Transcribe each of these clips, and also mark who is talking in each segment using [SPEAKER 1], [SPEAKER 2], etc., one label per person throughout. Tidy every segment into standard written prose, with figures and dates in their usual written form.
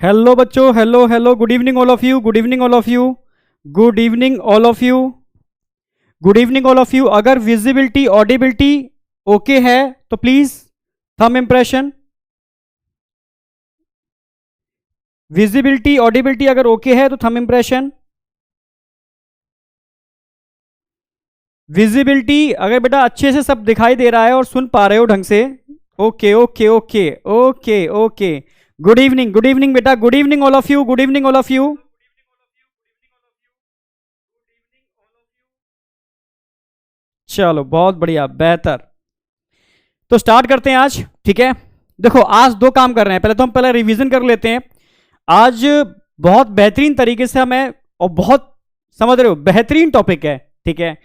[SPEAKER 1] Hello बच्चों, hello hello, good evening all of you, good evening all of you, good evening all of you, good evening all of you. अगर visibility audibility okay है तो please thumb impression. Visibility audibility अगर okay है तो thumb impression. Visibility अगर बेटा अच्छे से सब दिखाई दे रहा है और सुन पा रहे हो ढंग से, okay okay okay okay okay. Good evening बेटा, good evening all of you, good evening all of you. चलो बहुत बढ़िया, बेहतर। तो स्टार्ट करते हैं आज, ठीक है। देखो आज दो काम कर रहे हैं, पहले तो हम पहले रिवीजन कर लेते हैं। आज बहुत बेहतरीन तरीके से हमें, और बहुत समझ रहे हो बेहतरीन टॉपिक है, ठीक है।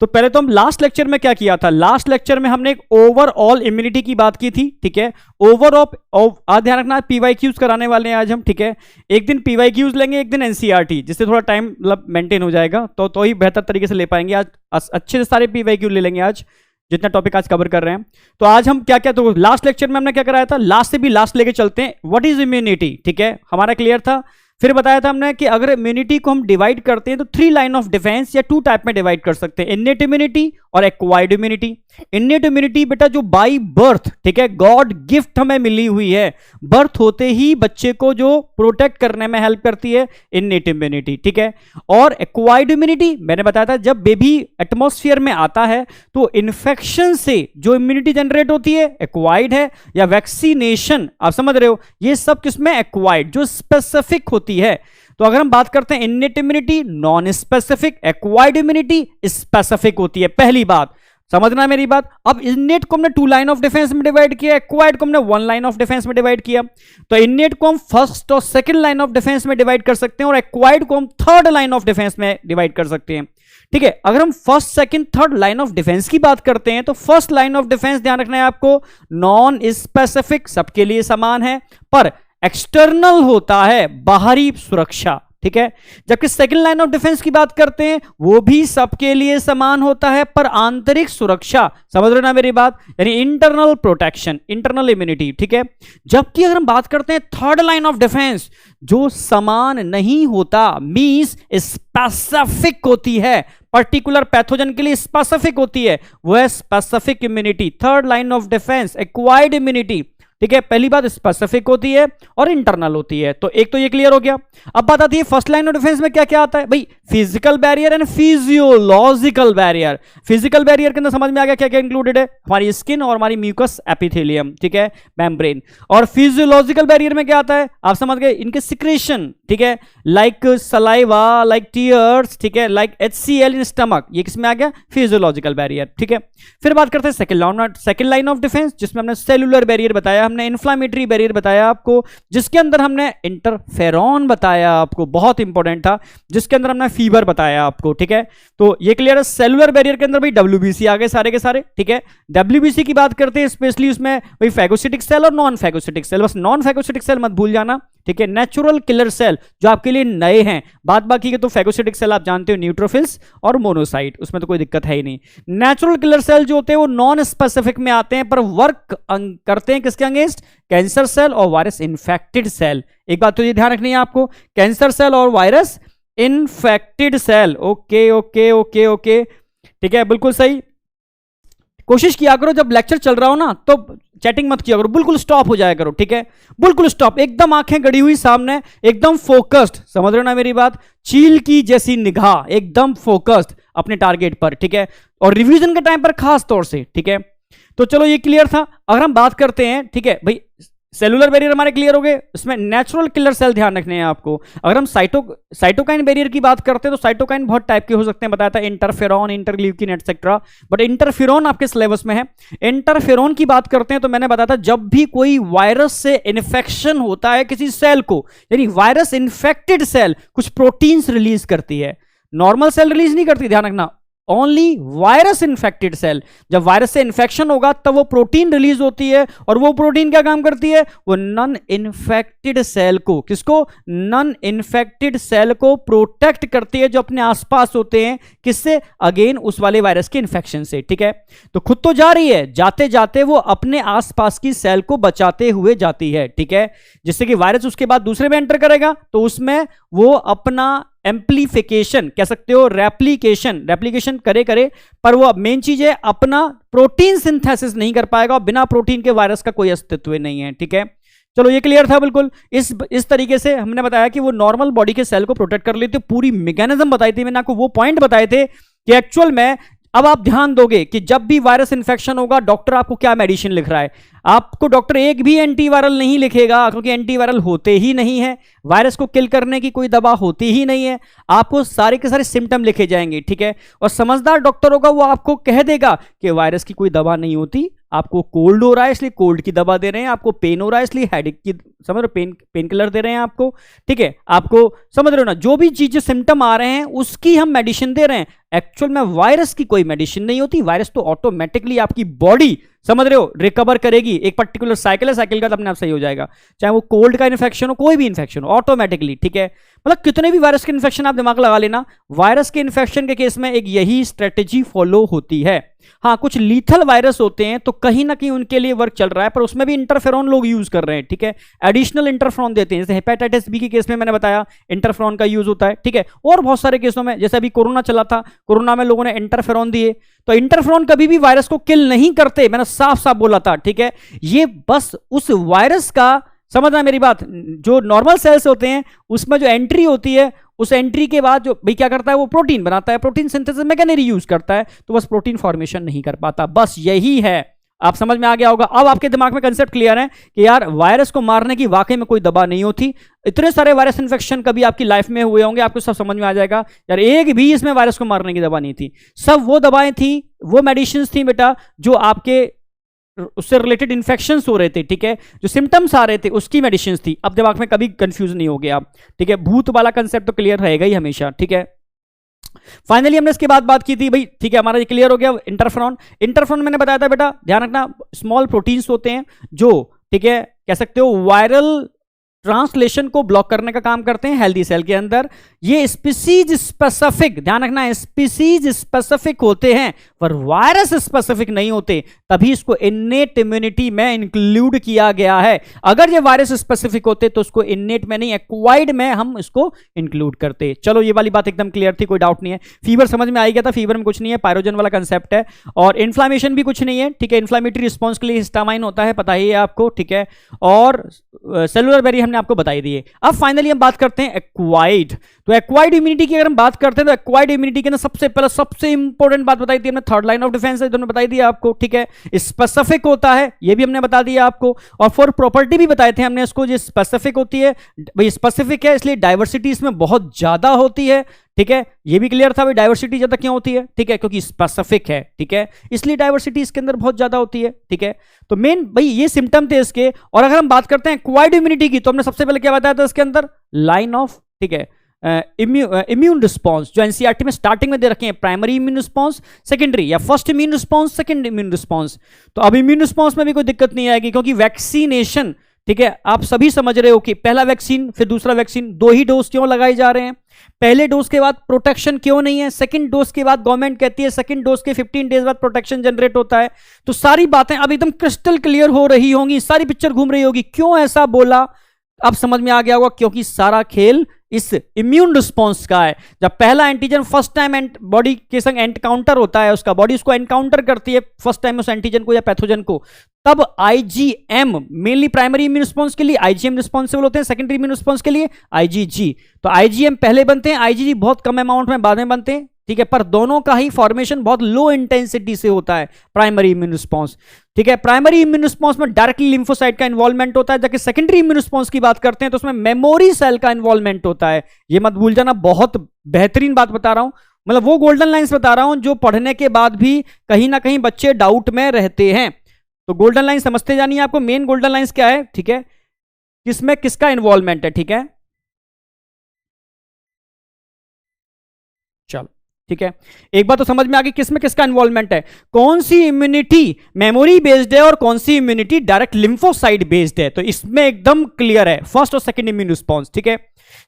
[SPEAKER 1] तो पहले तो हम लास्ट लेक्चर में क्या किया था, लास्ट लेक्चर में हमने एक ओवरऑल इम्यूनिटी की बात की थी, ठीक है। ओवरऑल आज ध्यान रखना, पीवाईक्यूज कराने वाले हैं आज हम, ठीक है। एक दिन पीवाईक्यूज लेंगे, एक दिन एनसीईआरटी, जिससे थोड़ा टाइम मतलब मेंटेन हो जाएगा, तो ही बेहतर तरीके से ले पाएंगे। आज अच्छे से सारे पीवाईक्यू ले लेंगे आज, जितना टॉपिक आज कवर कर रहे हैं। तो आज हम क्या क्या, तो लास्ट लेक्चर में हमने क्या कराया था, लास्ट से भी लास्ट लेके चलते हैं। व्हाट इज इम्यूनिटी, ठीक है, हमारा क्लियर था। फिर बताया था हमने कि अगर इम्यूनिटी को हम डिवाइड करते हैं तो 3 लाइन ऑफ डिफेंस या 2 टाइप में डिवाइड कर सकते हैं, इन्नेट इम्यूनिटी और एक्वायर्ड इम्यूनिटी। इन्नेट इम्यूनिटी बेटा जो बाय बर्थ, ठीक है, गॉड गिफ्ट हमें मिली हुई है, बर्थ होते ही बच्चे को जो प्रोटेक्ट करने में हेल्प करती है, इन्नेट इम्यूनिटी, ठीक है। और एक्वायर्ड इम्यूनिटी मैंने बताया था, जब बेबी एटमॉस्फेयर में आता है तो इन्फेक्शन से जो इम्यूनिटी जनरेट होती है एक्वायर्ड है, या वैक्सीनेशन, आप समझ रहे हो, ये सब किसमें एक्वायर्ड, जो स्पेसिफिक होती है। तो अगर हम बात करते हैं innate immunity non specific, acquired immunity specific होती है, पहली बात समझना मेरी बात। अब इन्नेट को हमने 2 लाइन ऑफ डिफेंस में डिवाइड किया, एक्वायर्ड को हमने 1 लाइन ऑफ डिफेंस में डिवाइड किया। तो इन्नेट को हम फर्स्ट और सेकंड लाइन ऑफ डिफेंस में डिवाइड कर सकते हैं, और एक्वायर्ड को हम थर्ड लाइन ऑफ डिफेंस में डिवाइड कर सकते हैं, ठीक है। अगर हम first second third line of defence की बात करते हैं तो फर्स्ट लाइन ऑफ डिफेंस ध्यान रखना है आपको, नॉन स्पेसिफिक, सबके लिए समान है, पर एक्सटर्नल होता है, बाहरी सुरक्षा, ठीक है। जबकि सेकंड लाइन ऑफ डिफेंस की बात करते हैं, वो भी सबके लिए समान होता है, पर आंतरिक सुरक्षा, समझ रहे ना मेरी बात, यानी इंटरनल प्रोटेक्शन, इंटरनल इम्यूनिटी, ठीक है। जबकि अगर हम बात करते हैं थर्ड लाइन ऑफ डिफेंस, जो समान नहीं होता, मींस स्पेसिफिक होती है, पर्टिकुलर पैथोजन के लिए स्पेसिफिक होती है, वह specific immunity, third line of defence, acquired immunity, ठीक है। पहली बात स्पेसिफिक होती है और इंटरनल होती है, तो एक तो ये क्लियर हो गया। अब बात आती है फर्स्ट लाइन ऑफ डिफेंस में क्या क्या आता है भाई, physical barrier and physiological barrier. Physical barrier के अंदर समझ में आ गया क्या क्या इंक्लूडेड है, हमारी स्किन और हमारी म्यूकस एपिथेलियम, ठीक है, मेम्ब्रेन। और फिजियोलॉजिकल बैरियर में क्या आता है, आप समझ गए, इनके सिक्रेशन, ठीक है, लाइक सलाइवा, लाइक टीयर्स, ठीक है, लाइक HCl इन स्टमक, ये किसमें आ गया, फिजियोलॉजिकल बैरियर, ठीक है। फिर बात करते हैं सेकंड लाइन ऑफ डिफेंस, जिसमें हमने सेलुलर बैरियर बताया, हमने इन्फ्लामेटरी बैरियर बताया आपको, जिसके अंदर हमने इंटरफेरॉन बताया आपको, बहुत इंपॉर्टेंट था, जिसके अंदर हमने फीवर बताया आपको, ठीक है। तो ये क्लियर है। सेलुलर बैरियर के अंदर भाई WBC आ गए सारे के सारे, ठीक है। WBC की बात करते हैं स्पेशली, उसमें भाई फैगोसिटिक सेल और नॉन फैगोसिटिक सेल, बस नॉन फैगोसिटिक सेल मत भूल जाना, ठीक है। नेचुरल किलर सेल जो आपके लिए नए हैं, बात बाकी के तो फैगोसिटिक सेल आप जानते हो, न्यूट्रोफिल्स और मोनोसाइट, उसमें तो कोई दिक्कत है ही नहीं। नेचुरल किलर सेल जो होते हैं वो नॉन स्पेसिफिक में आते हैं, पर वर्क करते हैं किसके अगेंस्ट, कैंसर सेल और वायरस इन्फेक्टेड सेल। एक बात तो ये ध्यान रखनी है आपको, कैंसर सेल और virus infected cell, okay okay okay okay, ठीक है, बिल्कुल सही। कोशिश किया करो जब लेक्चर चल रहा हो ना तो चैटिंग मत किया करो, बिल्कुल स्टॉप हो जाया करो, ठीक है, बिल्कुल स्टॉप, एकदम आंखें गड़ी हुई सामने, एकदम फोकस्ड, समझ रहे हो ना मेरी बात, चील की जैसी निगाह, एकदम फोकस्ड अपने टारगेट पर, ठीक है, और रिवीजन के टाइम पर खास तौर से, ठीक है। तो चलो ये क्लियर था। अगर हम बात करते हैं, ठीक है भाई, सेलुलर बैरियर हमारे क्लियर हो गए, इसमें नेचुरल किलर सेल ध्यान रखने हैं आपको। अगर हम साइटोकाइन बैरियर की बात करते हैं तो साइटोकाइन बहुत टाइप के हो सकते हैं, बताया था, interferon, interleukin etcetera, but interferon आपके सिलेबस में है। इंटरफेरॉन की बात करते हैं तो मैंने बताया था, जब भी कोई वायरस से इन्फेक्शन होता है किसी सेल को, यानी वायरस इन्फेक्टेड सेल कुछ प्रोटीन्स रिलीज करती है, नॉर्मल सेल रिलीज नहीं करती, ध्यान रखना, ओनली वायरस इन्फेक्टेड सेल। जब वायरस से इन्फेक्शन होगा तब वो प्रोटीन रिलीज होती है, और वो प्रोटीन क्या काम करती है, वो नॉन इन्फेक्टेड सेल को, किसको, नॉन इन्फेक्टेड सेल को प्रोटेक्ट करती है जो अपने आसपास होते हैं, किससे, अगेन उस वाले वायरस के इन्फेक्शन से। ठीक है, तो खुद तो जा रही है, जाते जाते वो अपने आसपास की सेल को बचाते हुए जाती है। ठीक है, जिससे कि वायरस उसके बाद दूसरे में एंटर करेगा तो उसमें वो अपना एम्प्लीफिकेशन कह सकते हो, रेप्लीकेशन करे, पर वो मेन चीज है अपना प्रोटीन सिंथेसिस नहीं कर पाएगा, बिना प्रोटीन के वायरस का कोई अस्तित्व नहीं है। ठीक है, चलो ये क्लियर था बिल्कुल। इस तरीके से हमने बताया कि वो नॉर्मल बॉडी के सेल को प्रोटेक्ट कर लेते, पूरी मैकेनिज्म बताई थी मैंने आपको, वो पॉइंट बताए थे कि एक्चुअल में अब आप ध्यान दोगे कि जब भी वायरस इंफेक्शन होगा डॉक्टर आपको क्या मेडिसिन लिख रहा है, आपको डॉक्टर एक भी एंटीवायरल नहीं लिखेगा, क्योंकि एंटीवायरल होते ही नहीं है, वायरस को किल करने की कोई दवा होती ही नहीं है, आपको सारे के सारे सिम्टम लिखे जाएंगे। ठीक है, और समझदार डॉक्टर होगा वो आपको कह देगा कि वायरस की कोई दवा नहीं होती, आपको कोल्ड हो रहा है इसलिए कोल्ड की दवा दे रहे हैं, आपको पेन हो रहा है इसलिए हेडेक की, समझ रहे हो, पेन किलर दे रहे हैं आपको। ठीक है, आपको समझ रहे हो ना, जो भी चीजें सिम्टम आ रहे हैं उसकी हम मेडिसिन दे रहे हैं। एक्चुअल में वायरस की कोई मेडिसिन नहीं होती, वायरस तो ऑटोमेटिकली आपकी बॉडी, समझ रहे हो, रिकवर करेगी, एक पर्टिकुलर साइकिल है, साइकिल का अपने आप सही हो जाएगा, चाहे वो कोल्ड का इन्फेक्शन हो, कोई भी इन्फेक्शन हो, ऑटोमेटिकली। ठीक है, मतलब कितने भी वायरस के इन्फेक्शन आप दिमाग लगा लेना, वायरस के इन्फेक्शन के केस में एक यही स्ट्रेटेजी फॉलो होती है। हाँ, कुछ लीथल वायरस होते हैं तो कहीं ना कहीं उनके लिए वर्क चल रहा है, पर उसमें भी इंटरफेरॉन लोग यूज कर रहे हैं। ठीक है, एडिशनल इंटरफेरॉन देते हैं, जैसे हेपेटाइटिस बी के केस में मैंने बताया इंटरफेरॉन का यूज होता है। ठीक है, और बहुत सारे केसों में, जैसे अभी कोरोना चला था, कोरोना में लोगों ने इंटरफेरॉन दिए, तो इंटरफेरॉन कभी भी वायरस को किल नहीं करते, मैंने साफ साफ बोला था। ठीक है, ये बस उस वायरस का, समझना मेरी बात, जो नॉर्मल सेल्स होते हैं उसमें जो एंट्री होती है, उस एंट्री के बाद जो भाई क्या करता है, वो प्रोटीन बनाता है, प्रोटीन सिंथेसिस मैकेनिज्म यूज करता है, तो बस प्रोटीन फॉर्मेशन नहीं कर पाता, बस यही है। आप समझ में आ गया होगा, अब आपके दिमाग में कंसेप्ट क्लियर है कि यार वायरस को मारने की वाकई में कोई दवा नहीं होती। इतने सारे वायरस इन्फेक्शन कभी आपकी लाइफ में हुए होंगे, आपको सब समझ में आ जाएगा यार, एक भी इसमें वायरस को मारने की दवा नहीं थी, सब वो दवाएं थी, वो मेडिसिन थी बेटा, जो आपके उससे रिलेटेड इन्फेक्शंस हो रहे थे। ठीक है, जो सिम्टम्स आ रहे थे उसकी मेडिसिन थी। अब दिमाग में कभी कंफ्यूज नहीं हो गया आप। ठीक है, भूत वाला कंसेप्ट तो क्लियर रहेगा ही हमेशा। ठीक है, फाइनली हमने इसके बाद बात की थी भाई, ठीक है, हमारा ये क्लियर हो गया। इंटरफेरॉन मैंने बताया था बेटा, ध्यान रखना, स्मॉल प्रोटीन्स होते हैं जो, ठीक है, कह सकते हो वायरल ट्रांसलेशन को ब्लॉक करने का काम करते हैं हेल्दी सेल के अंदर। ये स्पीसीज स्पेसिफिक, ध्यान रखना, स्पीसीज स्पेसिफिक होते हैं पर वायरस स्पेसिफिक नहीं होते, तभी इसको इन्नेट इम्यूनिटी में इंक्लूड किया गया है। अगर ये वायरस स्पेसिफिक होते तो उसको इन्नेट में नहीं, एक्वायर्ड में हम इसको इंक्लूड करते। चलो ये वाली बात एकदम क्लियर थी, कोई डाउट नहीं है। फीवर समझ में आ गया था, फीवर में कुछ नहीं है, पायरोजन वाला कंसेप्ट है, और इन्फ्लामेशन भी कुछ नहीं है। ठीक है, इन्फ्लामेटरी रिस्पॉन्स के लिए हिस्टामाइन होता है, पता ही है आपको। ठीक है, और सेलुलर बैरियर हमने आपको बताई दी है। अब फाइनली हम बात करते हैं एक्वायर्ड। तो एक्वायर्ड इम्यूनिटी की अगर हम बात करते हैं तो एक्वायर्ड इम्यूनिटी के ना सबसे पहले सबसे इंपॉर्टेंट बात बताई थी हमने, थर्ड लाइन ऑफ डिफेंस है, तो हमने बताई दी आपको। ठीक है, स्पेसिफिक होता है, ये भी हमने बता दिया आपको, और फॉर प्रॉपर्टी भी बताए थे हमने इसको, जो स्पेसिफिक होती है भाई, स्पेसिफिक है इसलिए डाइवर्सिटी इसमें बहुत ज्यादा होती है। ठीक है, ये भी क्लियर था भाई, डाइवर्सिटी ज्यादा क्यों होती है, ठीक है, क्योंकि स्पेसिफिक है। ठीक है, इसलिए डाइवर्सिटी इसके अंदर बहुत ज्यादा होती है। ठीक है, तो मेन भाई ये सिम्टम थे इसके। और अगर हम बात करते हैं एक्वायर्ड इम्यूनिटी की, तो हमने सबसे पहले क्या बताया था इसके अंदर, लाइन ऑफ, ठीक है, इम्यून रिस्पॉन्स, जो एनसीईआरटी में स्टार्टिंग में दे रखे हैं, प्राइमरी इम्यून रिस्पॉन्स, सेकेंडरी या first immune response, second immune response. तो अब इम्यून रिस्पॉन्स में भी कोई दिक्कत नहीं आएगी, क्योंकि वैक्सीनेशन, ठीक है, आप सभी समझ रहे हो कि पहला वैक्सीन फिर दूसरा वैक्सीन, 2 ही डोज क्यों लगाए जा रहे हैं, पहले डोज के बाद प्रोटेक्शन क्यों नहीं है, सेकंड डोज के बाद गवर्नमेंट कहती है सेकंड डोज के 15 डेज बाद प्रोटेक्शन जनरेट होता है। तो सारी बातें अब एकदम क्रिस्टल क्लियर हो रही होंगी, सारी पिक्चर घूम रही होगी, क्यों ऐसा बोला अब समझ में आ गया होगा, क्योंकि सारा खेल इस इम्यून रिस्पॉन्स का है। जब पहला एंटीजन फर्स्ट टाइम बॉडी के संग एनकाउंटर होता है, उसका बॉडी उसको एनकाउंटर करती है फर्स्ट टाइम उस एंटीजन को या पैथोजन को, तब IgM, mainly primary immune response के लिए आईजीएम रिस्पॉन्सिबल होते हैं, सेकेंडरी इम्यून रिस्पॉन्स के लिए आईजीजी। तो आईजीएम पहले बनते हैं, आईजीजी बहुत कम अमाउंट में बाद में बनते हैं। ठीक है, पर दोनों का ही फॉर्मेशन बहुत लो इंटेंसिटी से होता है, प्राइमरी इम्यून रिस्पॉन्स। ठीक है, प्राइमरी इम्यून रिस्पॉन्स में डायरेक्टली लिम्फोसाइट का इन्वॉल्वमेंट होता है, जबकि सेकेंडरी इम्यून रिस्पॉन्स की बात करते हैं तो उसमें मेमोरी सेल का इन्वॉल्वमेंट होता है। ये मत भूल जाना, बहुत बेहतरीन बात बता रहा हूं, मतलब वो गोल्डन लाइंस बता रहा हूं जो पढ़ने के बाद भी कहीं ना कहीं बच्चे डाउट में रहते हैं। तो गोल्डन लाइन समझते जानिए, आपको मेन गोल्डन लाइंस क्या है, ठीक है, किसमें किसका इन्वॉल्वमेंट है। ठीक है, चलो ठीक है, एक बात तो समझ में आ गई किसमें किसका इन्वॉल्वमेंट है, कौन सी इम्यूनिटी मेमोरी बेस्ड है और कौन सी इम्यूनिटी डायरेक्ट लिम्फोसाइट बेस्ड है। तो इसमें एकदम क्लियर है, फर्स्ट और सेकंड इम्यून रिस्पॉन्स। ठीक है,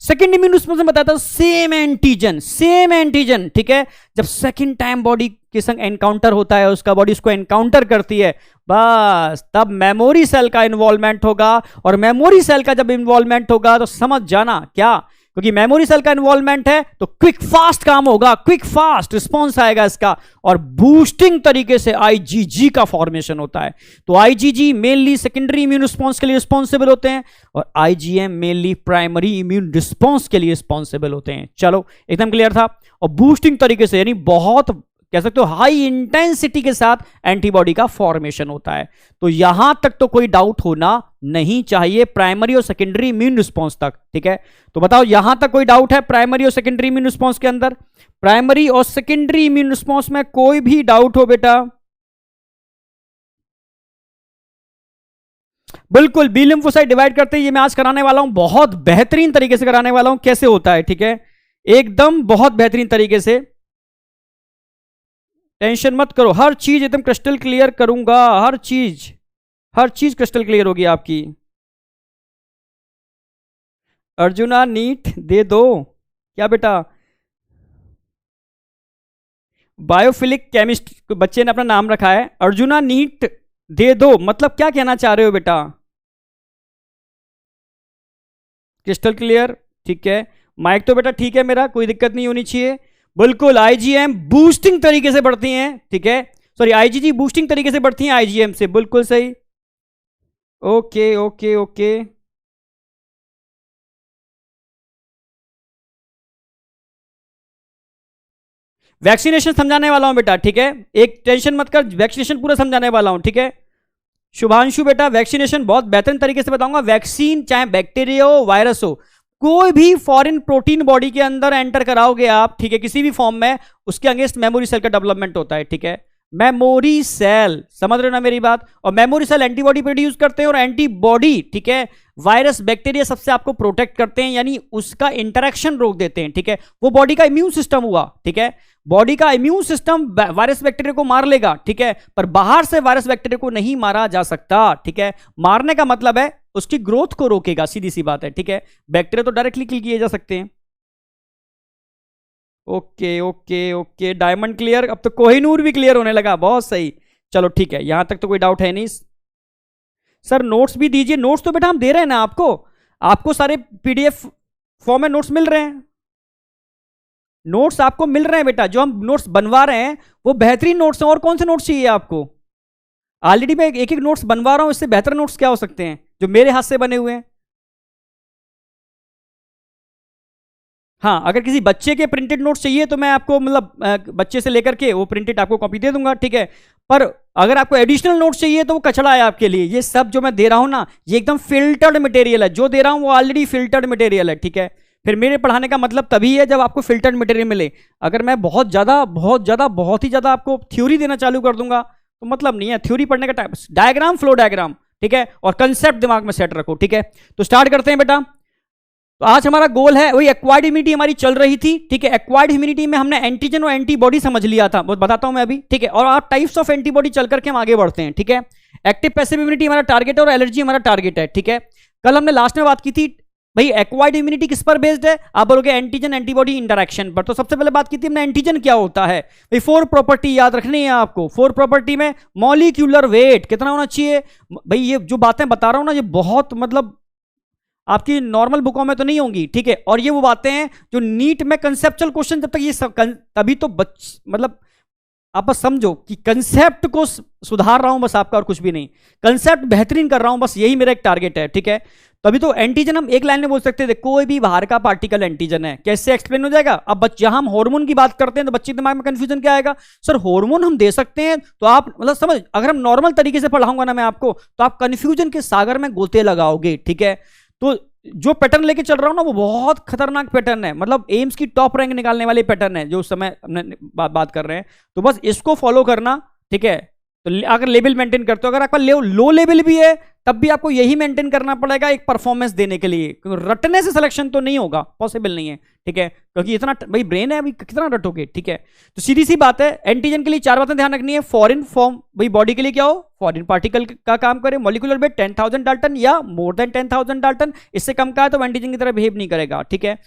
[SPEAKER 1] सेकंड इम्यून रिस्पॉन्स में बताया था सेम एंटीजन। ठीक है, जब सेकंड टाइम बॉडी के संग एनकाउंटर होता है, उसका बॉडी उसको एनकाउंटर करती है, बस तब मेमोरी सेल का इन्वॉल्वमेंट होगा। और मेमोरी सेल का जब इन्वॉल्वमेंट होगा तो समझ जाना क्या, क्योंकि मेमोरी सेल का इन्वॉल्वमेंट है तो क्विक फास्ट काम होगा, क्विक फास्ट रिस्पॉन्स आएगा इसका, और बूस्टिंग तरीके से आईजीजी का फॉर्मेशन होता है। तो IgG mainly secondary immune response के लिए रिस्पॉन्सिबल होते हैं और IgM mainly primary immune response के लिए रिस्पॉन्सिबल होते हैं। चलो एकदम क्लियर था। और बूस्टिंग तरीके से यानी बहुत कह सकते हो हाई इंटेंसिटी के साथ एंटीबॉडी का फॉर्मेशन होता है। तो यहां तक तो कोई डाउट होना नहीं चाहिए, प्राइमरी और सेकेंडरी इम्यून रिस्पॉन्स तक। ठीक है, तो बताओ यहां तक कोई डाउट है प्राइमरी और सेकेंडरी इम्यून रिस्पॉन्स के अंदर? प्राइमरी और सेकेंडरी इम्यून रिस्पॉन्स में कोई भी डाउट हो बेटा? बिल्कुल, बी लिम्फोसाइट डिवाइड करते हैं, ये मैं आज कराने वाला हूं, बहुत बेहतरीन तरीके से कराने वाला हूं कैसे होता है। ठीक है, एकदम बहुत बेहतरीन तरीके से, टेंशन मत करो, हर चीज एकदम क्रिस्टल क्लियर करूंगा, हर चीज क्रिस्टल क्लियर होगी आपकी। अर्जुना नीट दे दो क्या बेटा? बायोफिलिक केमिस्ट बच्चे ने अपना नाम रखा है, अर्जुना नीट दे दो, मतलब क्या कहना चाह रहे हो बेटा? क्रिस्टल क्लियर, ठीक है। माइक तो बेटा ठीक है मेरा, कोई दिक्कत नहीं होनी चाहिए। बिल्कुल, आईजीएम बूस्टिंग तरीके से बढ़ती हैं, ठीक है, सॉरी आईजीजी बूस्टिंग तरीके से बढ़ती हैं आईजीएम से, बिल्कुल सही। ओके ओके ओके, वैक्सीनेशन समझाने वाला हूं बेटा, ठीक है, एक टेंशन मत कर, वैक्सीनेशन पूरा समझाने वाला हूं, ठीक है। शुभांशु बेटा वैक्सीनेशन बहुत बेहतरीन तरीके से बताऊंगा। वैक्सीन चाहे बैक्टीरिया हो वायरस हो, कोई भी फॉरेन प्रोटीन बॉडी के अंदर एंटर कराओगे आप, ठीक है, किसी भी फॉर्म में, उसके अगेंस्ट मेमोरी सेल का डेवलपमेंट होता है, ठीक है। मेमोरी सेल, समझ रहे हो ना मेरी बात? और मेमोरी सेल एंटीबॉडी प्रोड्यूस करते हैं, और एंटीबॉडी, ठीक है, वायरस बैक्टीरिया सबसे आपको प्रोटेक्ट करते हैं, यानी उसका इंटरेक्शन रोक देते हैं, ठीक है। वो बॉडी का इम्यून सिस्टम हुआ, ठीक है, बॉडी का इम्यून सिस्टम वायरस बैक्टीरिया को मार लेगा, ठीक है, पर बाहर से वायरस बैक्टीरिया को नहीं मारा जा सकता, ठीक है। मारने का मतलब है उसकी ग्रोथ को रोकेगा, सीधी सी बात है, ठीक है। बैक्टीरिया तो डायरेक्टली किल किए जा सकते हैं। Okay okay okay, diamond clear, अब तो कोहिनूर भी क्लियर होने लगा, बहुत सही। चलो ठीक है, यहां तक तो कोई डाउट है नहीं। सर नोट्स भी दीजिए, नोट्स तो बेटा हम दे रहे हैं ना आपको, आपको सारे पीडीएफ फॉर्म में नोट्स मिल रहे हैं, नोट्स आपको मिल रहे हैं बेटा, जो हम नोट्स बनवा रहे हैं वो बेहतरीन नोट्स हैं। और कौन से नोट्स चाहिए आपको? ऑलरेडी मैं एक एक नोट्स बनवा रहा हूं, इससे बेहतर नोट्स क्या हो सकते हैं जो मेरे हाथ से बने हुए हैं? हाँ, अगर किसी बच्चे के प्रिंटेड नोट्स चाहिए तो मैं आपको मतलब बच्चे से लेकर के वो प्रिंटेड आपको कॉपी दे दूंगा, ठीक है। पर अगर आपको एडिशनल नोट्स चाहिए तो वो कचड़ा है आपके लिए। ये सब जो मैं दे रहा हूं ना, ये एकदम फिल्टर्ड मटेरियल है, जो दे रहा हूं वो ऑलरेडी फिल्टर्ड मटेरियल है, ठीक है। फिर मेरे पढ़ाने का मतलब तभी है जब आपको फिल्टर्ड मटेरियल मिले। अगर मैं बहुत ही ज्यादा आपको थ्योरी देना चालू कर दूंगा तो मतलब नहीं है। थ्योरी पढ़ने का टाइम, डायग्राम, फ्लो डायग्राम, ठीक है, और कंसेप्ट दिमाग में सेट रखो, ठीक है। तो स्टार्ट करते हैं बेटा। तो आज हमारा गोल है, वही एक्वायर्ड इम्यूनिटी हमारी चल रही थी, ठीक है। एक्वायर्ड इम्यूनिटी में हमने एंटीजन और एंटीबॉडी समझ लिया था, वो बताता हूं मैं अभी, ठीक है। और आप टाइप्स ऑफ एंटीबॉडी चल करके हम आगे बढ़ते हैं, ठीक है। एक्टिव पैसिव इम्यूनिटी हमारा टारगेट है और एलर्जी हमारा टारगेट है, ठीक है। कल हमने लास्ट में बात की थी भाई एक्वायर्ड इम्यूनिटी किस पर बेस्ड है, आप बोलोगे एंटीजन एंटीबॉडी इंटरेक्शन पर। तो सबसे पहले बात की थी हमने एंटीजन क्या होता है भाई, 4 प्रॉपर्टी याद रखनी है आपको। 4 प्रॉपर्टी में मॉलिक्यूलर वेट कितना होना चाहिए भाई, ये जो बातें बता रहा हूं ना ये बहुत मतलब आपकी नॉर्मल बुकों में तो नहीं होंगी, ठीक है। और ये वो बातें हैं जो नीट में कंसेप्चुअल क्वेश्चन, जब तक ये सब तभी तो मतलब आप बस समझो कि कंसेप्ट को सुधार रहा हूं बस आपका, और कुछ भी नहीं, कंसेप्ट बेहतरीन कर रहा हूं बस, यही मेरा एक टारगेट है, ठीक है। तभी तो एंटीजन हम एक लाइन में बोल सकते हैं, कोई भी बाहर का पार्टिकल एंटीजन है। कैसे एक्सप्लेन हो जाएगा? अब जहां हम हार्मोन की बात करते हैं तो बच्चे के दिमाग में कंफ्यूजन क्या आएगा, सर हार्मोन हम दे सकते हैं, तो आप मतलब समझ, अगर हम नॉर्मल तरीके से पढ़ाऊंगा ना मैं आपको, तो आप कंफ्यूजन के सागर में गोते लगाओगे, ठीक है। तो जो पैटर्न लेके चल रहा हूं ना वो बहुत खतरनाक पैटर्न है, मतलब एम्स की टॉप रैंक निकालने वाले पैटर्न है जो उस समय हमने बात कर रहे हैं। तो बस इसको फॉलो करना, ठीक है। तो अगर लेवल मेंटेन करते हो, अगर आपका लो लेवल भी है तब भी आपको यही मेंटेन करना पड़ेगा एक परफॉर्मेंस देने के लिए, क्योंकि रटने से सिलेक्शन तो नहीं होगा, पॉसिबल नहीं है, ठीक है, क्योंकि इतना भाई ब्रेन है, अभी कितना रटोगे, ठीक है। तो सीधी सी बात है, एंटीजन के लिए 4 बातें ध्यान रखनी है। फॉरेन फॉर्म, भाई बॉडी के लिए क्या हो, फॉरेन पार्टिकल का काम करे, मॉलिक्यूलर वेट 10,000 डाल्टन या मोर देन 10,000 डाल्टन, इससे कम का है तो एंटीजन की तरह बिहेव नहीं करेगा, ठीक है।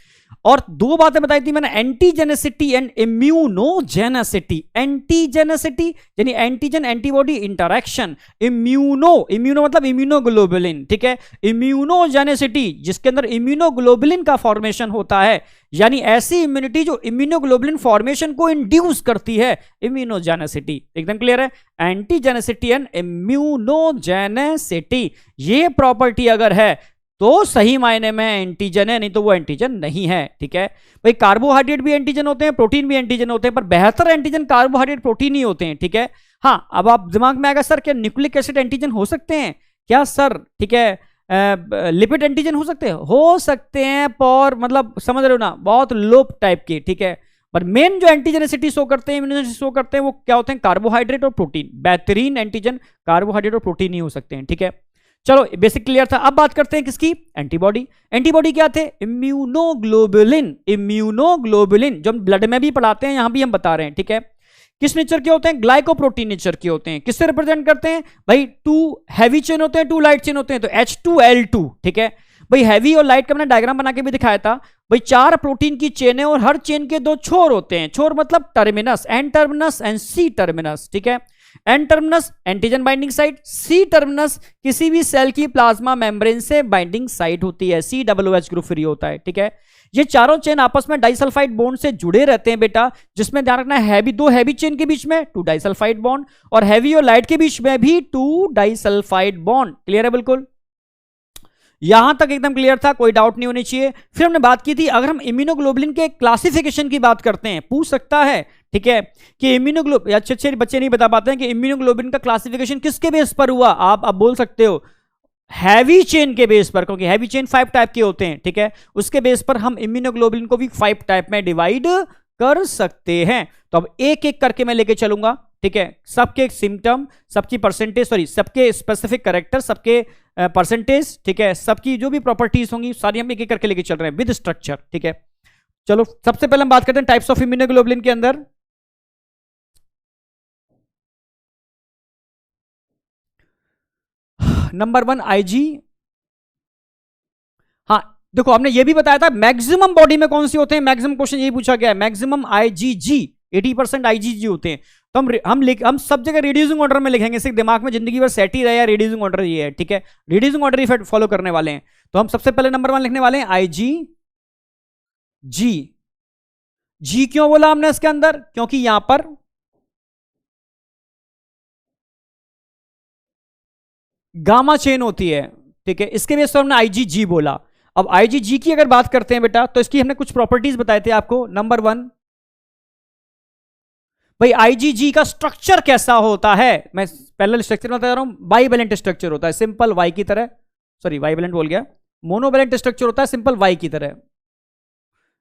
[SPEAKER 1] और 2 बातें बताई थी मैंने, एंटीजेनेसिटी एंड इम्यूनोजेनेसिटी। एंटीजेनेसिटी यानी एंटीजन एंटीबॉडी इंटरैक्शन, इम्यूनो मतलब इम्यूनोग्लोबुलिन, ठीक है। इम्यूनोजेनेसिटी जिसके अंदर इम्यूनोग्लोबुलिन का फॉर्मेशन होता है, यानी ऐसी इम्यूनिटी जो इम्यूनोग्लोबुलिन फॉर्मेशन को इंड्यूस करती है, इम्यूनोजेनेसिटी। एकदम क्लियर है। एंटीजेनेसिटी एंड इम्यूनोजेनेसिटी, ये प्रॉपर्टी अगर है तो सही मायने में एंटीजन है, नहीं तो वो एंटीजन नहीं है, ठीक है। भाई कार्बोहाइड्रेट भी एंटीजन होते हैं, प्रोटीन भी एंटीजन होते हैं, पर बेहतर एंटीजन कार्बोहाइड्रेट प्रोटीन ही होते हैं, ठीक है। हाँ, अब आप दिमाग में आएगा सर क्या न्यूक्लिक एसिड एंटीजन हो सकते हैं क्या सर, ठीक है, लिपिड एंटीजन हो सकते हैं, पर मतलब समझ रहे हो ना, बहुत लो टाइप के, ठीक है। पर मेन जो एंटीजेनेसिटी शो करते हैं, इम्यूनोजेनिसिटी शो करते हैं, वो क्या होते हैं, कार्बोहाइड्रेट और प्रोटीन। बेहतरीन एंटीजन कार्बोहाइड्रेट और प्रोटीन ही हो सकते हैं, ठीक है। चलो बेसिक क्लियर था। अब बात करते हैं किसकी, एंटीबॉडी। एंटीबॉडी क्या थे, इम्यूनोग्लोबुलिन। इम्यूनोग्लोबुलिन जो हम ब्लड में भी पढ़ाते हैं, यहां भी हम बता रहे हैं, ठीक है। किस नेचर के होते हैं, ग्लाइकोप्रोटीन नेचर के होते हैं। किससे रिप्रेजेंट करते हैं भाई, 2 हैवी चेन होते हैं, 2 लाइट चेन होते हैं, तो H2L2, ठीक है। भाई हैवी और लाइट का मैंने डायग्राम बना के भी दिखाया था। भाई 4 प्रोटीन की चेन है और हर चेन के 2 छोर होते हैं। छोर मतलब terminus, N terminus and C terminus, ठीक है। N terminus antigen binding site, C terminus किसी भी सेल की प्लाज्मा मेम्ब्रेन से बाइंडिंग साइट होती है, COOH ग्रुप फ्री होता है, ठीक है। ये चारों चेन आपस में डाइसल्फाइड बॉन्ड से जुड़े रहते हैं बेटा, जिसमें ध्यान रखना है हैवी, 2 हैवी चेन के बीच में 2 डाइसल्फाइड बॉन्ड, और हैवी और लाइट के बीच में भी 2 डाइसल्फाइड बॉन्ड। क्लियर है बिल्कुल, यहां तक एकदम क्लियर था, कोई डाउट नहीं होनी चाहिए। फिर हमने बात की थी, अगर हम इम्यूनोग्लोबुलिन के क्लासिफिकेशन की बात करते हैं, पूछ सकता है, ठीक है, कि इम्यूनोग्लोबुलिन, अच्छे अच्छे बच्चे नहीं बता पाते हैं कि इम्यूनोग्लोबुलिन का क्लासिफिकेशन किसके बेस पर हुआ। आप अब बोल सकते हो हैवी चेन के बेस पर, क्योंकि हैवी चेन 5 टाइप के होते हैं, ठीक है। उसके बेस पर हम इम्यूनोग्लोबुलिन को भी 5 टाइप में डिवाइड कर सकते हैं। तो अब एक एक करके मैं लेके चलूंगा, ठीक है। सबके सिम्टम, सबकी परसेंटेज, सॉरी सबके स्पेसिफिक कैरेक्टर, सबके परसेंटेज, ठीक है, सबकी जो भी प्रॉपर्टीज होंगी सारी हम एक एक करके लेके चल रहे हैं विद स्ट्रक्चर, ठीक है। चलो सबसे पहले हम बात करते हैं टाइप्स ऑफ इम्यूनोग्लोबुलिन के अंदर। Number 1 IG. हाँ देखो, हमने ये भी बताया था मैक्सिमम बॉडी में कौन से होते हैं, मैक्सिमम क्वेश्चन यही पूछा गया है, मैक्सिमम आईजीजी, 80% आईजीजी होते हैं। तो हम सब जगह रिड्यूसिंग ऑर्डर में लिखेंगे, सिर्फ दिमाग में जिंदगी भर सेट ही रहे, रिड्यूसिंग ऑर्डर ये है, ठीक है। रिड्यूसिंग ऑर्डर ही फॉलो करने वाले हैं। तो हम सबसे पहले नंबर 1 लिखने वाले हैं आईजी जी। जी क्यों बोला हमने इसके अंदर, क्योंकि यहां पर गामा चेन होती है, ठीक है, इसके बेस पर हमने आईजीजी बोला। अब आईजीजी की अगर बात करते हैं बेटा, तो इसकी हमने कुछ प्रॉपर्टीज बताए थे आपको। नंबर 1, भाई आईजीजी का स्ट्रक्चर कैसा होता है, मैं पहले स्ट्रक्चर बता रहा हूं, बाइवेलेंट स्ट्रक्चर होता है, सिंपल वाई की तरह, सॉरी बाइवेलेंट बोल गया, मोनोवेलेंट स्ट्रक्चर होता है सिंपल वाई की तरह।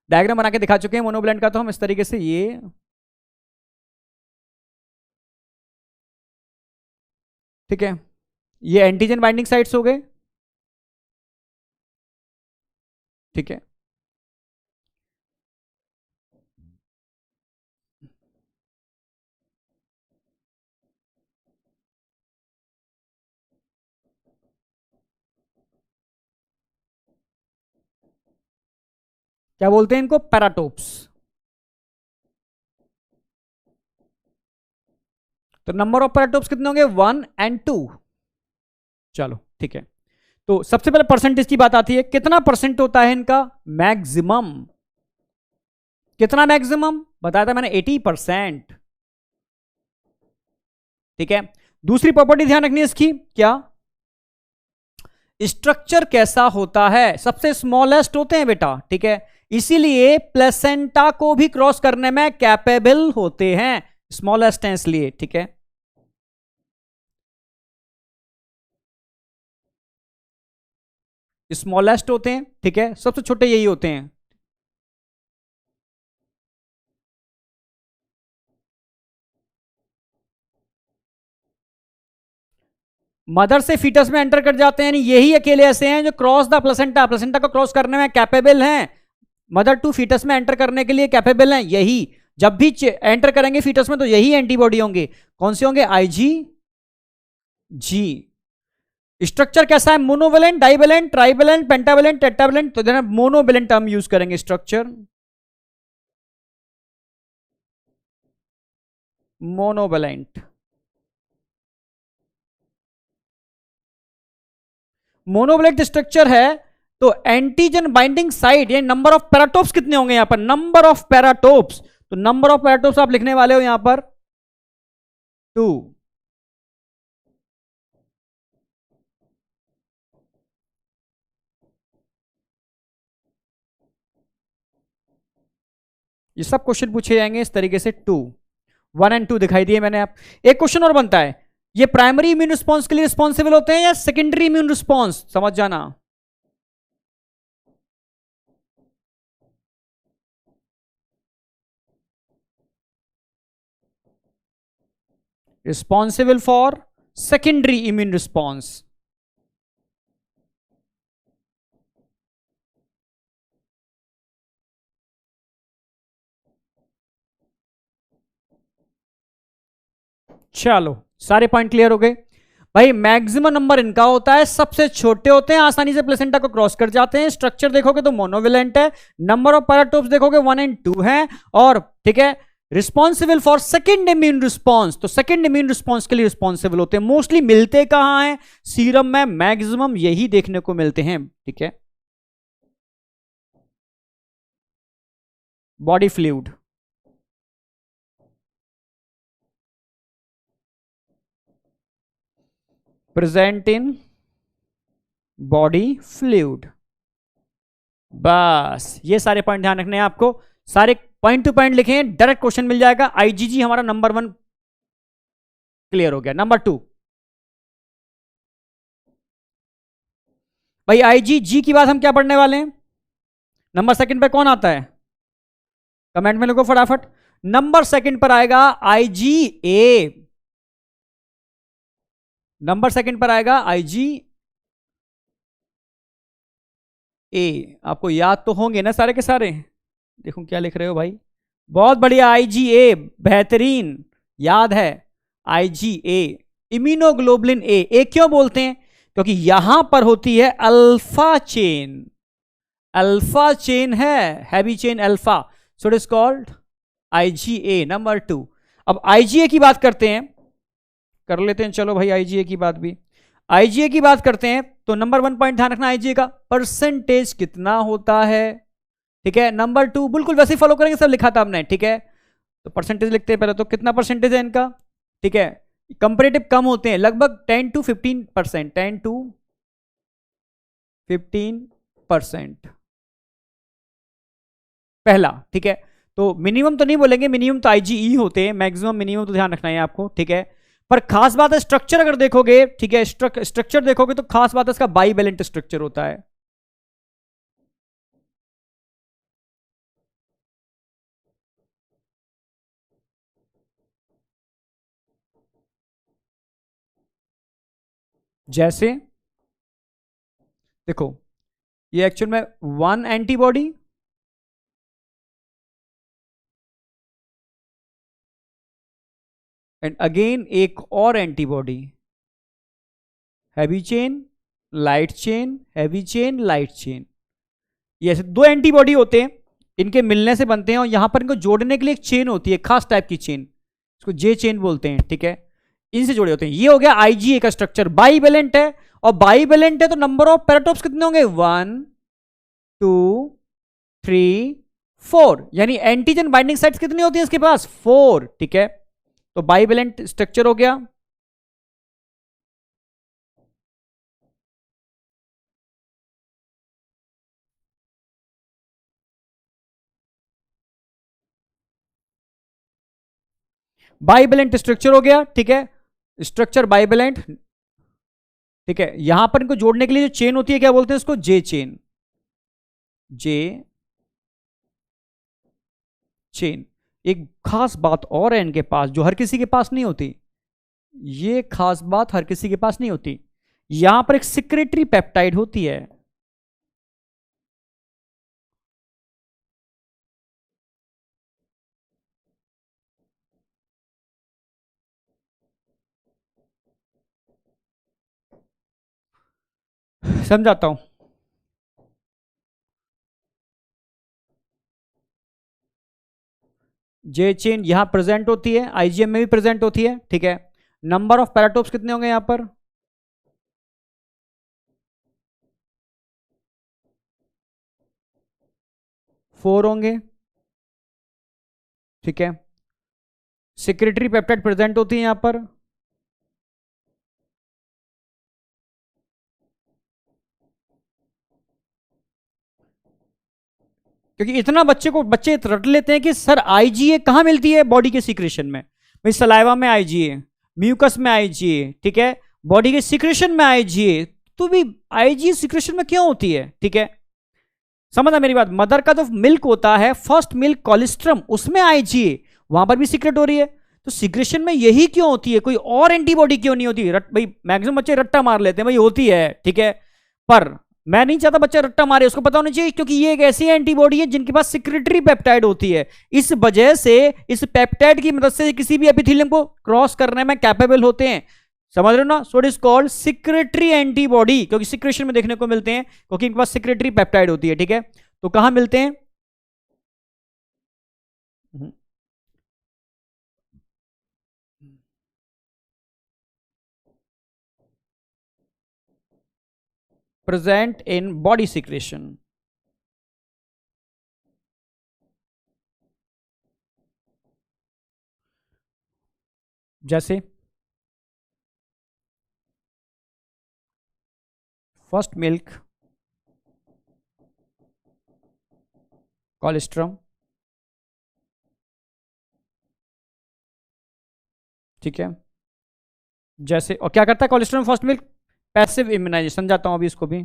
[SPEAKER 1] डायग्राम बना के दिखा चुके हैं मोनोवेलेंट का, तो हम इस तरीके से ये, ठीक है, ये एंटीजन बाइंडिंग साइट्स हो गए, ठीक है। क्या बोलते हैं इनको, पैराटोप्स। तो नंबर ऑफ पैराटोप्स कितने होंगे, 1 और 2। चलो ठीक है, तो सबसे पहले परसेंटेज की बात आती है, कितना परसेंट होता है इनका मैक्सिमम, कितना मैक्सिमम बताया था मैंने, 80%, ठीक है। दूसरी प्रॉपर्टी ध्यान रखनी है इसकी, क्या, स्ट्रक्चर कैसा होता है, सबसे स्मॉलेस्ट होते हैं बेटा, ठीक है, इसीलिए प्लेसेंटा को भी क्रॉस करने में कैपेबल होते हैं, स्मॉलेस्ट है इसलिए, ठीक है। स्मॉलेस्ट होते हैं, ठीक है, सबसे छोटे यही होते हैं। मदर से फीटस में एंटर कर जाते हैं, यही अकेले ऐसे हैं जो क्रॉस द प्लेसेंटा, प्लेसेंटा को क्रॉस करने में कैपेबल हैं, मदर टू फीटस में एंटर करने के लिए कैपेबल हैं। यही जब भी एंटर करेंगे फीटस में तो यही एंटीबॉडी होंगे। कौन से होंगे? आईजी जी। स्ट्रक्चर कैसा है? Monovalent, divalent, trivalent, pentavalent, tetravalent. तो देना मोनोवेलेंट टर्म यूज करेंगे। Structure monovalent. मोनोवेलेंट स्ट्रक्चर है तो एंटीजन बाइंडिंग साइट यानी नंबर ऑफ पैराटोप्स कितने होंगे यहां पर? Number of paratopes. तो नंबर ऑफ पैराटोप्स आप लिखने वाले हो यहां पर 2। ये सब क्वेश्चन पूछे जाएंगे इस तरीके से। 2, 1 एंड 2 दिखाई दिए मैंने। आप एक क्वेश्चन और बनता है, ये प्राइमरी इम्यून रिस्पॉन्स के लिए रिस्पॉन्सिबल होते हैं या सेकेंडरी इम्यून रिस्पॉन्स? समझ जाना। Responsible for secondary immune response. चलो सारे पॉइंट क्लियर हो गए भाई। मैक्सिमम नंबर इनका होता है, सबसे छोटे होते हैं, आसानी से प्लेसेंटा को क्रॉस कर जाते हैं। स्ट्रक्चर देखोगे तो मोनोवेलेंट है, नंबर ऑफ पैराटोप्स देखोगे 1 एंड 2 है, और ठीक है responsible for second immune response. तो सेकेंड इम्यून रिस्पॉन्स के लिए रिस्पॉन्सिबल होते हैं। मोस्टली मिलते कहां हैं? सीरम में मैक्सिमम यही देखने को मिलते हैं। ठीक है, body fluid, present in body fluid. बस ये सारे पॉइंट ध्यान रखने हैं आपको। सारे पॉइंट टू पॉइंट लिखें, डायरेक्ट क्वेश्चन मिल जाएगा। आईजीजी हमारा नंबर 1 क्लियर हो गया। नंबर 2 भाई आईजीजी की बात हम क्या पढ़ने वाले हैं? नंबर सेकंड पे कौन आता है? कमेंट में लिखो फटाफट। नंबर सेकंड पर आएगा आईजीए। नंबर सेकंड पर आएगा आईजी ए। आपको याद तो होंगे ना सारे के सारे? देखो क्या लिख रहे हो भाई, बहुत बढ़िया। आईजीए बेहतरीन, याद है। IgA immunoglobulin A. ए क्यों बोलते हैं? क्योंकि यहां पर होती है अल्फा चेन। अल्फा चेन है, heavy chain alpha, so it is called IgA. Number 2। अब आईजीए की बात करते हैं, कर लेते हैं चलो भाई आईजीए की बात भी। आईजीए की बात करते हैं तो नंबर 1 पॉइंट ध्यान रखना आईजीए का, परसेंटेज कितना होता है। ठीक है, नंबर 2 बिल्कुल वैसे फॉलो करेंगे, सब लिखा था हमने। ठीक है, तो परसेंटेज लिखते हैं पहले, तो कितना परसेंटेज है इनका? ठीक है, कंपेरेटिव कम होते हैं, लगभग 10 to 15%, 10 to 15% पहला। ठीक है, तो मिनिमम तो नहीं बोलेंगे, मिनिमम तो आईजीई होते हैं, मैक्सिमम मिनिमम तो ध्यान रखना है आपको। ठीक है, पर खास बात है स्ट्रक्चर अगर देखोगे, ठीक है स्ट्रक्चर देखोगे तो खास बात है इसका बाइवेलेंट स्ट्रक्चर होता है। जैसे देखो, ये एक्चुअल में 1 एंटीबॉडी एंड अगेन एक और antibody, heavy chain light chain, heavy chain light chain. ये ऐसे 2 एंटीबॉडी होते हैं, इनके मिलने से बनते हैं, और यहां पर इनको जोड़ने के लिए एक चेन होती है, खास टाइप की चेन, इसको जे चेन बोलते हैं। ठीक है, इनसे जुड़े होते हैं। ये हो गया आईजीए का स्ट्रक्चर, बाइवेलेंट है, और बाइवेलेंट है तो नंबर ऑफ पैराटोप्स कितने होंगे? 1 2 3 4, यानी एंटीजन बाइंडिंग साइट्स कितनी होती है इसके पास? 4। ठीक है, तो बाइवेलेंट स्ट्रक्चर हो गया। बाइवेलेंट स्ट्रक्चर हो गया। ठीक है, स्ट्रक्चर बाइवेलेंट। ठीक है, यहां पर इनको जोड़ने के लिए जो चेन होती है क्या बोलते हैं इसको? जे चेन। जे चेन। एक खास बात और है इनके पास जो हर किसी के पास नहीं होती, ये खास बात हर किसी के पास नहीं होती। यहां पर एक सिक्रेटरी पेप्टाइड होती है। समझाता हूं। जे चेन यहां प्रेजेंट होती है, आईजीएम में भी प्रेजेंट होती है, ठीक है। नंबर ऑफ पैराटोप्स कितने होंगे यहां पर? 4 होंगे, ठीक है। सिक्रेटरी पेप्टाइड प्रेजेंट होती है यहां पर। क्योंकि इतना बच्चे रट लेते हैं कि सर आईजीए कहां मिलती है बॉडी के सीक्रेशन में। भाई सलाइवा में आईजीए, म्यूकस में आईजीए, ठीक है, बॉडी के सीक्रेशन में आईजीए। तो भी आईजीए सीक्रेशन में क्यों होती है, ठीक है, समझना मेरी बात। मदर का जो मिल्क होता है, फर्स्ट मिल्क कोलेस्ट्रम, उसमें आईजीए, वहां पर भी सीक्रेट हो रही है। तो सीक्रेशन में यही क्यों होती है, कोई और एंटीबॉडी क्यों नहीं होती? भाई मैक्सिमम बच्चे रट्टा मार लेते हैं, भाई होती है, ठीक है, पर मैं नहीं चाहता बच्चा रट्टा मारे, उसको पता होना चाहिए, क्योंकि ये एक ऐसी एंटीबॉडी है जिनके पास सिक्रेटरी पेप्टाइड होती है। इस वजह से इस पेप्टाइड की मदद से किसी भी एपिथेलियम को क्रॉस करने में कैपेबल होते हैं। समझ रहे हो ना? So it is called secretory antibody, क्योंकि सिक्रेशन में देखने को मिलते हैं, क्योंकि इनके पास सिक्रेटरी पेप्टाइड होती है, ठीक है। तो कहां मिलते हैं? Present in body secretion. जैसे फर्स्ट मिल्क कोलेस्ट्रम, ठीक है। जैसे और क्या करता है colostrum first milk? Passive immunization. जाता हूं अभी इसको भी।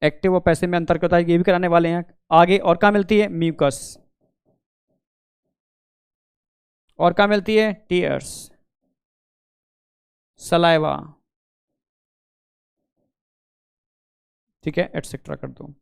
[SPEAKER 1] एक्टिव और पैसिव में अंतर क्या होता है ये भी कराने वाले हैं आगे। और कहां मिलती है? म्यूकस। और कहां मिलती है? टीयर्स, सलाइवा, ठीक है, एटसेट्रा कर दो।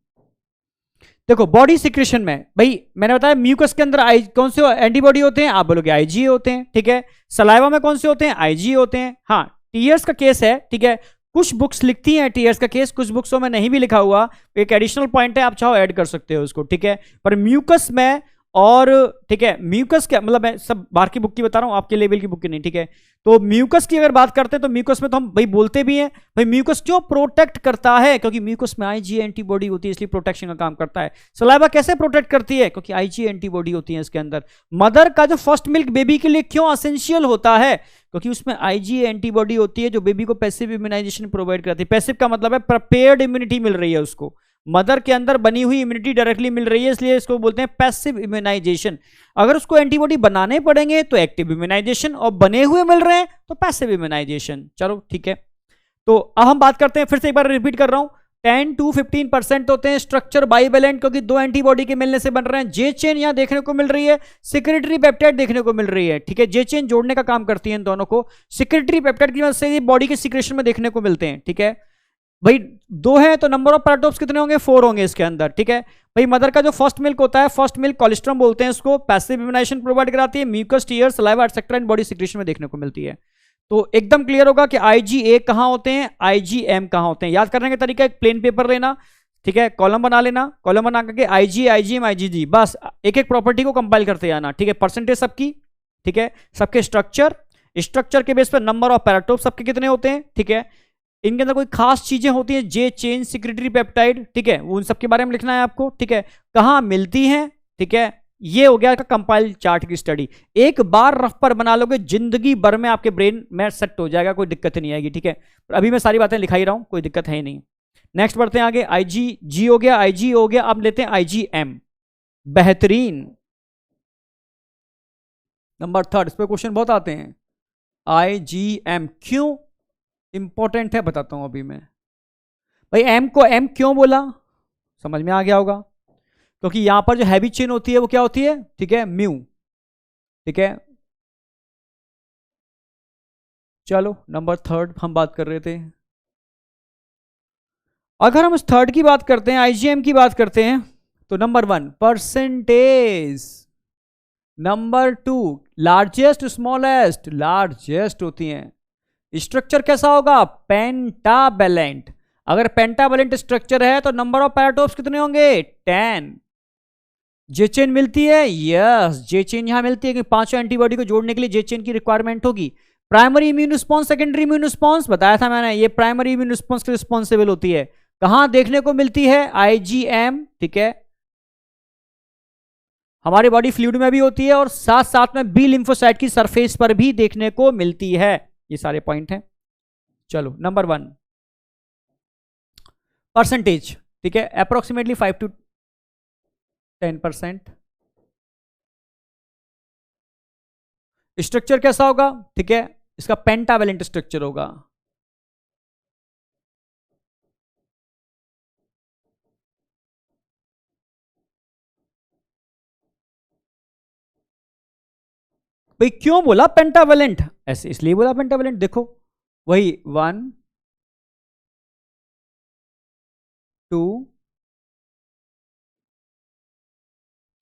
[SPEAKER 1] देखो बॉडी सिक्रेशन में भाई मैंने बताया म्यूकस के अंदर कौन से एंटीबॉडी होते हैं? आप बोलोगे आईजीए होते हैं, ठीक है। सलाइवा में कौन से होते हैं? आईजीए होते हैं। हाँ, टीयर्स का केस है, ठीक है, कुछ बुक्स लिखती हैं टीयर्स का केस, कुछ बुक्सों में नहीं भी लिखा हुआ। एक एडिशनल पॉइंट है, आप चाहो ऐड कर सकते हो उसको, ठीक है। पर म्यूकस में और, ठीक है, म्यूकस क्या मतलब, मैं सब बाहर की बुक की बता रहा हूं, आपके लेवल की बुक की नहीं, ठीक है। तो म्यूकस की अगर बात करते हैं तो म्यूकस में तो हम भाई बोलते भी हैं भाई म्यूकस क्यों प्रोटेक्ट करता है? क्योंकि म्यूकस में आईजी एंटीबॉडी होती है, इसलिए प्रोटेक्शन का काम करता है। सलाइवा कैसे प्रोटेक्ट करती है? क्योंकि आईजी एंटीबॉडी होती है इसके अंदर। मदर का जो फर्स्ट मिल्क बेबी के लिए क्यों असेंशियल होता है? क्योंकि उसमें आईजी एंटीबॉडी होती है जो बेबी को पैसिव इम्यूनाइजेशन प्रोवाइड करती है। पैसिव का मतलब है प्रिपेयर्ड इम्यूनिटी मिल रही है उसको, मदर के अंदर बनी हुई इम्यूनिटी डायरेक्टली मिल रही है, इसलिए इसको बोलते हैं पैसिव इम्यूनाइजेशन। अगर उसको एंटीबॉडी बनाने पड़ेंगे तो एक्टिव इम्यूनाइजेशन, और बने हुए मिल रहे हैं तो पैसिव इम्यूनाइजेशन। चलो ठीक है, तो अब हम बात करते हैं, फिर से एक बार रिपीट कर रहा हूं, 10 to 15% होते हैं स्ट्रक्चर बाइवेलेंट, क्योंकि दो एंटीबॉडी के मिलने से बन रहे हैं। जे चेन यहां देखने को मिल रही है, सिक्रेटरी पेप्टाइड देखने को मिल रही है, ठीक है। जे चेन जोड़ने का काम करती है इन दोनों को, सिक्रेटरी पेप्टाइड की मदद से ये बॉडी के सिक्रेशन में देखने को मिलते हैं, ठीक है। भाई दो है तो नंबर ऑफ पैराटोप्स कितने होंगे? 4 होंगे इसके अंदर, ठीक है। भाई मदर का जो फर्स्ट मिल्क होता है, फर्स्ट मिल्क कोलेस्ट्रम बोलते हैं इसको, पैसिव इम्यूनाइजेशन प्रोवाइड कराती है, mucus, tear, saliva etcetera in body secretion में देखने को मिलती है। तो एकदम क्लियर होगा कि आईजीए कहां होते हैं, आईजीएम कहां होते हैं। याद करने का तरीका, एक प्लेन पेपर लेना, ठीक है, कॉलम बना लेना, कॉलम बना करके आईजी, आईजीएम, आईजीजी, बस एक एक प्रॉपर्टी को कंपाइल करते जाना, ठीक है। परसेंटेज सबकी, ठीक है, सबके स्ट्रक्चर, स्ट्रक्चर के बेस पर नंबर ऑफ पैराटोप सबके कितने होते हैं, ठीक है। इनके अंदर कोई खास चीजें होती हैं, जे चेन, सिक्रेटरी पेप्टाइड, ठीक है, उन सबके बारे में लिखना है आपको, ठीक है। कहां मिलती हैं, ठीक है। ये हो गया कंपाइल चार्ट की स्टडी। एक बार रफ पर बना लोगे, जिंदगी भर में आपके ब्रेन में सेट हो जाएगा, कोई दिक्कत नहीं आएगी, ठीक है। अभी मैं सारी बातें लिखा ही रहा हूं, कोई दिक्कत है ही नहीं। नेक्स्ट बढ़ते हैं आगे। आईजी जी हो गया, आईजी हो गया, अब लेते हैं आईजीएम। बेहतरीन। नंबर थर्ड, इस पर क्वेश्चन बहुत आते हैं। आईजीएम क्यों इंपॉर्टेंट है बताता हूं अभी मैं। भाई एम को एम क्यों बोला? समझ में आ गया होगा, क्योंकि यहां पर जो हैवी चेन होती है वो क्या होती है, ठीक है, म्यू। ठीक है, चलो नंबर थर्ड हम बात कर रहे थे। अगर हम इस थर्ड की बात करते हैं, आईजीएम की बात करते हैं, तो number 1 percentage, number 2 largest smallest, largest होती हैं। स्ट्रक्चर कैसा होगा, पेंटावेलेंट। अगर पेंटावेलेंट स्ट्रक्चर है तो नंबर ऑफ पैराटोप्स कितने होंगे, 10। जे चेन मिलती है, यस जे चेन यहां मिलती है कि पांचों एंटीबॉडी को जोड़ने के लिए जे चेन की रिक्वायरमेंट होगी। Primary immune response, secondary immune response बताया था मैंने, ये प्राइमरी इम्यून रिस्पॉन्स की रिस्पॉन्सिबल होती है। कहां देखने को मिलती है, आईजीएम, ठीक है, हमारी बॉडी फ्लूइड में भी होती है और साथ साथ में बी लिम्फोसाइट की सरफेस पर भी देखने को मिलती है। ये सारे पॉइंट हैं। चलो नंबर 1 परसेंटेज, ठीक है, अप्रोक्सीमेटली 5 to 10%। स्ट्रक्चर कैसा होगा, ठीक है, इसका पेंटावेलेंट स्ट्रक्चर होगा। भाई क्यों बोला पेंटावेलेंट, ऐसे इसलिए बोला पेंटावेलेंट, देखो वही 1 2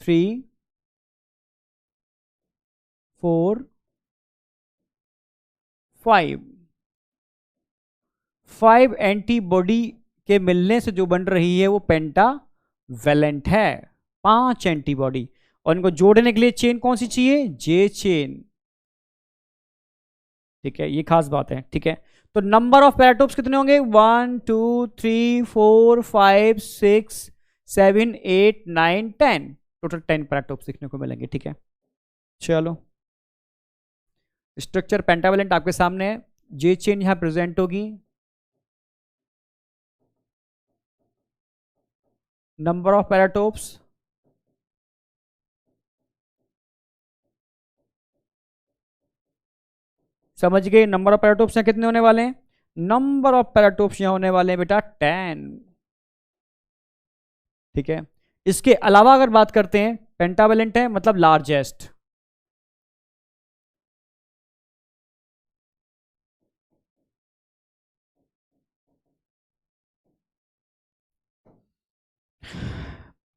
[SPEAKER 1] 3 4 5 एंटीबॉडी के मिलने से जो बन रही है वो पेंटावेलेंट है, 5 एंटीबॉडी। और इनको जोड़ने के लिए चेन कौन सी चाहिए, जे चेन। ठीक है, ये खास बात है। ठीक है, तो नंबर ऑफ पैराटोप्स कितने होंगे, 1 2 3 4 5 6 7 8 9 10, टोटल 10 पैराटोप्स देखने को मिलेंगे। ठीक है, चलो स्ट्रक्चर पेंटावेलेंट आपके सामने है, जे चेन यहां प्रेजेंट होगी, नंबर ऑफ पैराटोप्स, समझ गए, नंबर ऑफ पैराटोप्स यहां कितने होने वाले हैं, नंबर ऑफ पैराटोप्स यहां होने वाले हैं बेटा 10। ठीक है, इसके अलावा अगर बात करते हैं, पेंटावेलेंट है मतलब लार्जेस्ट।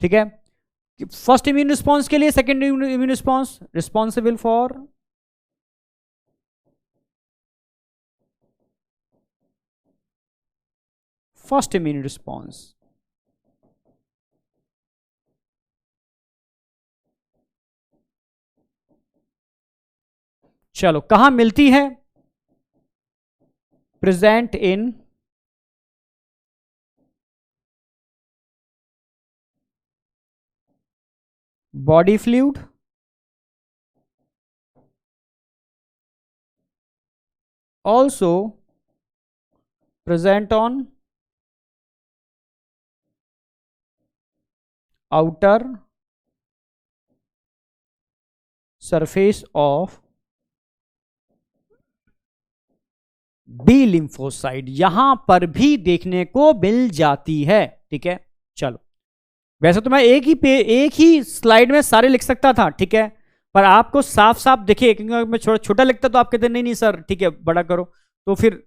[SPEAKER 1] ठीक है, फर्स्ट इम्यून रिस्पॉन्स के लिए, second immune response responsible for first immune response. चलो कहां मिलती है, present in body fluid, also present on outer surface of B lymphocyte, यहां पर भी देखने को मिल जाती है। ठीक है, चलो वैसे तो मैं एक ही स्लाइड में सारे लिख सकता था, ठीक है, पर आपको साफ साफ देखिए, क्योंकि मैं छोटा लिखता तो आप कहते नहीं नहीं सर ठीक है बड़ा करो, तो फिर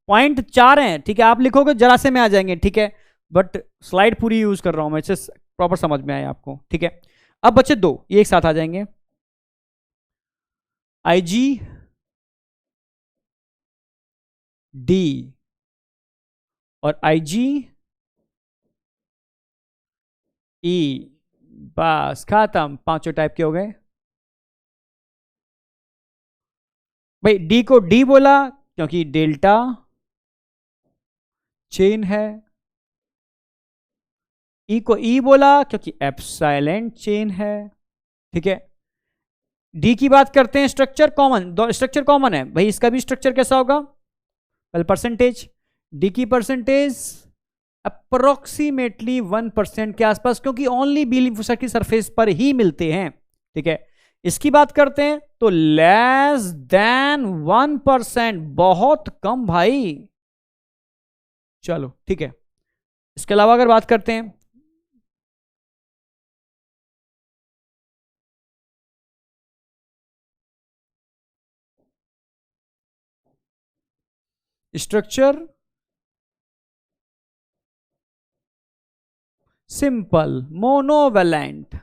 [SPEAKER 1] पॉइंट 4 हैं, ठीक है, आप लिखोगे जरा से में आ जाएंगे। ठीक है, बट स्लाइड पूरी यूज कर रहा हूं मैं, इसे प्रॉपर समझ में आए आपको। ठीक है, अब बच्चे दो ये एक साथ आ जाएंगे, आईजी डी और आईजी ई, बस खत्म, पांचों टाइप के हो गए। भाई डी को डी बोला क्योंकि डेल्टा चेन है, ई को ई बोला क्योंकि एप्सिलॉन चेन है। ठीक है, डी की बात करते हैं, स्ट्रक्चर कॉमन, दो स्ट्रक्चर कॉमन है भाई, इसका भी स्ट्रक्चर कैसा होगा, वेल परसेंटेज, डी की परसेंटेज अप्रोक्सीमेटली 1% के आसपास, क्योंकि ओनली बी लिम्फोसाइट की सरफेस पर ही मिलते हैं। ठीक है, इसकी बात करते हैं तो लेस देन 1%, बहुत कम भाई। चलो ठीक है, इसके अलावा अगर बात करते हैं, स्ट्रक्चर सिंपल मोनोवेलेंट।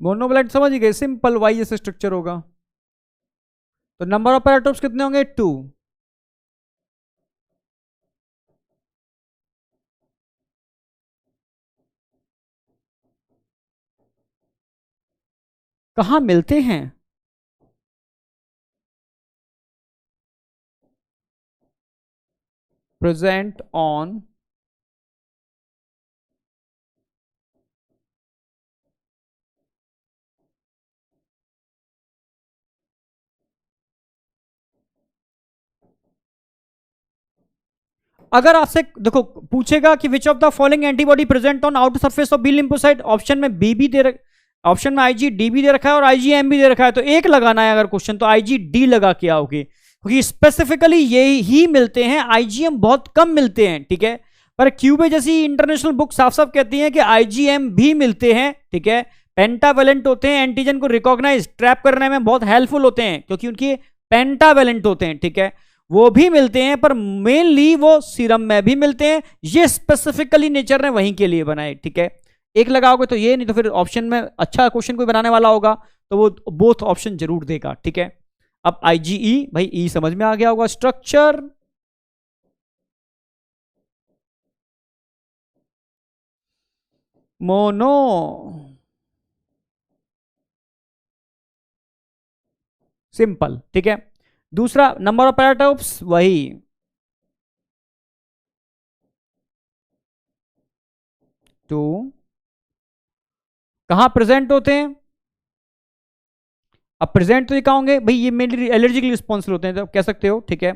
[SPEAKER 1] मोनोवेलेंट समझ गए, सिंपल वाई जैसे स्ट्रक्चर होगा। तो नंबर ऑफ पैराटॉप्स कितने होंगे? 2। कहां मिलते हैं? प्रेजेंट ऑन अगर आपसे देखो पूछेगा कि which of the following antibody present on outer surface of B lymphocyte, option में बी भी दे रखा, ऑप्शन में आईजीडी भी दे रखा है और आईजीएम भी दे रखा है, तो एक लगाना है अगर क्वेश्चन तो आईजीडी लगा के आओगे, क्योंकि स्पेसिफिकली ये ही मिलते हैं, आईजीएम बहुत कम मिलते हैं, ठीक है। पर क्यूबे जैसी इंटरनेशनल बुक साफ साफ कहती हैं कि आईजीएम भी मिलते हैं, ठीक है। पेंटावेलेंट होते हैं, एंटीजन को रिकॉग्नाइज ट्रैप करने में बहुत हेल्पफुल होते हैं क्योंकि उनके पेंटावेलेंट होते हैं, ठीक है, वो भी मिलते हैं, पर मेनली वो सीरम में भी मिलते हैं, ये स्पेसिफिकली नेचर ने वहीं के लिए बनाए, ठीक है। एक लगाओगे तो ये, नहीं तो फिर ऑप्शन में अच्छा क्वेश्चन कोई बनाने वाला होगा तो वो बोथ ऑप्शन जरूर देगा, ठीक है। अब आईजीई, भाई ई समझ में आ गया होगा, स्ट्रक्चर मोनो सिंपल, ठीक है। दूसरा नंबर ऑफ पैराटॉप्स वही, तो कहां प्रेजेंट होते हैं? अब प्रेजेंट तो ये कहा होंगे भाई, ये मेनली एलर्जी के लिए रिस्पॉन्सिबल होते हैं, तो कह सकते हो, ठीक है।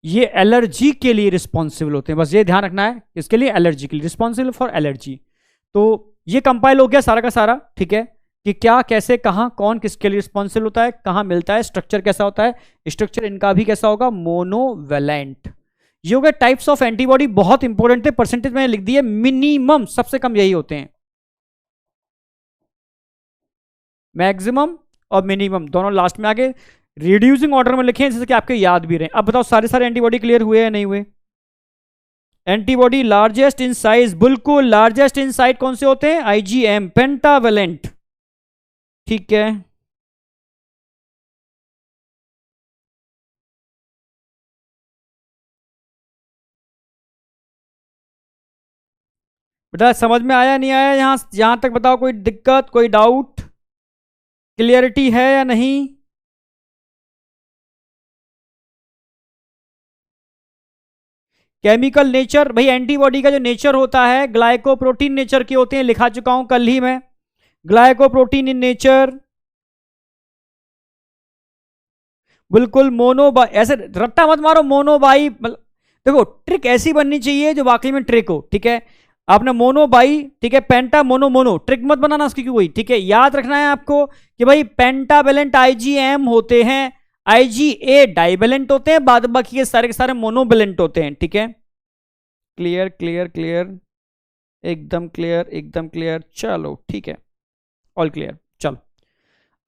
[SPEAKER 1] ये एलर्जी के लिए रिस्पॉन्सिबल होते हैं, बस ये ध्यान रखना है, इसके लिए एलर्जी के लिए रिस्पॉन्सिबल फॉर एलर्जी। तो ये कंपाइल हो गया सारा का सारा, ठीक है, कि क्या कैसे कहां कौन किसके लिए रिस्पॉन्सिबल होता है, कहां मिलता है, स्ट्रक्चर कैसा होता है, स्ट्रक्चर इनका भी कैसा होगा, मोनोवेलेंट। ये हो गए टाइप्स ऑफ एंटीबॉडी, बहुत इंपॉर्टेंट थे, परसेंटेज में लिख दिए, मिनिमम सबसे कम यही होते हैं, मैक्सिमम और मिनिमम दोनों लास्ट में आगे रिड्यूसिंग ऑर्डर में लिखे जैसे कि आपके याद भी रहे। अब बताओ सारे सारे एंटीबॉडी क्लियर हुए या नहीं हुए? एंटीबॉडी लार्जेस्ट इन साइज, बिल्कुल लार्जेस्ट इन साइज कौन से होते हैं? आईजीएम, पेंटावेलेंट, ठीक है। बेटा समझ में आया नहीं आया? यहां तक बताओ, कोई दिक्कत, कोई डाउट, क्लियरिटी है या नहीं? केमिकल नेचर, भाई एंटीबॉडी का जो नेचर होता है ग्लाइकोप्रोटीन नेचर के होते हैं, लिखा चुका हूं कल ही मैं, ग्लाइकोप्रोटीन इन नेचर, बिल्कुल मोनोबाई, ऐसे रट्टा मत मारो मोनोबाई, देखो ट्रिक ऐसी बननी चाहिए जो वाकई में ट्रिक हो, ठीक है। आपने मोनोबाई, ठीक है, पेंटा मोनो मोनो, ट्रिक मत बनाना उसकी कोई, ठीक है। याद रखना है आपको कि भाई पेंटावेलेंट आईजीएम होते हैं, आईजीए डाइवेलेंट होते हैं, बाद बाकी के सारे मोनोवेलेंट होते हैं, ठीक है। क्लियर क्लियर क्लियर, एकदम क्लियर एकदम क्लियर, चलो ठीक है, ऑल क्लियर। चलो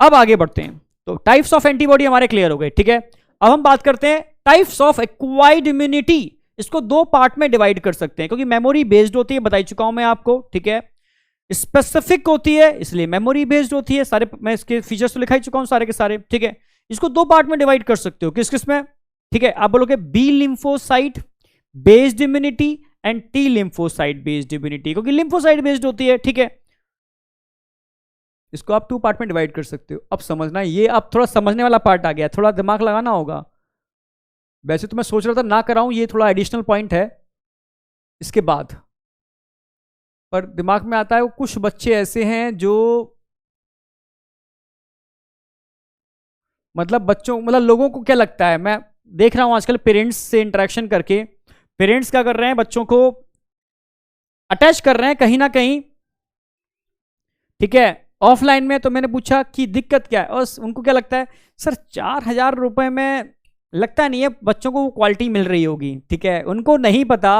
[SPEAKER 1] अब आगे बढ़ते हैं, तो टाइप्स ऑफ एंटीबॉडी हमारे क्लियर हो गए, ठीक है। अब हम बात करते हैं टाइप्स ऑफ एक्वायर्ड इम्यूनिटी। इसको दो पार्ट में डिवाइड कर सकते हैं क्योंकि मेमोरी बेस्ड होती है, बता चुका हूं मैं आपको, ठीक है। स्पेसिफिक होती है इसलिए मेमोरी बेस्ड होती है, सारे मैं इसके फीचर्स तो लिखा ही चुका हूं सारे के सारे, ठीक है। इसको दो पार्ट में डिवाइड कर सकते हो, किस किस में, ठीक है। आप बोलोगे B lymphocyte based immunity and T lymphocyte based immunity, क्योंकि लिम्फोसाइट बेस्ड होती है, ठीक है। इसको आप टू पार्ट में डिवाइड कर सकते हो। अब समझना, ये अब थोड़ा समझने वाला पार्ट आ गया, थोड़ा दिमाग लगाना होगा। वैसे तो मैं सोच रहा था ना कराऊं, ये थोड़ा एडिशनल पॉइंट है इसके बाद, पर दिमाग में आता है वो कुछ बच्चे ऐसे हैं जो मतलब बच्चों, मतलब लोगों को क्या लगता है, मैं देख रहा हूं आजकल पेरेंट्स से इंटरेक्शन करके, पेरेंट्स क्या कर रहे हैं, बच्चों को अटैच कर रहे हैं कहीं ना कहीं, ठीक है, ऑफलाइन में तो मैंने पूछा कि दिक्कत क्या है, और उनको क्या लगता है सर 4,000 रुपए में लगता नहीं है बच्चों को क्वालिटी मिल रही होगी, ठीक है। उनको नहीं पता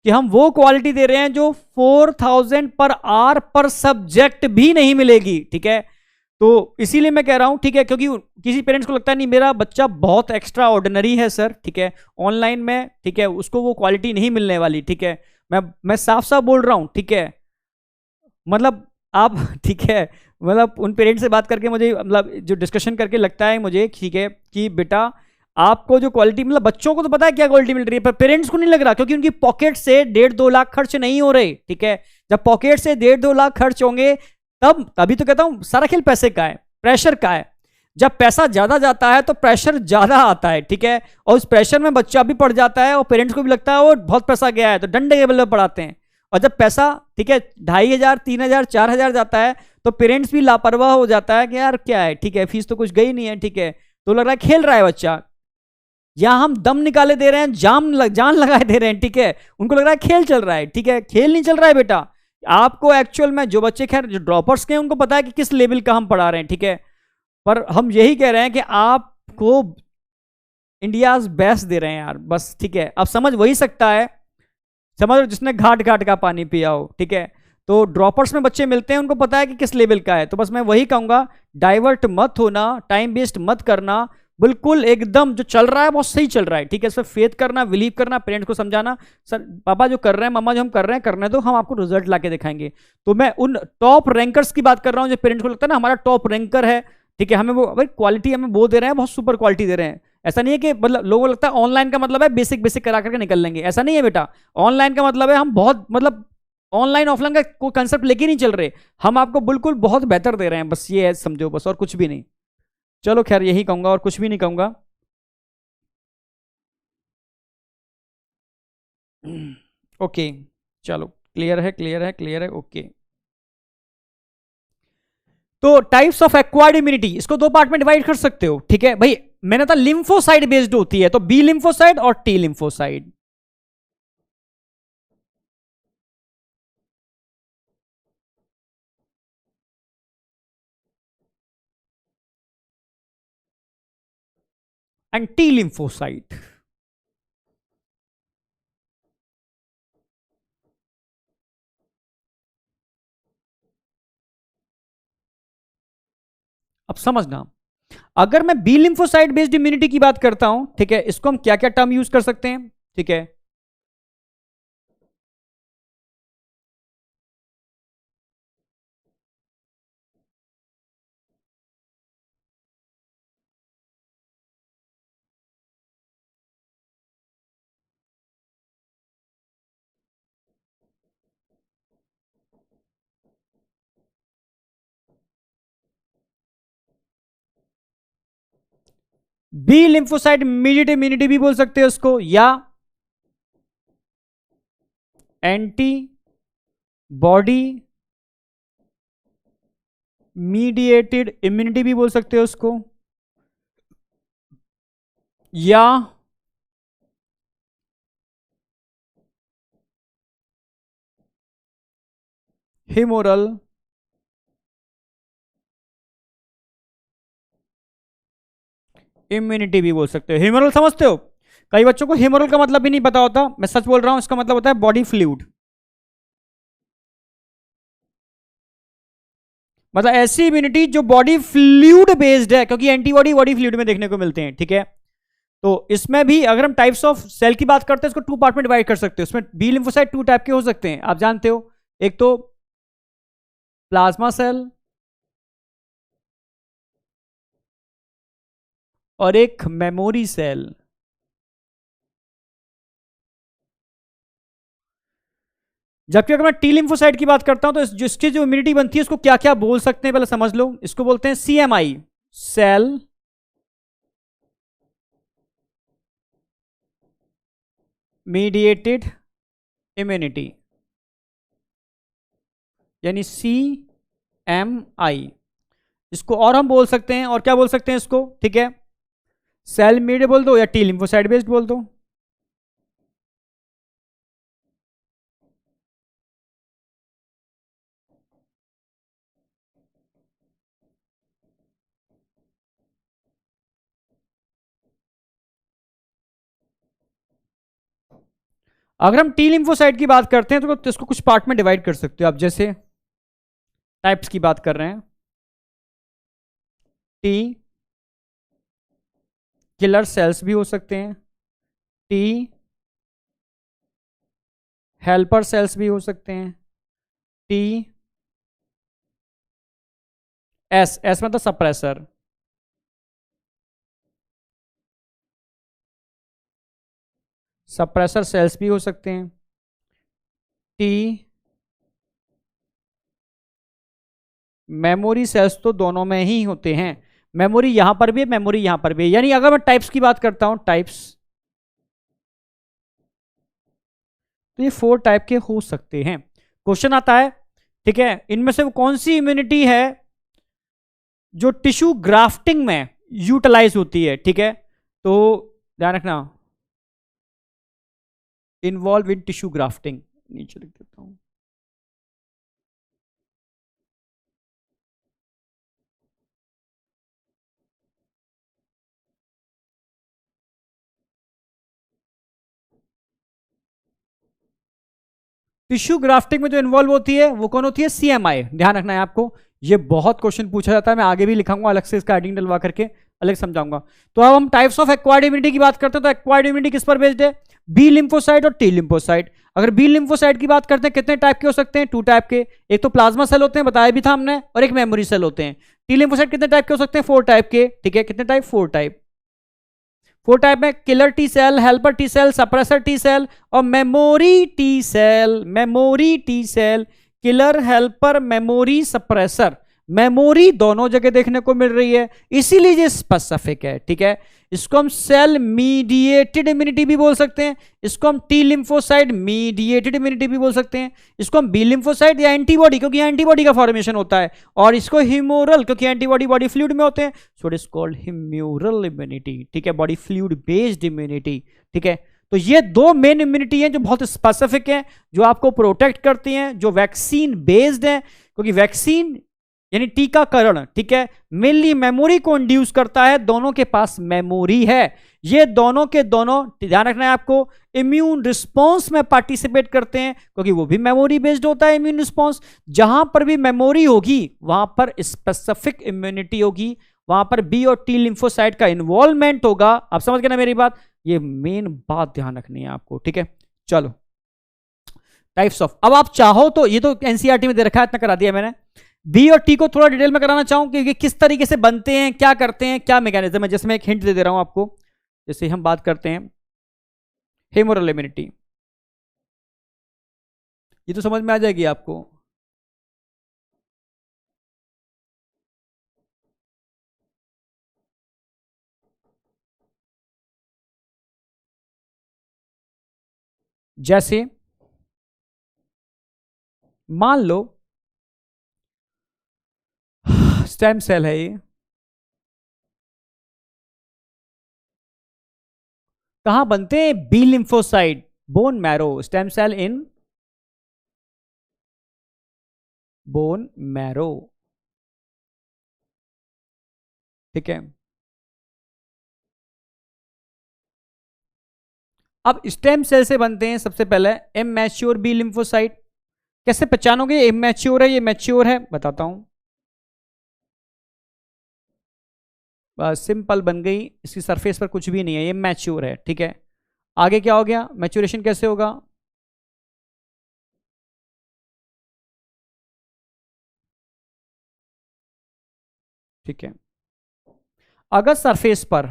[SPEAKER 1] कि हम वो क्वालिटी दे रहे हैं जो 4,000 पर आवर पर सब्जेक्ट भी नहीं मिलेगी, ठीक है। तो इसीलिए मैं कह रहा हूं, ठीक है, क्योंकि किसी पेरेंट्स को लगता है नहीं मेरा बच्चा बहुत एक्स्ट्रा ऑर्डिनरी है सर, ठीक है, ऑनलाइन में, ठीक है, उसको वो क्वालिटी नहीं मिलने वाली, ठीक है। मैं साफ साफ बोल रहा हूं, ठीक है। मतलब आप ठीक है, मतलब उन पेरेंट्स से बात करके मुझे, मतलब जो डिस्कशन करके लगता है मुझे, ठीक है, कि बेटा आपको जो क्वालिटी, मतलब बच्चों को तो पता है क्या क्वालिटी मिल रही है, पर पेरेंट्स को नहीं लग रहा, क्योंकि उनकी पॉकेट से 1.5-2 लाख खर्च नहीं हो रहे, ठीक है। जब पॉकेट से 1.5-2 लाख खर्च होंगे तभी तो कहता हूं सारा खेल पैसे का है, प्रेशर का है। जब पैसा ज्यादा जाता है तो प्रेशर ज्यादा आता है, ठीक है, और उस प्रेशर में बच्चा भी पड़ जाता है और पेरेंट्स को भी लगता है वो बहुत पैसा गया है, तो डंडे के बल में पढ़ाते हैं। और जब पैसा, ठीक है, 2,500, 3,000, 4,000 जाता है तो पेरेंट्स भी लापरवाह हो जाता है कि यार क्या है, ठीक है, फीस तो कुछ गई नहीं है, ठीक है, तो लग रहा है खेल रहा है बच्चा, या हम दम निकाले दे रहे हैं, जान लगाए दे रहे हैं, ठीक है, उनको लग रहा है खेल चल रहा है, ठीक है, खेल नहीं चल रहा है बेटा। आपको एक्चुअल में जो बच्चे, खैर जो ड्रॉपर्स के हैं उनको पता है कि किस लेवल का हम पढ़ा रहे हैं, ठीक है, पर हम यही कह रहे हैं कि आपको इंडियाज बेस्ट दे रहे हैं यार, बस, ठीक है। अब समझ वही सकता है, समझ जिसने घाट घाट का पानी पिया हो, ठीक है। तो ड्रॉपर्स में बच्चे मिलते हैं, उनको पता है कि किस लेवल का है, तो बस मैं वही कहूंगा, डाइवर्ट मत होना, टाइम वेस्ट मत करना, बिल्कुल एकदम जो चल रहा है बहुत सही चल रहा है, ठीक है, इस पर फेथ करना, बिलीव करना, पेरेंट्स को समझाना, सर पापा जो कर रहे हैं, मम्मा जो हम कर रहे हैं, करने दो, हम आपको रिजल्ट ला के दिखाएंगे। तो मैं उन टॉप रैंकर्स की बात कर रहा हूं जो पेरेंट्स को लगता है ना हमारा टॉप रैंकर है, ठीक है, हमें वो भाई क्वालिटी हमें वो दे रहे हैं, बहुत सुपर क्वालिटी दे रहे हैं। ऐसा नहीं है कि मतलब लोगों को लगता है ऑनलाइन का मतलब है बेसिक बेसिक करा करके निकल लेंगे, ऐसा नहीं है बेटा। ऑनलाइन का मतलब है हम बहुत, मतलब ऑनलाइन ऑफलाइन का कोई कंसेप्ट लेके नहीं चल रहे, हम आपको बिल्कुल बहुत बेहतर दे रहे हैं, बस ये है, समझो बस, और कुछ भी नहीं। चलो खैर यही कहूंगा और कुछ भी नहीं कहूंगा। ओके, चलो, क्लियर है, क्लियर है, क्लियर है, ओके। तो टाइप्स ऑफ एक्वायर्ड इम्यूनिटी, इसको दो पार्ट में डिवाइड कर सकते हो, ठीक है भाई। मैंने कहा लिम्फोसाइड बेस्ड होती है, तो बी लिम्फोसाइड और T lymphocyte. And T lymphocyte. अब समझना, अगर मैं बी लिम्फोसाइड बेस्ड इम्यूनिटी की बात करता हूं, ठीक है, इसको हम क्या क्या टर्म यूज कर सकते हैं, ठीक है। बी लिम्फोसाइड इमीडिएट इम्यूनिटी भी बोल सकते हैं उसको, या एंटी बॉडी मीडिएटेड इम्यूनिटी भी बोल सकते हो उसको, या हिमोरल इम्यूनिटी भी बोल सकते हो। हिमोरल समझते हो, कई बच्चों को हिमोरल का मतलब भी नहीं पता होता, मैं सच बोल रहा हूं, इसका मतलब होता है बॉडी फ्लूइड, मतलब ऐसी इम्यूनिटी जो बॉडी फ्लूइड बेस्ड है, क्योंकि एंटीबॉडी बॉडी फ्लूइड में देखने को मिलते हैं, ठीक है। तो इसमें भी अगर हम टाइप्स ऑफ सेल की बात करते हैं, इसको टू पार्ट में डिवाइड कर सकते हैं। उसमें बी लिम्फोसाइट टू टाइप के हो सकते हैं, आप जानते हो, एक तो प्लाज्मा सेल और एक मेमोरी सेल। जबकि अगर मैं टी लिम्फोसाइट की बात करता हूं तो जिसकी जो इम्यूनिटी बनती है उसको क्या क्या बोल सकते हैं पहले समझ लो। इसको बोलते हैं सीएमआई, सेल मीडिएटेड इम्यूनिटी, यानी सी एम आई। इसको और हम बोल सकते हैं, और क्या बोल सकते हैं इसको, ठीक है, सेल मीडिएट बोल दो या टी लिम्फोसाइट बेस्ड बोल दो। अगर हम टी लिम्फोसाइट की बात करते हैं तो इसको कुछ पार्ट में डिवाइड कर सकते हो आप, जैसे टाइप्स की बात कर रहे हैं, टी किलर सेल्स भी हो सकते हैं, टी हेल्पर सेल्स भी हो सकते हैं, टी एस मतलब सप्रेसर, सप्रेसर सेल्स भी हो सकते हैं, टी मेमोरी सेल्स तो दोनों में ही होते हैं, मेमोरी यहां पर भी है, मेमोरी यहां पर भी है। यानी अगर मैं टाइप्स की बात करता हूं, टाइप्स, तो ये 4 टाइप के हो सकते हैं। क्वेश्चन आता है, ठीक है, इनमें से कौन सी इम्यूनिटी है जो टिश्यू ग्राफ्टिंग में यूटिलाइज होती है, ठीक है, तो ध्यान रखना, इन्वॉल्व इन टिश्यू ग्राफ्टिंग, नीचे लिख देता हूं। टिश्यू ग्राफ्टिंग में जो इन्वॉल्व होती है वो कौन होती है, सीएमआई। ध्यान रखना है आपको, ये बहुत क्वेश्चन पूछा जाता है, मैं आगे भी लिखाऊंगा अलग से, इसका हेडिंग डलवा करके अलग समझाऊंगा। तो अब हम टाइप्स ऑफ एक्वायर्ड इम्यूनिटी की बात करते हैं, तो एक्वायर्ड इम्यूनिटी किस पर बेस्ड है, बी लिम्फोसाइट और टी लिम्फोसाइट। अगर बी लिम्फोसाइट की बात करते हैं, कितने टाइप के हो सकते हैं, 2 टाइप के, एक तो प्लाज्मा सेल होते हैं, बताया भी था हमने, और एक मेमोरी सेल होते हैं। टी लिम्फोसाइट कितने टाइप के हो सकते हैं, 4 टाइप के, ठीक है, कितने टाइप, 4 टाइप। 4 टाइप में killer T cell, helper T cell, suppressor T cell और memory T cell. Memory T cell, killer, helper, memory, suppressor, memory दोनों जगह देखने को मिल रही है, इसीलिए ये स्पेसिफिक है, ठीक है। इसको हम सेल मीडिएटेड इम्यूनिटी भी बोल सकते हैं, इसको हम टी लिम्फोसाइट मीडिएटेड इम्यूनिटी भी बोल सकते हैं, इसको हम बी लिम्फोसाइट या एंटीबॉडी, क्योंकि एंटीबॉडी का फॉर्मेशन होता है, और इसको ह्यूमोरल, क्योंकि एंटीबॉडी बॉडी फ्लूइड में होते हैं, सो it is called humoral immunity, ठीक है, बॉडी फ्लूइड बेस्ड इम्यूनिटी, ठीक है। तो ये 2 मेन इम्यूनिटी हैं जो बहुत स्पेसिफिक हैं, जो आपको प्रोटेक्ट करती हैं, जो वैक्सीन बेस्ड है, क्योंकि वैक्सीन यानी टीकाकरण, ठीक है, मेनली मेमोरी को इंड्यूस करता है, दोनों के पास मेमोरी है, ये दोनों के दोनों, ध्यान रखना है आपको, इम्यून रिस्पांस में पार्टिसिपेट करते हैं, क्योंकि वो भी मेमोरी बेस्ड होता है इम्यून रिस्पांस। जहां पर भी मेमोरी होगी वहां पर स्पेसिफिक इम्यूनिटी होगी, वहां पर बी और टी लिम्फोसाइट का इन्वॉल्वमेंट होगा। आप समझ गए ना मेरी बात, ये मेन बात ध्यान रखनी है आपको, ठीक है। चलो टाइप्स ऑफ, अब आप चाहो तो, ये तो एनसीईआरटी में दे रखा है, इतना करा दिया मैंने, बी और टी को थोड़ा डिटेल में कराना चाहूं कि किस तरीके से बनते हैं, क्या करते हैं, क्या मैकेनिज्म है। जैसे मैं एक हिंट दे रहा हूं आपको, जैसे हम बात करते हैं हेमोरल इम्यूनिटी, ये तो समझ में आ जाएगी आपको। जैसे मान लो स्टेम सेल है ये, कहां बनते हैं, B lymphocyte, bone marrow, stem cell in bone marrow, ठीक है। अब स्टेम सेल से बनते हैं सबसे पहले इमैच्योर बी लिम्फोसाइट। कैसे पहचानोगे इमैच्योर है ये मैच्योर है, बताता हूं, बस सिंपल बन गई, इसकी सरफेस पर कुछ भी नहीं है, ये मैच्योर है, ठीक है। आगे क्या हो गया, मैच्योरेशन कैसे होगा, ठीक है। अगर सरफेस पर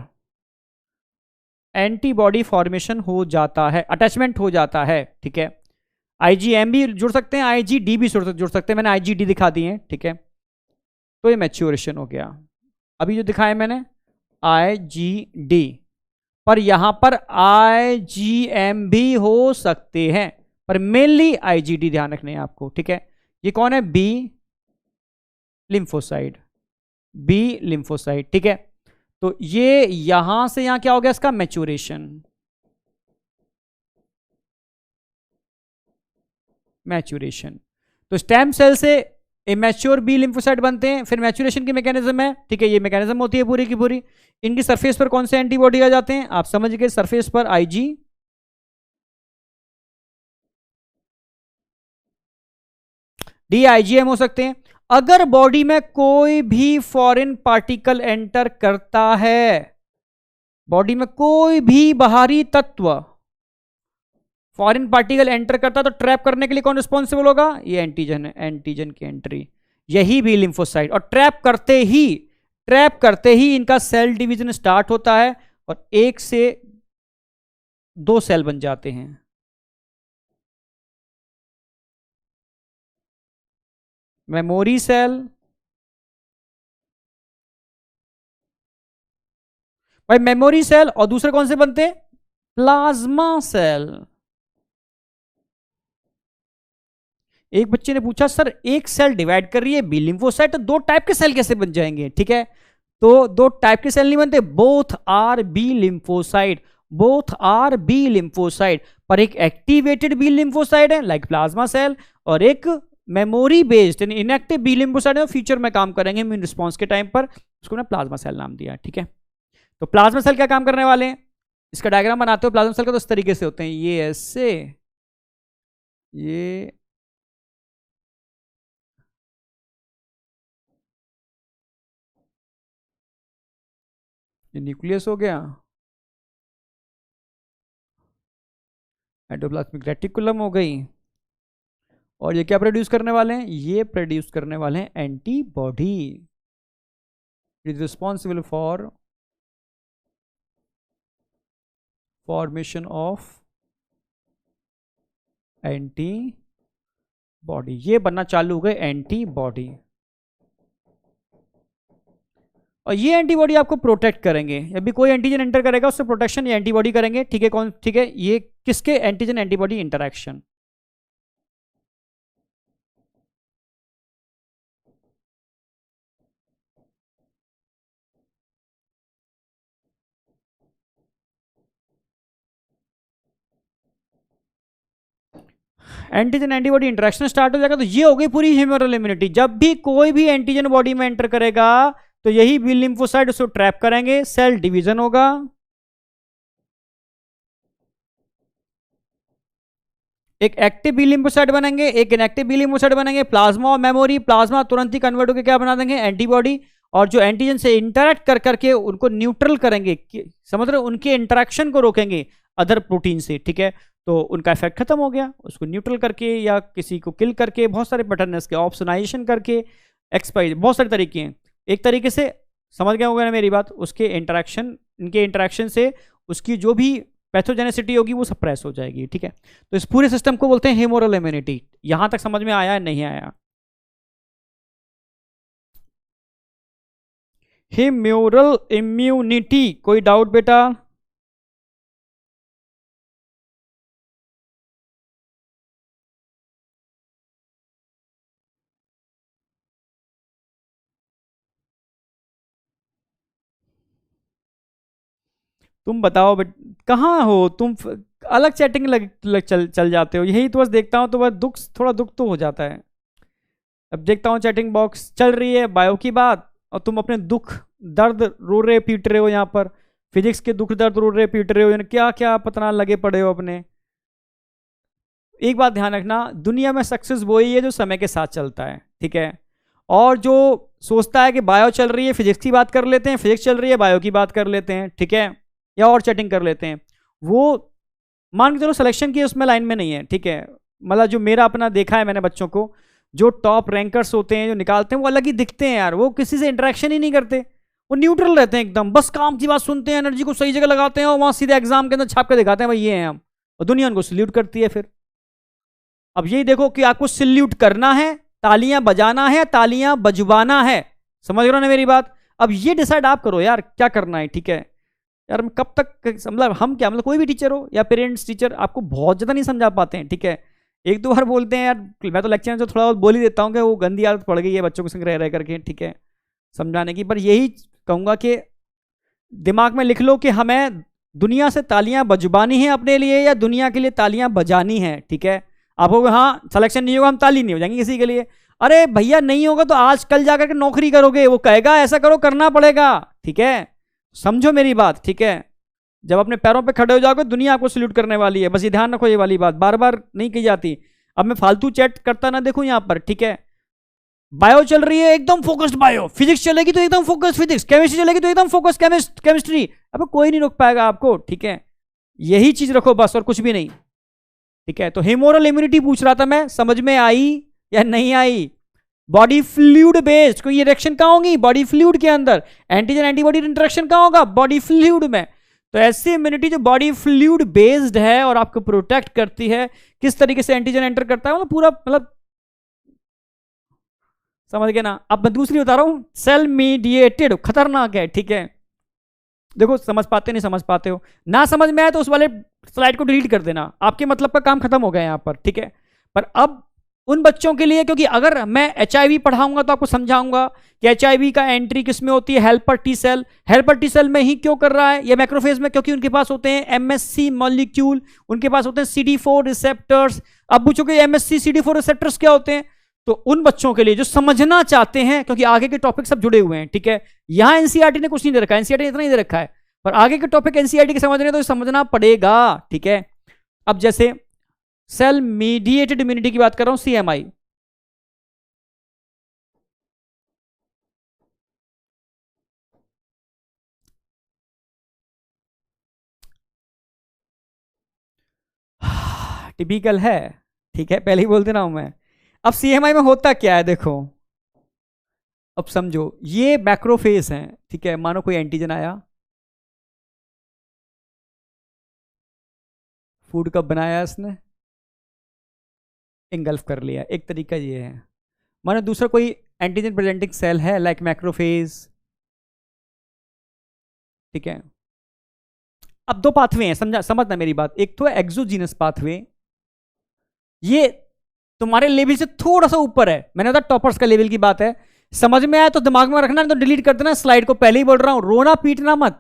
[SPEAKER 1] एंटीबॉडी फॉर्मेशन हो जाता है, अटैचमेंट हो जाता है, ठीक है, आईजीएम भी जुड़ सकते हैं, आईजीडी भी जुड़ सकते हैं, मैंने आईजीडी दिखा दी है, ठीक है, तो ये मैच्योरेशन हो गया। अभी जो दिखाया मैंने आईजीडी, पर यहां पर आईजीएम भी हो सकते हैं, पर मेनली आईजीडी ध्यान रखने हैं आपको, ठीक है। ये कौन है, बी लिम्फोसाइट, बी लिम्फोसाइट, ठीक है। तो ये यहां से यहां क्या हो गया, इसका मैच्योरेशन, मैच्योरेशन। तो स्टेम सेल से इमेच्योर बी लिम्फोसाइट बनते हैं, फिर मैच्योरेशन की मैकेनिज्म है, ठीक है, ये मैकेनिज्म होती है पूरी की पूरी। इनकी सरफेस पर कौन से एंटीबॉडी आ जाते हैं, आप समझ गए, सरफेस पर आईजी डी आईजीएम हो सकते हैं। अगर बॉडी में कोई भी फॉरेन पार्टिकल एंटर करता है, बॉडी में कोई भी बाहरी तत्व फॉरेन पार्टिकल एंटर करता है, तो ट्रैप करने के लिए कौन रिस्पॉन्सिबल होगा? ये एंटीजन है, एंटीजन की एंट्री, यही भी लिम्फोसाइट। और ट्रैप करते ही इनका सेल डिवीजन स्टार्ट होता है और 1 से 2 सेल बन जाते हैं। मेमोरी सेल, भाई मेमोरी सेल, और दूसरे कौन से बनते हैं? Plasma cell. एक बच्चे ने पूछा सर एक सेल डिवाइड कर रही है बी लिम्फोसाइट, तो 2 टाइप के सेल कैसे बन जाएंगे? ठीक है, तो 2 टाइप के सेल नहीं बनते, both are B lymphocyte, both are B lymphocyte. पर एक एक्टिवेटेड बी लिम्फोसाइट है लाइक प्लाज्मा सेल, और एक मेमोरी बेस्ड यानी इनएक्टिव बी लिम्फोसाइट है, फ्यूचर में काम करेंगे इम्यून रिस्पॉन्स के टाइम पर, उसको ना प्लाज्मा सेल नाम दिया। ठीक है, तो प्लाज्मा सेल क्या काम करने वाले हैं? इसका डायग्राम बनाते हो प्लाज्मा सेल का, तो इस तरीके से होते हैं, ये ऐसे, ये न्यूक्लियस हो गया, एंडोप्लाज्मिक रेटिकुलम हो गई, और ये क्या प्रोड्यूस करने वाले हैं? ये प्रोड्यूस करने वाले हैं antibody, is responsible for formation of antibody. ये बनना चालू हो गए एंटीबॉडी, और ये एंटीबॉडी आपको प्रोटेक्ट करेंगे। जब भी कोई एंटीजन एंटर करेगा उससे प्रोटेक्शन ये एंटीबॉडी करेंगे। ठीक है, कौन? ठीक है, ये किसके? Antigen antibody interaction. Antigen antibody interaction start हो जाएगा, तो ये हो गई पूरी ह्यूमरल इम्यूनिटी। जब भी कोई भी एंटीजन बॉडी में एंटर करेगा तो यही बी लिम्फोसाइट उसको ट्रैप करेंगे, सेल डिवीजन होगा, एक एक्टिव बी लिम्फोसाइट बनेंगे, एक इनएक्टिव बी लिम्फोसाइट बनेंगे, प्लाज्मा और मेमोरी। प्लाज्मा तुरंत ही कन्वर्ट होकर क्या बना देंगे? एंटीबॉडी, और जो एंटीजन से इंटरैक्ट कर करके उनको न्यूट्रल करेंगे, समझ रहे हो, उनके इंटरेक्शन को रोकेंगे अदर प्रोटीन से। ठीक है, तो उनका इफेक्ट खत्म हो गया, उसको न्यूट्रल करके या किसी को किल करके, बहुत सारे पैटर्न है इसके, ऑप्सोनाइजेशन करके, एक्सपाइज, बहुत सारे तरीके हैं। एक तरीके से समझ गए होगा ना मेरी बात, उसके इंटरेक्शन, इनके इंटरेक्शन से उसकी जो भी पैथोजेनेसिटी होगी वो सप्रेस हो जाएगी। ठीक है, तो इस पूरे सिस्टम को बोलते हैं ह्यूमरल इम्यूनिटी। यहां तक समझ में आया है? नहीं आया? ह्यूमरल इम्यूनिटी, कोई डाउट बेटा? तुम बताओ कहाँ हो तुम? अलग चैटिंग चल जाते हो, यही तो बस देखता हूँ तो बस दुख, थोड़ा दुख तो हो जाता है। अब देखता हूँ चैटिंग बॉक्स चल रही है बायो की बात, और तुम अपने दुख दर्द रो रहे पीट रहे हो, यहाँ पर फिजिक्स के दुख दर्द रो रहे पीट रहे हो, क्या क्या पतना लगे पड़े हो अपने। एक बात ध्यान रखना, दुनिया में सक्सेस वही है जो समय के साथ चलता है। ठीक है, और जो सोचता है कि बायो चल रही है फिजिक्स की बात कर लेते हैं, फिजिक्स चल रही है बायो की बात कर लेते हैं, ठीक है, या और चैटिंग कर लेते हैं, वो मान के चलो सिलेक्शन की उसमें लाइन में नहीं है। ठीक है, मतलब जो मेरा अपना देखा है मैंने बच्चों को, जो टॉप रैंकर्स होते हैं जो निकालते हैं वो अलग ही दिखते हैं यार, वो किसी से इंटरेक्शन ही नहीं करते, वो न्यूट्रल रहते हैं एकदम, बस काम की बात सुनते हैं, एनर्जी को सही जगह लगाते हैं और वहां सीधे एग्जाम के अंदर छाप कर दिखाते हैं भाई ये हैं हम, और दुनिया उनको सल्यूट करती है। फिर अब यही देखो कि आपको सल्यूट करना है, तालियां बजाना है, तालियां बजवाना है, समझ रहे हो ना मेरी बात? अब ये डिसाइड आप करो यार क्या करना है। ठीक है यार, कब तक मतलब हम क्या, मतलब कोई भी टीचर हो या पेरेंट्स टीचर, आपको बहुत ज़्यादा नहीं समझा पाते हैं। ठीक है, एक दो बार बोलते हैं यार, मैं तो लेक्चर में तो थोड़ा बहुत बोल ही देता हूँ कि वो गंदी आदत पड़ गई है बच्चों के संग रह रह करके, ठीक है, समझाने की। पर यही कहूँगा कि दिमाग में लिख लो कि हमें दुनिया से तालियां बजवानी है अपने लिए, या दुनिया के लिए तालियां बजानी है। ठीक है, आपको हाँ सिलेक्शन नहीं होगा हम ताली नहीं हो जाएंगे किसी के लिए, अरे भैया नहीं होगा तो आज कल जाकर के नौकरी करोगे, वो कहेगा ऐसा करो, करना पड़ेगा। ठीक है, समझो मेरी बात। ठीक है, जब अपने पैरों पे खड़े हो जाओगे दुनिया आपको सल्यूट करने वाली है, बस ये ध्यान रखो, ये वाली बात बार बार नहीं की जाती। अब मैं फालतू चैट करता ना देखूं यहां पर, ठीक है। बायो चल रही है एकदम फोकस्ड बायो, फिजिक्स चलेगी तो एकदम फोकस्ड फिजिक्स, केमिस्ट्री चलेगी तो एकदम फोकस्ड केमिस्ट्री। अब कोई नहीं रोक पाएगा आपको, ठीक है। यही चीज रखो बस, और कुछ भी नहीं, ठीक है। तो हेमोरल इम्यूनिटी पूछ रहा था मैं, समझ में आई या नहीं आई? बॉडी फ्लूइड बेस्ड, कोई रिएक्शन कहां होगी? बॉडी फ्लूइड के अंदर। एंटीजन एंटीबॉडी इंटरेक्शन कहां होगा? बॉडी फ्लूइड में। तो ऐसी इम्यूनिटी जो बॉडी फ्लूइड बेस्ड है और आपको प्रोटेक्ट करती है। किस तरीके से एंटीजन एंटर करता है, मतलब पूरा, मतलब समझ गए ना। अब मैं दूसरी बता रहा हूं, सेल मीडिएटेड, खतरनाक है, ठीक है। देखो समझ पाते नहीं समझ पाते हो, ना समझ में आए तो उस वाले स्लाइड को डिलीट कर देना, आपके मतलब का काम खत्म हो गया यहां पर, ठीक है। पर अब उन बच्चों के लिए, क्योंकि अगर मैं HIV पढ़ाऊंगा तो आपको समझाऊंगा कि HIV का एंट्री किसमें होती है, helper T cell. Helper T cell में ही क्यों कर रहा है ये मैक्रोफेज में? क्योंकि उनके पास होते हैं MSC मॉलिक्यूल, उनके पास होते हैं CD4 रिसेप्टर्स। अब पूछोगे MSC CD4 रिसेप्टर्स क्या होते हैं, तो उन बच्चों के लिए जो समझना चाहते हैं, क्योंकि आगे के टॉपिक सब जुड़े हुए हैं, ठीक है। यहां एनसीईआरटी ने कुछ नहीं दे रखा है, एनसीईआरटी ने इतना ही दे रखा है, पर आगे के टॉपिक एनसीईआरटी के समझने तो समझना पड़ेगा, ठीक है। अब जैसे सेल मीडिएटेड इम्यूनिटी की बात कर रहा हूं, CMI। टिपिकल है, ठीक है, पहले ही बोल दे रहा हूं मैं। अब CMI में होता क्या है देखो, अब समझो, ये मैक्रोफेज है, ठीक है। मानो कोई एंटीजन आया, फूड कब बनाया इसने, इंगल्फ कर लिया, एक तरीका ये है। मानो दूसरा कोई एंटीजन प्रेजेंटिंग सेल है, लाइक मैक्रोफेज, ठीक है। अब दो पाथवे हैं, समझना मेरी बात। एक तो है एक्सोजीनस पाथवे, ये तुम्हारे लेवल से थोड़ा सा ऊपर है, मैंने बताया टॉपर्स का लेवल की बात है। समझ में आया तो दिमाग में रखना, नहीं तो डिलीट कर देना स्लाइड को, पहले ही बोल रहा हूं, रोना पीटना मत।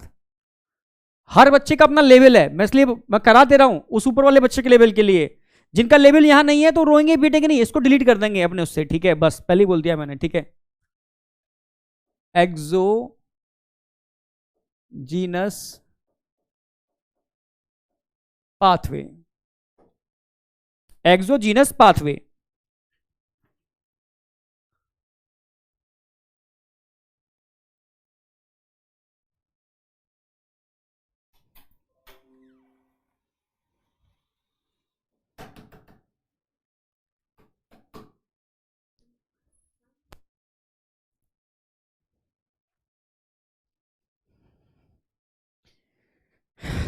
[SPEAKER 1] हर बच्चे का अपना लेवल है, मैं इसलिए मैं करा दे रहा हूं उस ऊपर वाले बच्चे के लेवल के लिए। जिनका लेवल यहां नहीं है तो रोएंगे पीटेंगे नहीं, इसको डिलीट कर देंगे अपने उससे, ठीक है। बस पहले ही बोल दिया मैंने, ठीक है। Exogenous pathway, exogenous pathway.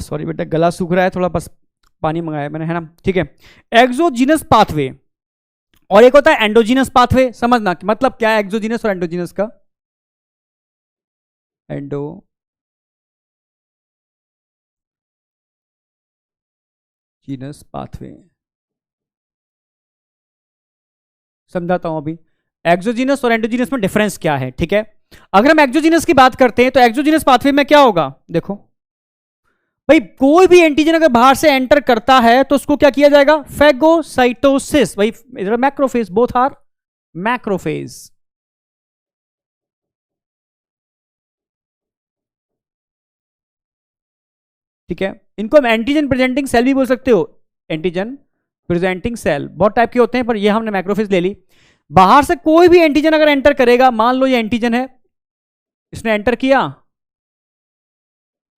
[SPEAKER 1] Sorry बेटा, गला सूख रहा है थोड़ा, बस पानी मंगाया मैंने, है ना, ठीक है। एक्सोजीनस पाथवे, और एक होता है एंडोजीनस पाथवे। समझना मतलब क्या है एक्सोजीनस और एंडोजीनस का। एंडोजीनस पाथवे समझाता हूं अभी। एक्सोजीनस और एंडोजीनस में डिफरेंस क्या है, ठीक है। अगर हम एक्सोजीनस की बात करते हैं तो एक्सोजीनस पाथवे में क्या होगा, देखो भाई, कोई भी एंटीजन अगर बाहर से एंटर करता है तो उसको क्या किया जाएगा, फेगोसाइटोसिस। भाई मैक्रोफेज, बोथ आर मैक्रोफेज, ठीक है। इनको हम एंटीजन प्रेजेंटिंग सेल भी बोल सकते हो, एंटीजन प्रेजेंटिंग सेल बहुत टाइप के होते हैं, पर ये हमने मैक्रोफेज ले ली। बाहर से कोई भी एंटीजन अगर एंटर करेगा, मान लो ये एंटीजन है, इसने एंटर किया,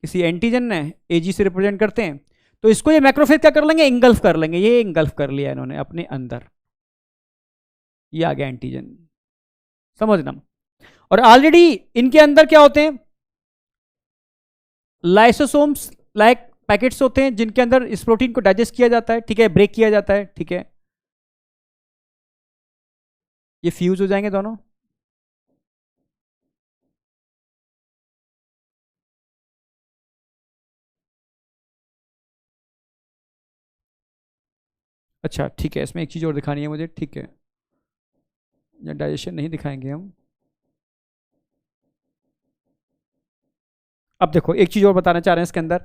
[SPEAKER 1] किसी एंटीजन ने, एजी से रिप्रेजेंट करते हैं, तो इसको ये मैक्रोफेज क्या कर लेंगे, इंगल्फ कर लेंगे। ये इंगल्फ कर लिया इन्होंने अपने अंदर, ये आ गया एंटीजन, समझना। और ऑलरेडी इनके अंदर क्या होते हैं, लाइसोसोम्स लाइक पैकेट्स होते हैं, जिनके अंदर इस प्रोटीन को डाइजेस्ट किया जाता है, ठीक है, ब्रेक किया जाता है, ठीक है। ये फ्यूज हो जाएंगे दोनों, अच्छा ठीक है। इसमें एक चीज और दिखानी है मुझे, ठीक है, या डाइजेशन नहीं दिखाएंगे हम। अब देखो एक चीज और बताना चाह रहे हैं इसके अंदर,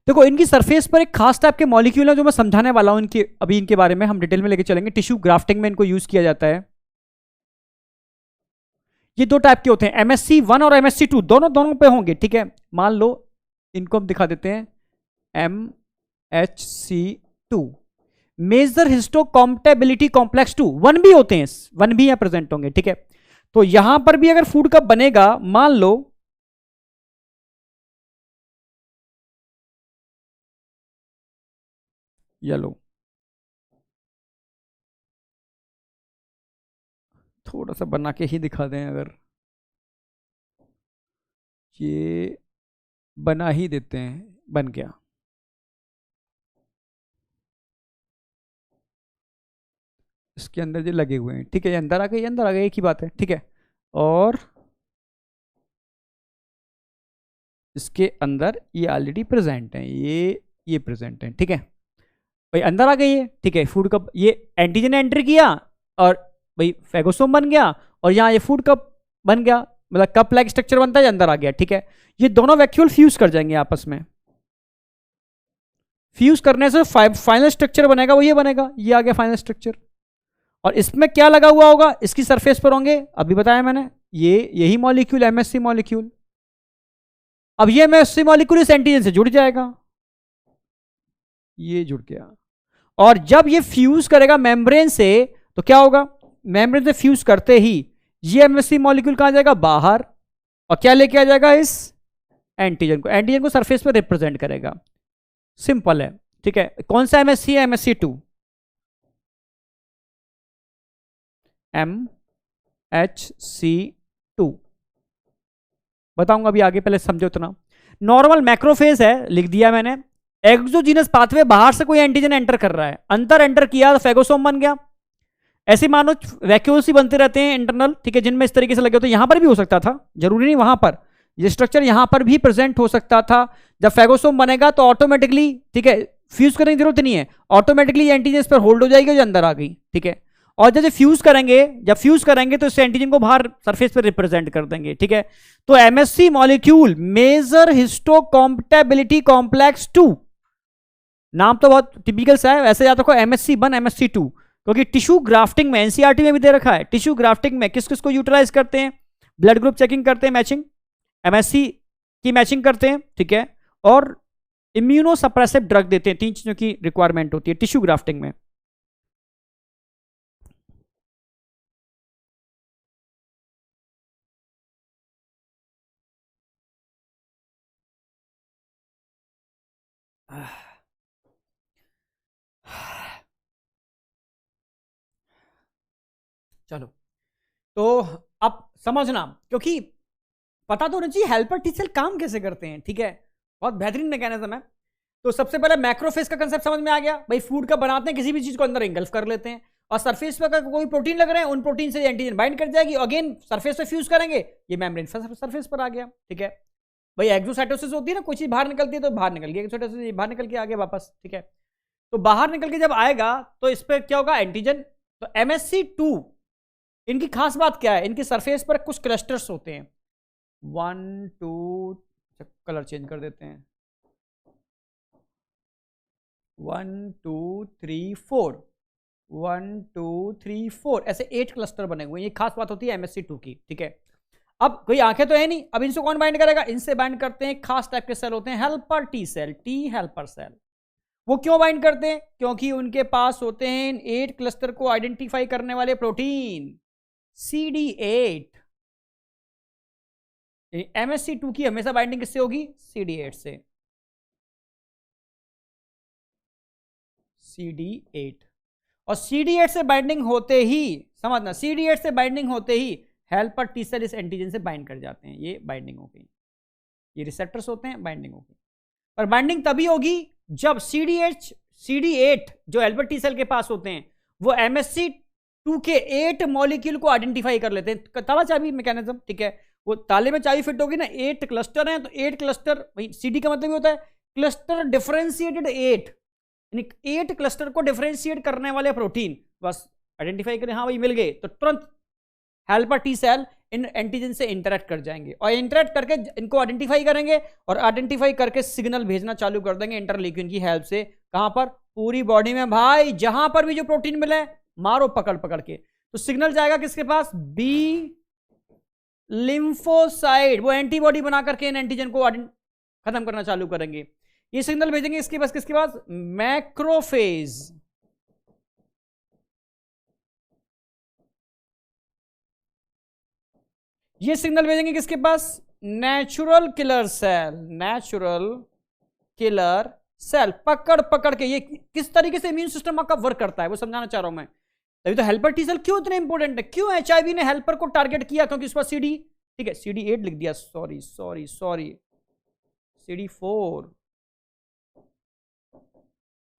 [SPEAKER 1] देखो इनकी सरफेस पर एक खास टाइप के मॉलिक्यूल है जो मैं समझाने वाला हूं इनके, अभी इनके बारे में हम डिटेल में लेके चलेंगे। टिश्यू ग्राफ्टिंग में इनको यूज किया जाता है। ये दो टाइप के होते हैं, MSC1 और MSC2, दोनों पे होंगे, ठीक है। मान लो इनको हम दिखा देते हैं MHC2, major histo compatibility complex 2, 1 भी होते हैं, 1 भी यहां प्रेजेंट होंगे, ठीक है। तो यहां पर भी अगर फूड कब बनेगा, मान लो येलो, थोड़ा सा बना के ही दिखा दें, अगर ये बना ही देते हैं, बन गया। इसके अंदर जो लगे हुए हैं, ठीक है, ये अंदर आ गए, अंदर आ गए, एक ही बात है, ठीक है। और इसके अंदर ये ऑलरेडी प्रेजेंट है, ये प्रेजेंट है, ठीक है भाई, अंदर आ गई है, ठीक है। फूड कप, ये एंटीजन ने एंटर किया और भाई फेगोसोम बन गया, और यहाँ ये फूड कप बन गया, मतलब कप लाइक स्ट्रक्चर बनता है, अंदर आ गया, ठीक है। ये दोनों वैक्यूल फ्यूज कर जाएंगे आपस में, फ्यूज करने से फाइनल स्ट्रक्चर बनेगा, वो ये बनेगा, ये आ गया फाइनल स्ट्रक्चर। और इसमें क्या लगा हुआ होगा, इसकी सरफेस पर होंगे, अभी बताया मैंने, यही मॉलिक्यूल एमएससी मॉलिक्यूल। अब ये एमएससी मॉलिक्यूल इस एंटीजन से जुड़ जाएगा, ये जुड़ गया, और जब ये फ्यूज करेगा मेम्ब्रेन से, तो क्या होगा, मेम्ब्रेन से फ्यूज करते ही ये एमएससी मॉलिक्यूल कहां जाएगा, बाहर, और क्या लेके आ जाएगा, इस एंटीजन को सरफेस पे रिप्रेजेंट करेगा। सिंपल है, ठीक है। कौन सा एमएससी है, एमएससी 2, MHC2 बताऊंगा अभी आगे, पहले समझो इतना। नॉर्मल मैक्रोफेज है, लिख दिया मैंने। एक्सोजीनस पाथवे, बाहर से कोई एंटीजन एंटर कर रहा है, अंदर एंटर किया तो फेगोसोम बन गया। ऐसे मानो वैक्यूल्स ही बनते रहते हैं इंटरनल, ठीक है, जिनमें इस तरीके से लगे होते हैं। यहां पर भी हो सकता था, जरूरी नहीं वहां पर, ये स्ट्रक्चर यहां पर भी प्रेजेंट हो सकता था। जब फेगोसोम बनेगा तो ऑटोमेटिकली, ठीक है, फ्यूज करने की जरूरत नहीं है, ऑटोमेटिकली एंटीजन पर होल्ड हो जाएगी, जो अंदर आ गई, ठीक है। और जब फ्यूज करेंगे तो इस एंटीजन को बाहर सरफेस पर रिप्रेजेंट कर देंगे, ठीक है। तो MSC molecule major histo compatibility complex 2, नाम तो बहुत टिपिकल सा है, वैसे याद रखो MSC1 MSC2, क्योंकि टिश्यू ग्राफ्टिंग में एनसीईआरटी में भी दे रखा है, टिश्यू ग्राफ्टिंग में किस किस को यूटिलाइज करते हैं, ब्लड ग्रुप चेकिंग करते हैं, मैचिंग, एमएससी की मैचिंग करते हैं, ठीक है, और इम्यूनो सप्रेसिव ड्रग देते हैं। 3 चीजों की रिक्वायरमेंट होती है टिश्यू ग्राफ्टिंग में। चलो, तो अब समझना, क्योंकि पता तो होना चाहिए हेल्पर टी सेल काम कैसे करते हैं, ठीक है, बहुत बेहतरीन मैकेनिज्म है। तो सबसे पहले मैक्रोफेज का कंसेप्ट समझ में आ गया भाई, फूड का बनाते हैं, किसी भी चीज को अंदर इंगल्फ कर लेते हैं, और सरफेस पे अगर कोई प्रोटीन लग रहे हैं, उन प्रोटीन से एंटीजन बाइंड कर जाएगी, अगेन सरफेस पे फ्यूज करेंगे, ये मेम्ब्रेन सरफेस पर आ गया, ठीक है भाई। एक्सोसाइटोसिस होती है ना, कोई चीज बाहर निकलती है तो बाहर निकल गई, एक्सोसाइटोसिस बाहर निकल के आ गया वापस, ठीक है। तो बाहर निकल के जब आएगा तो इस पर क्या होगा, एंटीजन। तो MSC2, इनकी खास बात क्या है, इनकी सरफेस पर कुछ क्लस्टर्स होते हैं, 1 2, कलर चेंज कर देते हैं, 1 2 3 4, 1 2 3 4, ऐसे 8 क्लस्टर बने हुए हैं। ये खास बात होती है MSC2 की, ठीक है। अब कोई आंखें तो है नहीं, अब इनसे कौन बाइंड करेगा, इनसे बाइंड करते हैं खास टाइप के सेल होते हैं, helper T cell, T helper cell. वो क्यों बाइंड करते हैं, क्योंकि उनके पास होते हैं इन 8 क्लस्टर को आइडेंटिफाई करने वाले प्रोटीन CD8। MSC2 की हमेशा बाइंडिंग किससे होगी, CD8 से, CD8। और CD8 से बाइंडिंग होते ही, समझना, CD8 से बाइंडिंग होते ही हेल्पर टी सेल इस एंटीजन से बाइंड कर जाते हैं, ये बाइंडिंग हो गई, ये रिसेप्टर्स होते हैं, बाइंडिंग हो गई। पर बाइंडिंग तभी होगी जब CD8 जो हेल्पर टी सेल के पास होते हैं, वो MSC2 के 8 मॉलिक्यूल को आइडेंटिफाई कर लेते हैं, ताला चाबी मैकेनिज्म, ठीक है। वो ताले में चाबी फिट होगी ना, 8 क्लस्टर हैं, तो 8 क्लस्टर, CD का मतलब होता है क्लस्टर डिफरेंशिएटेड 8, यानी 8 क्लस्टर को डिफरेंशिएट करने वाले प्रोटीन बस आइडेंटिफाई करें, हाँ भाई मिल गए, तो तुरंत हेल्पर टी सेल इन एंटीजन से इंटरेक्ट कर जाएंगे, और इंटरेक्ट करके इनको आइडेंटिफाई करेंगे, और आइडेंटिफाई करके सिग्नल भेजना चालू कर देंगे इंटरल्यूकिन की हेल्प से। कहां पर, पूरी बॉडी में भाई, जहां पर भी जो प्रोटीन मिले मारो पकड़ पकड़ के, तो सिग्नल जाएगा किसके पास, बी लिम्फोसाइट, वो एंटीबॉडी बना करके इन एंटीजन को खत्म करना चालू करेंगे। ये सिग्नल भेजेंगे इसके पास, किसके पास, मैक्रोफेज, ये सिग्नल भेजेंगे किसके पास? Natural killer cell, natural killer cell. पकड़ पकड़ के ये किस तरीके से इम्यून सिस्टम आपका वर्क करता है वो समझाना चाह रहा हूं मैं। तभी तो हेल्पर टी सेल क्यों इतने इंपॉर्टेंट है, क्यों एचआईवी ने हेल्पर को टारगेट किया? क्योंकि उस पर सीडी, ठीक है CD8 लिख दिया, सॉरी सॉरी सॉरी, CD4,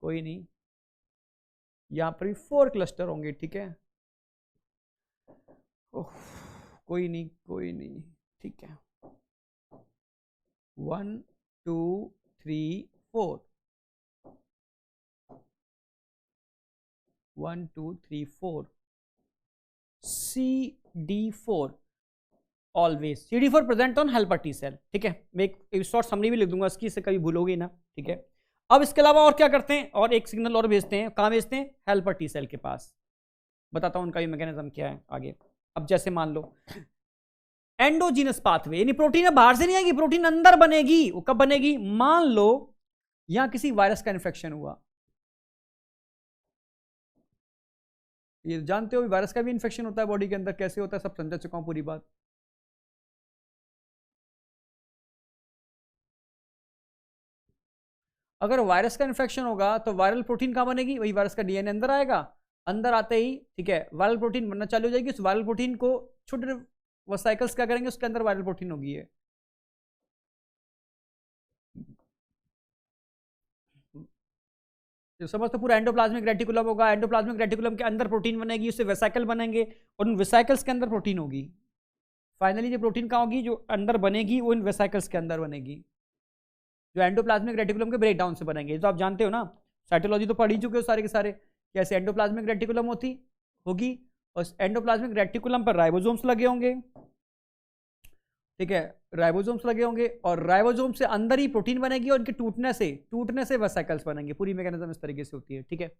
[SPEAKER 1] कोई नहीं, यहां पर भी 4 क्लस्टर होंगे, ठीक है। ओह, कोई नहीं कोई नहीं, ठीक है। 1 2 3 4, 1 2 3 4, CD4 always, CD4 present on helper T cell, ठीक है। मैं एक शॉर्ट समरी भी लिख दूंगा इसकी, इससे कभी भूलोगे ना, ठीक है। अब इसके अलावा और क्या करते हैं, और एक सिग्नल और भेजते हैं, कहां भेजते हैं? हेल्पर टी सेल के पास। बताता हूं उनका भी मैकेनिज्म क्या है आगे। अब जैसे मान लो एंडोजीनस पाथवे, यानी प्रोटीन बाहर से नहीं आएगी, प्रोटीन अंदर बनेगी। वो कब बनेगी? मान लो यहां किसी वायरस का इन्फेक्शन हुआ, ये जानते हो वायरस का भी इन्फेक्शन होता है बॉडी के अंदर, कैसे होता है सब समझा चुका हूं पूरी बात। अगर वायरस का इन्फेक्शन होगा तो वायरल प्रोटीन कहां बनेगी? वही वायरस का डीएनए अंदर आएगा, अंदर आते ही, ठीक है, वायरल प्रोटीन बनना चालू हो जाएगी। उस वायरल प्रोटीन को छोटे वसाइकल्स क्या करेंगे? उसके अंदर वायरल प्रोटीन होगी है। समझ तो पूरा एंडोप्लाज्मिक रेटिकुलम होगा, एंडोप्लाज्मिक रेटिकुलम के अंदर प्रोटीन बनेगी, उससे वेसाइकल बनेंगे और उन वेसाइकल्स के अंदर प्रोटीन होगी। फाइनली जो प्रोटीन कहाँ होगी? जो अंदर बनेगी वो इन वेसाइकल्स के अंदर बनेगी, जो एंडोप्लाज्मिक रेटिकुलम के ब्रेकडाउन से बनेंगे। तो आप जानते हो ना, साइटोलॉजी तो पढ़ ही चुके हो सारे के सारे, कैसे एंडोप्लाज्मिक रेटिकुलम होगी और एंडोप्लाज्मिक रेटिकुलम पर राइबोसोम्स लगे होंगे, ठीक है, राइबोसोम्स लगे होंगे और राइबोसोम से अंदर ही प्रोटीन बनेगी और इनके टूटने से वेसाइकल्स बनेंगे। पूरी मैकेनिज्म इस तरीके से होती है, ठीक है।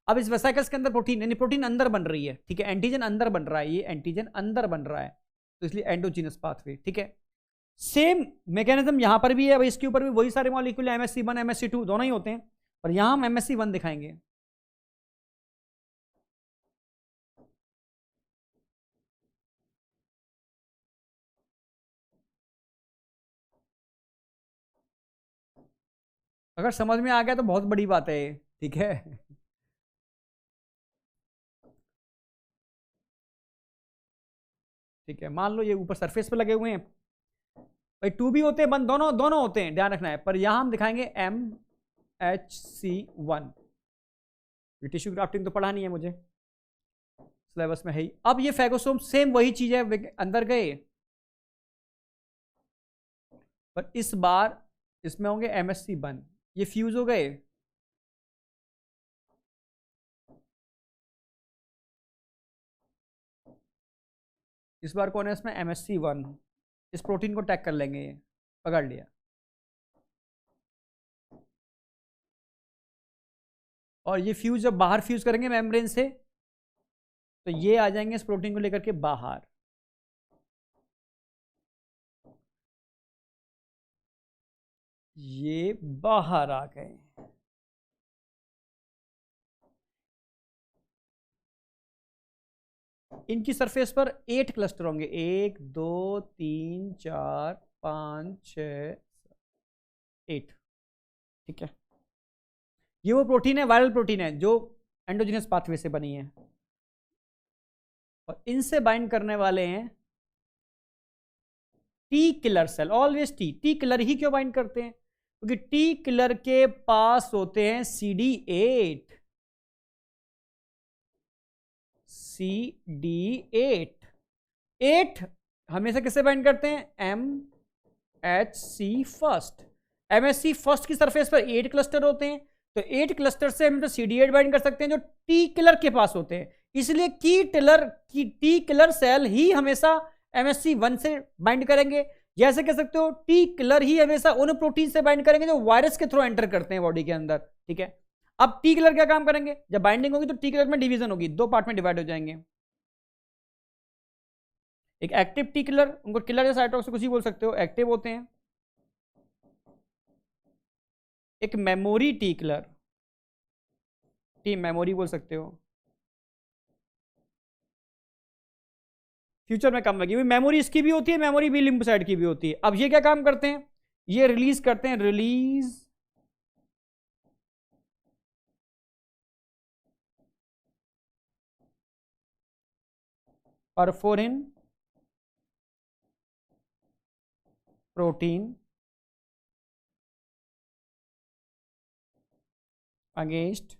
[SPEAKER 1] अब इस वेसाइकल्स के अंदर प्रोटीन, यानी प्रोटीन अंदर बन रही है, ठीक है, एंटीजन अंदर बन रहा है, ये एंटीजन अंदर बन रहा है, तो इसलिए एंडोजीनस पाथवे, ठीक है। सेम मैकेनिज्म यहां पर भी है, इसके ऊपर भी वही सारे मॉलिक्यूल MSC1 MSC2 दोनों ही होते हैं, पर यहां हम MSC1 दिखाएंगे। अगर समझ में आ गया तो बहुत बड़ी बात है, ठीक है। ठीक है, मान लो ये ऊपर सरफेस पे लगे हुए हैं भाई, 2 भी होते हैं, बंद दोनों दोनों होते हैं, ध्यान रखना है। पर यहां हम दिखाएंगे MHC1। ये टिश्यू ग्राफ्टिंग तो पढ़ा नहीं है मुझे, सिलेबस में है ही। अब ये फैगोसोम सेम वही चीज है, अंदर गए, पर इस बार इसमें होंगे MSC1, ये फ्यूज हो गए, इस बार कौन है इसमें? MSC1। इस प्रोटीन को टैग कर लेंगे, ये पकड़ लिया, और ये फ्यूज जब बाहर फ्यूज करेंगे मेम्ब्रेन से, तो ये आ जाएंगे इस प्रोटीन को लेकर के बाहर, ये बाहर आ गए। इनकी सरफेस पर 8 क्लस्टर होंगे, 1 2 3 4 5 6 8, ठीक है। ये वो प्रोटीन है, वायरल प्रोटीन है, जो एंडोजिनस पाथवे से बनी है, और इनसे बाइंड करने वाले हैं T killer cell. Always T killer ही क्यों बाइंड करते हैं? क्योंकि टी किलर के पास होते हैं CD8, CD8, 8 हमेशा किससे बाइंड करते हैं? MHC first. MHC फर्स्ट की सरफेस पर 8 क्लस्टर होते हैं, तो 8 क्लस्टर से हम तो CD8 बाइंड कर सकते हैं जो टी किलर के पास होते हैं। इसलिए टी किलर सेल ही हमेशा MSC1 से बाइंड करेंगे। जैसे कह सकते हो टी किलर ही हमेशा उन प्रोटीन से बाइंड करेंगे जो वायरस के थ्रू एंटर करते हैं बॉडी के अंदर, ठीक है। अब टी किलर क्या काम करेंगे? जब बाइंडिंग होगी तो टी किलर में डिवीजन होगी, 2 पार्ट में डिवाइड हो जाएंगे। एक एक्टिव टी किलर, उनको किलर या साइटोक्सिक कुछ ही बोल सकते हो, एक्टिव होते हैं। एक memory T killer, T memory बोल सकते हो। फ्यूचर में काम लगेगी। मेमोरी इसकी भी होती है, मेमोरी भी लिम्फोसाइट की भी होती है। अब ये क्या काम करते हैं, ये रिलीज करते हैं, release perforin protein against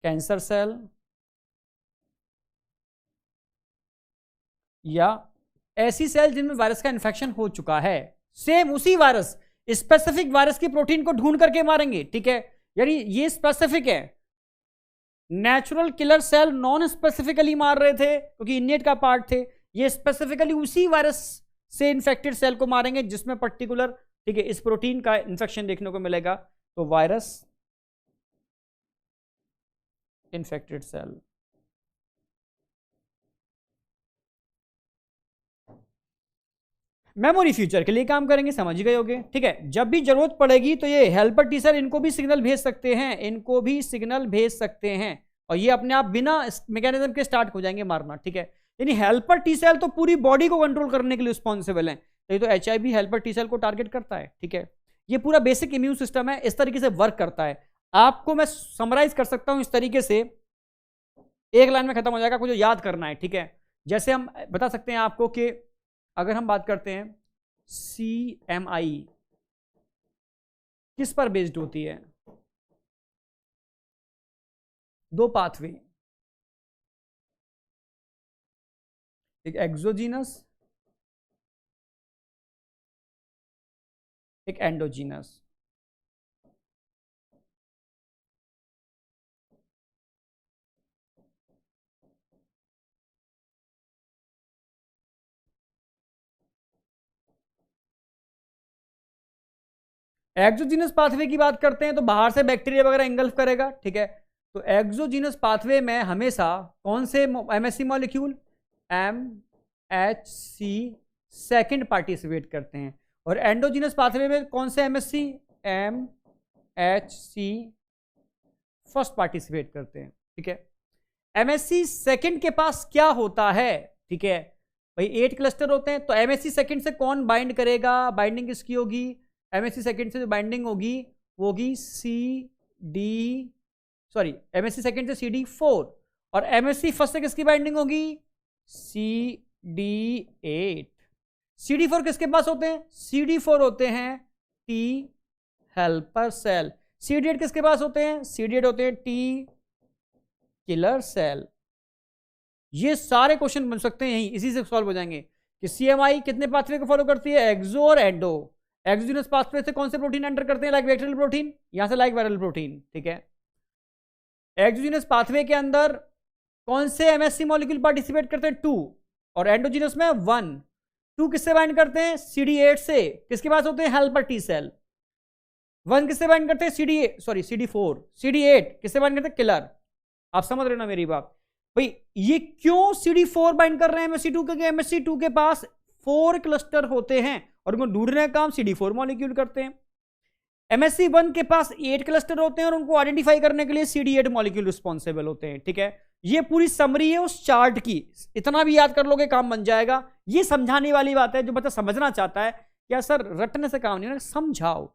[SPEAKER 1] cancer cell या ऐसी सेल जिनमें वायरस का इन्फेक्शन हो चुका है। सेम उसी वायरस, स्पेसिफिक वायरस की प्रोटीन को ढूंढ करके मारेंगे, ठीक है। यानी ये स्पेसिफिक है, natural killer cell non specifically मार रहे थे क्योंकि इनेट का पार्ट थे, ये स्पेसिफिकली उसी वायरस से इन्फेक्टेड सेल को मारेंगे जिसमें पर्टिकुलर, ठीक है, इस प्रोटीन का इन्फेक्शन देखने को मिलेगा। तो virus infected cell. Memory future के लिए काम करेंगे, समझ गए होगे, ठीक है। जब भी जरूरत पड़ेगी तो ये हेल्पर टी सेल इनको भी सिग्नल भेज सकते हैं, इनको भी सिग्नल भेज सकते हैं, और ये अपने आप बिना मैकेनिज्म के स्टार्ट हो जाएंगे मारना, ठीक है। यानी हेल्पर टी सेल तो पूरी बॉडी को कंट्रोल करने के लिए रिस्पॉन्सिबल है, तो ये तो HIV हेल्पर टी सेल को टारगेट करता है, ठीक है। ये पूरा बेसिक इम्यून सिस्टम है, इस तरीके से वर्क करता है। आपको मैं समराइज कर सकता हूं इस तरीके से, एक लाइन में खत्म हो जाएगा, आपको जो याद करना है, ठीक है। जैसे हम बता सकते हैं आपको कि अगर हम बात करते हैं CMI किस पर बेस्ड होती है, दो पाथवे, एक एक्सोजीनस एक एंडोजीनस। एक्सोजीनस पाथवे की बात करते हैं तो बाहर से बैक्टीरिया वगैरह इंगल्फ करेगा, ठीक है। तो एक्सोजीनस पाथवे में हमेशा कौन से MSC molecule, MHC second participate करते हैं, और एंडोजीनस पाथवे में कौन से MSC, MHC फर्स्ट पार्टिसिपेट करते हैं, ठीक है। MSC सेकंड के पास क्या होता है, ठीक है भाई, 8 क्लस्टर होते हैं, तो MSC सेकंड से कौन बाइंड करेगा, बाइंडिंग किसकी होगी, MSC सेकंड से जो बाइंडिंग होगी वो होगी MSC सेकंड से CD4, और MSC फर्स्ट से किसकी बाइंडिंग होगी, CD8। CD4 किसके पास होते हैं, CD4 होते हैं T हेल्पर सेल। CD8 किसके पास होते हैं, CD8 होते हैं T किलर सेल। ये सारे क्वेश्चन बन सकते हैं यही, इसी से सॉल्व हो जाएंगे कि CMI कितने पाथवे को फॉलो करती है, एक्सो और एंडो। एक्सोजीनस पाथवे से कौन से प्रोटीन एंटर करते हैं, लाइक बैक्टीरियल प्रोटीन, यहां से लाइक वायरल प्रोटीन, ठीक है। एक्सोजीनस पाथवे के अंदर कौन से MSC मॉलिक्यूल पार्टिसिपेट करते हैं, 2, और एंडोजीनस में 1। 2 किससे बाइंड करते हैं, CD8 से, किसके पास होते हैं, हेल्पर टी सेल। 1 किससे बाइंड करते हैं, CD4। CD8 किससे बाइंड करते हैं, किलर। आप समझ रहे हो ना मेरी बात भाई, ये क्यों CD4 बाइंड कर रहे हैं MSC2 के, MSC2 के पास 4 क्लस्टर होते हैं और उनको ढूंढने का काम CD4 मॉलिक्यूल करते हैं। MSC1 के पास 8 क्लस्टर होते हैं और उनको आइडेंटिफाई करने के लिए CD8 मॉलिक्यूल रिस्पॉन्सिबल होते हैं, ठीक है। ये पूरी समरी है उस चार्ट की, इतना भी याद कर लोगे काम बन जाएगा। ये समझाने वाली बात है, जो बच्चा समझना चाहता है क्या सर रटने से काम नहीं है, समझाओ।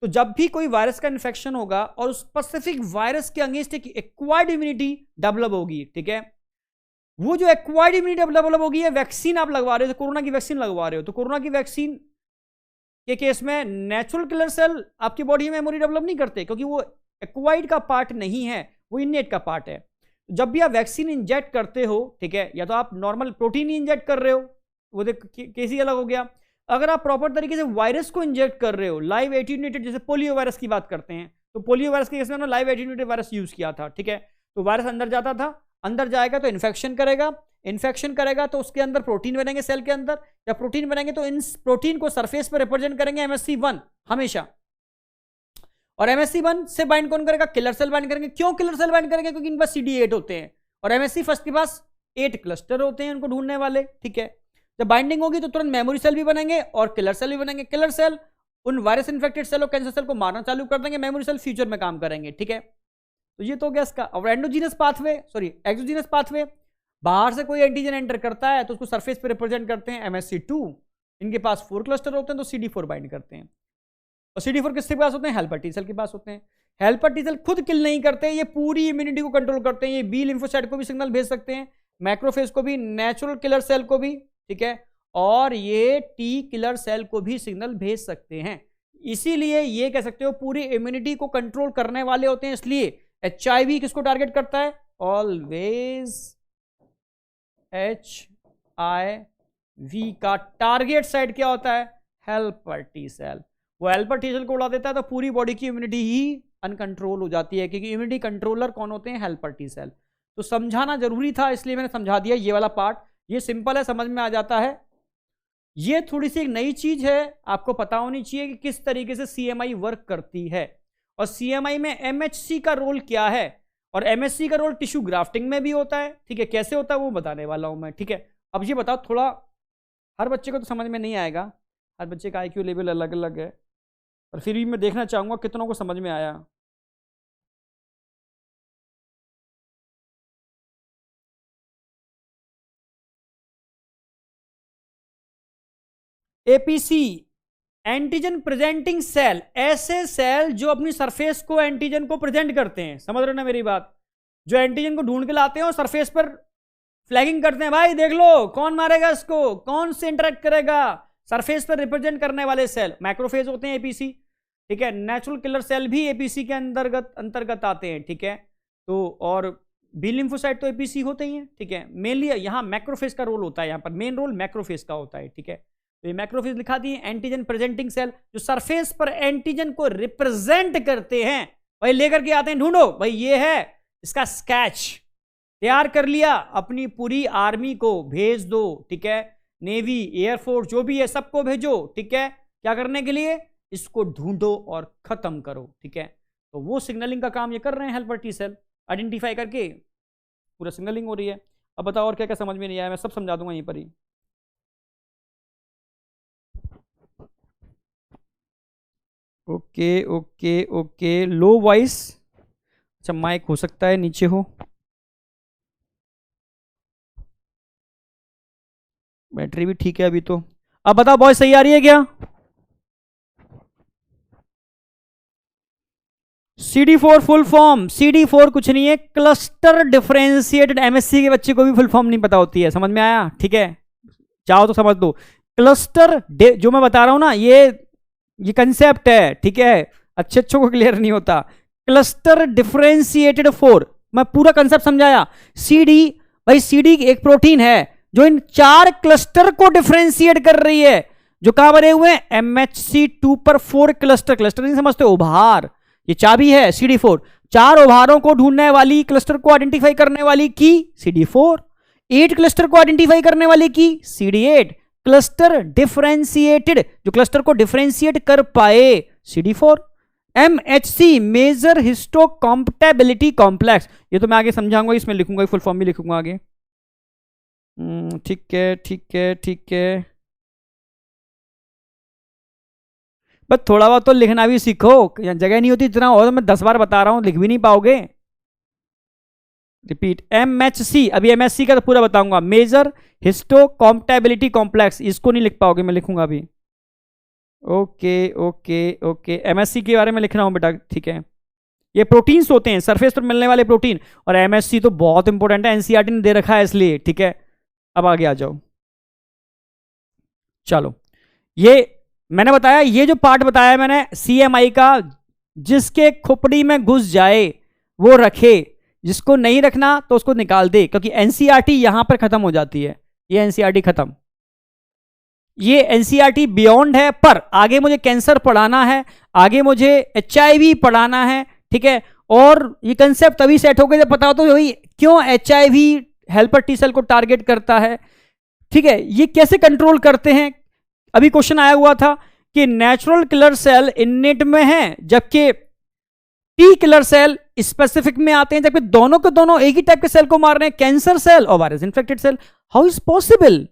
[SPEAKER 1] तो जब भी कोई वायरस का इन्फेक्शन होगा और उस स्पेसिफिक वायरस के अगेंस्ट एक एक्वायर्ड इम्यूनिटी डेवलप होगी, ठीक है, वो जो एक्वायर्ड इम्यूनिटी डेवलप होगी है, वैक्सीन आप लगवा रहे हो, तो कोरोना की वैक्सीन लगवा रहे हो, तो कोरोना की वैक्सीन के केस में नेचुरल किलर सेल आपकी बॉडी में मेमोरी डेवलप नहीं करते क्योंकि वो एक्वायर्ड का पार्ट नहीं है, वो इनेट का पार्ट है। जब भी आप वैक्सीन इंजेक्ट करते हो, ठीक है, या तो आप नॉर्मल प्रोटीन ही इंजेक्ट कर रहे हो, वो केस ही अलग हो गया। अगर आप प्रॉपर तरीके से वायरस को इंजेक्ट कर रहे हो, लाइव एटीन्यूएटेड, जैसे पोलियो वायरस की बात करते हैं, तो पोलियो वायरस के केस में लाइव एटीन्यूएटेड वायरस यूज किया था, ठीक है। तो वायरस अंदर जाता था, अंदर जाएगा तो इन्फेक्शन करेगा तो उसके अंदर प्रोटीन बनेंगे सेल के अंदर, जब प्रोटीन बनेंगे तो इन प्रोटीन को सरफेस पर रिप्रेजेंट करेंगे MSC1 हमेशा, और MSC1 से बाइंड कौन करेगा, किलर सेल बाइंड करेंगे। क्यों किलर सेल बाइंड करेंगे, क्योंकि इन पास CD8 होते हैं और MSC फर्स्ट के पास 8 क्लस्टर होते हैं उनको ढूंढने वाले, ठीक है। जब बाइंडिंग होगी तो तुरंत मेमोरी सेल भी बनेंगे और किलर सेल भी बनेंगे। किलर सेल उन वायरस इन्फेक्टेड सेल और कैंसर सेल को मारना चालू कर देंगे, मेमोरी सेल फ्यूचर में काम करेंगे, ठीक है। तो ये तो गया इसका। और एक्सोजीनस पाथवे बाहर से कोई एंटीजन एंटर करता है तो उसको सरफेस पे रिप्रेजेंट करते हैं MHC2। इनके पास 4 क्लस्टर होते हैं तो CD4 बाइंड करते हैं। और CD4 किसके पास होते हैं? हेल्पर टी सेल के पास होते हैं। हेल्पर टी सेल खुद किल नहीं करते, ये पूरी इम्यूनिटी को कंट्रोल करते हैं। ये बी लिम्फोसाइट को भी सिग्नल भेज सकते हैं, मैक्रोफेज को भी, नेचुरल किलर सेल को भी, ठीक है, और ये टी किलर सेल को भी सिग्नल भेज सकते हैं। इसीलिए ये कह सकते हो पूरी इम्यूनिटी को कंट्रोल करने वाले होते हैं। इसलिए HIV किसको टारगेट करता है? ऑलवेज HIV का टारगेट साइड क्या होता है? Helper T cell. वो हेल्पर टी सेल को उड़ा देता है तो पूरी बॉडी की इम्यूनिटी ही अनकंट्रोल हो जाती है, क्योंकि इम्यूनिटी कंट्रोलर कौन होते हैं? Helper T cell. तो समझाना जरूरी था, इसलिए मैंने समझा दिया। ये वाला पार्ट ये सिंपल है, समझ में आ जाता है। ये थोड़ी सी एक नई चीज है, आपको पता होनी चाहिए कि किस तरीके से CMI वर्क करती है और CMI में MHC का रोल क्या है, और MHC का रोल टिश्यू ग्राफ्टिंग में भी होता है। ठीक है, कैसे होता है वो बताने वाला हूं मैं। ठीक है, अब ये बताओ, थोड़ा हर बच्चे को तो समझ में नहीं आएगा, हर बच्चे का IQ लेवल अलग अलग है, पर फिर भी मैं देखना चाहूंगा कितनों को समझ में आया। APC एंटीजन प्रेजेंटिंग सेल, ऐसे सेल जो अपनी सरफेस को एंटीजन को प्रेजेंट करते हैं। समझ रहे हो ना मेरी बात? जो एंटीजन को ढूंढ के लाते हैं और सरफेस पर फ्लैगिंग करते हैं, भाई देख लो कौन मारेगा इसको, कौन से इंटरेक्ट करेगा, सरफेस पर रिप्रेजेंट करने वाले सेल मैक्रोफेज होते हैं APC। ठीक है, नेचुरल किलर सेल भी APC के अंतर्गत आते हैं। ठीक है, तो और बी लिम्फोसाइट तो APC होते ही हैं। ठीक है, मेनली यहाँ मैक्रोफेज का रोल होता है, यहाँ पर मेन रोल मैक्रोफेज का होता है। ठीक है, तो ये मैक्रोफेज लिखा दिए, एंटीजन प्रेजेंटिंग सेल जो सरफेस पर एंटीजन को रिप्रेजेंट करते हैं, भाई लेकर के आते हैं, ढूंढो भाई ये है, इसका स्केच तैयार कर लिया, अपनी पूरी आर्मी को भेज दो। ठीक है, नेवी, एयरफोर्स जो भी है सबको भेजो। ठीक है, क्या करने के लिए? इसको ढूंढो और खत्म करो। ठीक है, तो वो सिग्नलिंग का काम ये कर रहे हैं हेल्पर टी सेल, आइडेंटिफाई करके पूरा सिग्नलिंग हो रही है। अब बताओ और क्या क्या समझ में नहीं आया, मैं सब समझा दूंगा यहीं पर ही। Okay okay okay, low voice, अच्छा माइक हो सकता है नीचे हो, बैटरी भी ठीक है अभी तो। अब बताओ वॉइस सही आ रही है क्या? CD4 फुल फॉर्म, CD4 कुछ नहीं है, क्लस्टर डिफरेंशिएटेड। MSc के बच्चे को भी फुल फॉर्म नहीं पता होती है, समझ में आया? ठीक है, चाहो तो समझ दो। क्लस्टर जो मैं बता रहा हूं ना, ये कंसेप्ट है। ठीक है, अच्छे अच्छों को क्लियर नहीं होता। क्लस्टर डिफरेंशिएटेड 4, मैं पूरा कंसेप्ट समझाया। CD, भाई CD एक प्रोटीन है जो इन 4 क्लस्टर को डिफरेंशिएट कर रही है, जो कहां बने हुए हैं? MHC2 पर 4 क्लस्टर। क्लस्टर नहीं समझते, उभार, ये चाबी है CD4। 4 उभारों को ढूंढने वाली, क्लस्टर को आइडेंटिफाई करने वाली की CD4, 8 क्लस्टर को आइडेंटिफाई करने वाली की CD8, क्लस्टर डिफरेंशिएटेड जो क्लस्टर को डिफरेंशिएट कर पाए CD4। MHC major histo compatibility complex, ये तो मैं आगे समझाऊंगा, इसमें लिखूंगा, फुल फॉर्म भी लिखूंगा आगे। ठीक है ठीक है ठीक है, बस थोड़ा बहुत तो लिखना भी सीखो, जगह नहीं होती इतना, और मैं 10 बार बता रहा हूं, लिख भी नहीं पाओगे। रिपीट, MHC, अभी MSc का तो पूरा बताऊंगा, मेजर हिस्टो कॉम्पैटिबिलिटी कॉम्प्लेक्स, इसको नहीं लिख पाओगे, मैं लिखूंगा अभी। ओके ओके ओके, MSc के बारे में लिख रहा हूं बेटा। ठीक है, ये प्रोटीन्स होते हैं, सरफेस पर मिलने वाले प्रोटीन, और MSc तो बहुत इंपॉर्टेंट है, NCERT ने दे रखा है इसलिए। ठीक है, अब आगे आ जाओ। चलो, ये मैंने बताया, ये जो पार्ट बताया मैंने CMI का, जिसके खोपड़ी में घुस जाए वो रखे, जिसको नहीं रखना तो उसको निकाल दे, क्योंकि NCERT यहां पर खत्म हो जाती है। ये NCERT खत्म, ये NCERT बियॉन्ड है, पर आगे मुझे कैंसर पढ़ाना है, आगे मुझे HIV पढ़ाना है। ठीक है, और ये कंसेप्ट तभी सेट हो गए जब पता हो तो भाई क्यों HIV हेल्पर टी सेल को टारगेट करता है। ठीक है, ये कैसे कंट्रोल करते हैं। अभी क्वेश्चन आया हुआ था कि नेचुरल किलर सेल इननेट में है, जबकि टी किलर सेल स्पेसिफिक में आते हैं, जबकि दोनों के दोनों एक ही टाइप के सेल को मार रहे हैं, कैंसर सेल और virus infected cell. How is possible?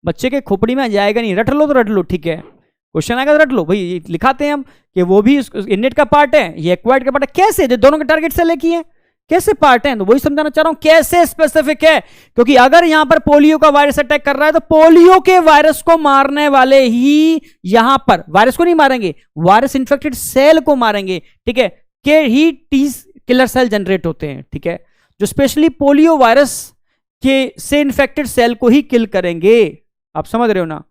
[SPEAKER 1] बच्चे के खोपड़ी में जाएगा नहीं, रट लो तो रट लो। ठीक है, क्वेश्चन आएगा तो रट लो भाई, लिखाते हैं हम कि वो भी इननेट का पार्ट है, ये एक्वायर्ड का पार्ट है। कैसे? जो दोनों के टारगेट सेल एक ही है, कैसे पार्ट है, तो वही समझाना चाह रहा हूं कैसे स्पेसिफिक है, क्योंकि अगर यहां पर पोलियो का वायरस अटैक कर रहा है तो पोलियो के वायरस को मारने वाले ही यहां पर वायरस को नहीं मारेंगे, वायरस इन्फेक्टेड सेल को मारेंगे, ठीक है, के ही टी किलर सेल जनरेट होते हैं, ठीक है, जो स्पेशली पोलियो वायरस के से इन्फेक्टेड सेल को ही किल करेंगे। आप समझ रहे हो ना,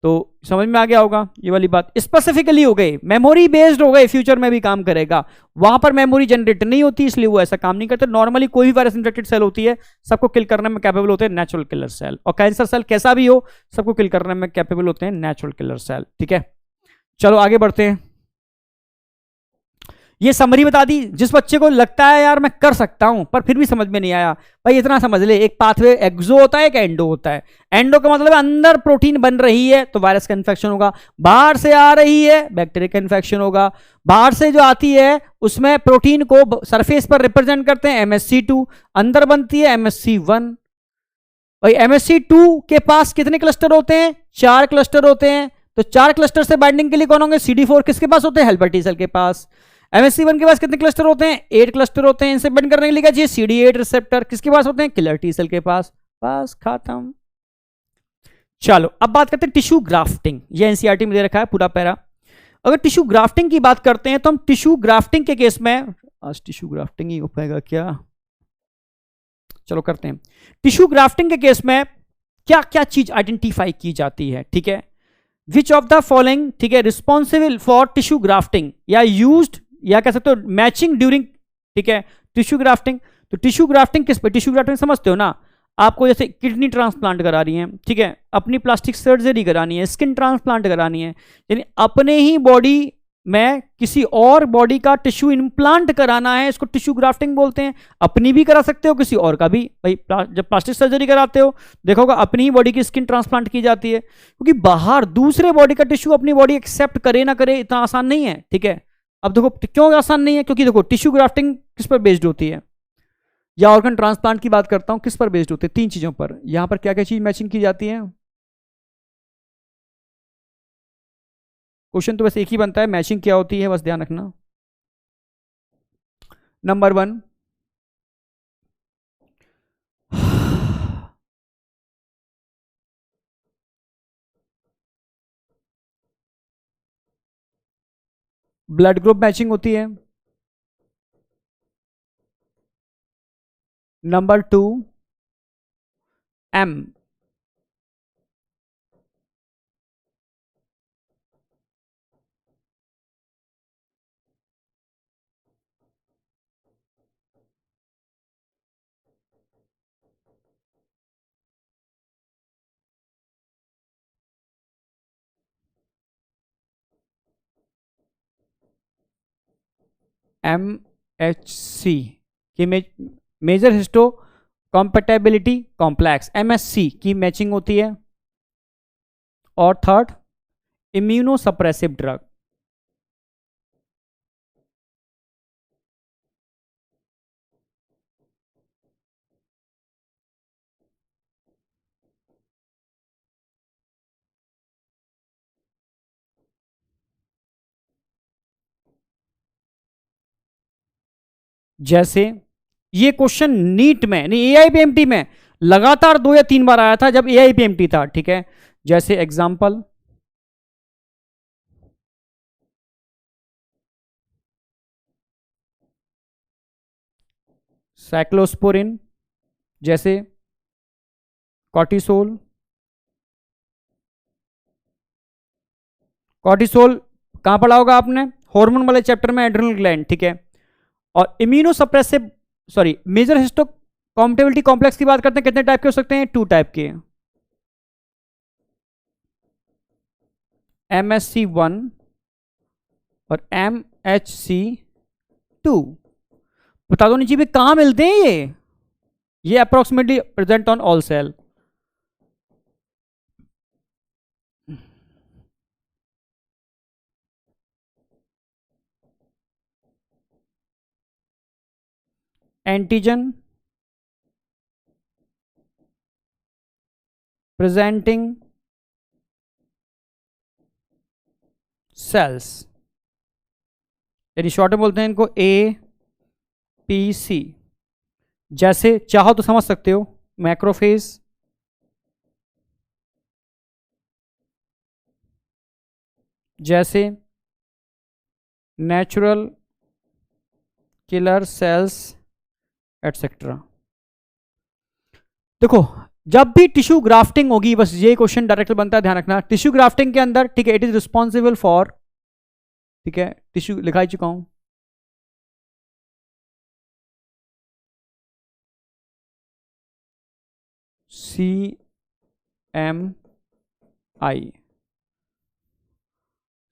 [SPEAKER 1] तो समझ में आ गया होगा ये वाली बात। स्पेसिफिकली हो गए, मेमोरी बेस्ड हो गए, फ्यूचर में भी काम करेगा। वहां पर मेमोरी जनरेट नहीं होती इसलिए वो ऐसा काम नहीं करते। नॉर्मली कोई भी वायरस इन्फेक्टेड सेल होती है सबको किल करने में कैपेबल होते हैं नेचुरल किलर सेल, और कैंसर सेल कैसा भी हो सबको किल करने में कैपेबल होते हैं नेचुरल किलर सेल, ठीक है। चलो आगे बढ़ते हैं। ये समरी बता दी, जिस बच्चे को लगता है यार मैं कर सकता हूं पर फिर भी समझ में नहीं आया, भाई इतना समझ ले, एक पाथवे एक्सो होता है, एक एंडो होता है। एंडो का मतलब अंदर प्रोटीन बन रही है तो वायरस का इन्फेक्शन होगा, बाहर से आ रही है बैक्टीरिया का इन्फेक्शन होगा। बाहर से जो आती है उसमें प्रोटीन को सरफेस पर रिप्रेजेंट करते हैं MSC2, अंदर बनती है MSC1। भाई MSC2 के पास कितने क्लस्टर होते हैं, 4 क्लस्टर होते हैं, तो 4 क्लस्टर से बाइंडिंग के लिए कौन होंगे, CD4 किसके पास होते हैं, हेल्पर टी सेल के पास। MSC1 के पास कितने क्लस्टर होते हैं, 8 क्लस्टर होते हैं, इनसे बाइंड करने के लिए क्या चाहिए, CD8 रिसेप्टर किसके पास होते हैं, किलर टी सेल के पास, बस खत्म। चलो अब बात करते हैं टिश्यू ग्राफ्टिंग, ये एनसीईआरटी में दे रखा है पूरा पैरा। अगर टिश्यू ग्राफ्टिंग की बात करते हैं तो हम टिश्यू ग्राफ्टिंग के केस में, आज टिश्यू ग्राफ्टिंग ही हो पाएगा क्या, चलो करते हैं। टिश्यू ग्राफ्टिंग के केस में क्या क्या चीज आइडेंटिफाई की जाती है, ठीक है, विच ऑफ द फॉलोइंग, ठीक है, रिस्पॉन्सिबल फॉर टिश्यू ग्राफ्टिंग या यूज्ड या कह सकते हो मैचिंग ड्यूरिंग, ठीक है, टिश्यू ग्राफ्टिंग। तो टिश्यू ग्राफ्टिंग किस पे, टिश्यू ग्राफ्टिंग समझते हो ना, आपको जैसे किडनी ट्रांसप्लांट करा रही है, ठीक है, अपनी प्लास्टिक सर्जरी करानी है, स्किन ट्रांसप्लांट करानी है, यानी अपने ही बॉडी में किसी और बॉडी का टिश्यू इम्प्लांट कराना है, इसको टिश्यू ग्राफ्टिंग बोलते हैं। अपनी भी करा सकते हो किसी और का भी, भाई जब प्लास्टिक सर्जरी कराते हो देखोगा अपनी ही बॉडी की स्किन ट्रांसप्लांट की जाती है, क्योंकि बाहर दूसरे बॉडी का टिश्यू अपनी बॉडी एक्सेप्ट करे ना करे इतना आसान नहीं है, ठीक है। अब देखो क्यों आसान नहीं है, क्योंकि देखो टिश्यू ग्राफ्टिंग किस पर बेस्ड होती है, या ऑर्गन ट्रांसप्लांट की बात करता हूं किस पर बेस्ड होती है, 3 चीजों पर। यहां पर क्या क्या चीज मैचिंग की जाती है, क्वेश्चन तो बस एक ही बनता है, मैचिंग क्या होती है बस ध्यान रखना। नंबर 1, ब्लड ग्रुप मैचिंग होती है। नंबर 2, एम, MHC की major histo compatibility complex, MSC की मैचिंग होती है। और थर्ड, इम्यूनोसप्रेसिव ड्रग, जैसे ये क्वेश्चन नीट में नहीं AIPMT में लगातार 2 या 3 बार आया था जब AIPMT था, ठीक है। जैसे एग्जांपल, साइक्लोस्पोरिन, जैसे कॉर्टिसोल। कॉर्टिसोल कहां पढ़ा होगा आपने, हार्मोन वाले चैप्टर में, एड्रिनल ग्लैंड, ठीक है। और immunosuppressive, sorry, major histo compatibility complex की बात करते हैं, कितने टाइप के हो सकते हैं, 2 टाइप के, MSC1 और MHC2। बता दो नीचे भी कहां मिलते हैं ये approximately present on all cell. Antigen presenting cells, यानी शॉर्ट में बोलते हैं इनको APC। जैसे चाहो तो समझ सकते हो, मैक्रोफेज, जैसे नेचुरल किलर सेल्स एटसेट्रा। देखो जब भी टिश्यू ग्राफ्टिंग होगी, बस ये क्वेश्चन डायरेक्ट बनता है, ध्यान रखना। टिश्यू ग्राफ्टिंग के अंदर, ठीक है, इट इज रिस्पॉन्सिबल फॉर, ठीक है, टिश्यू लिखा ही चुका हूं, CMI,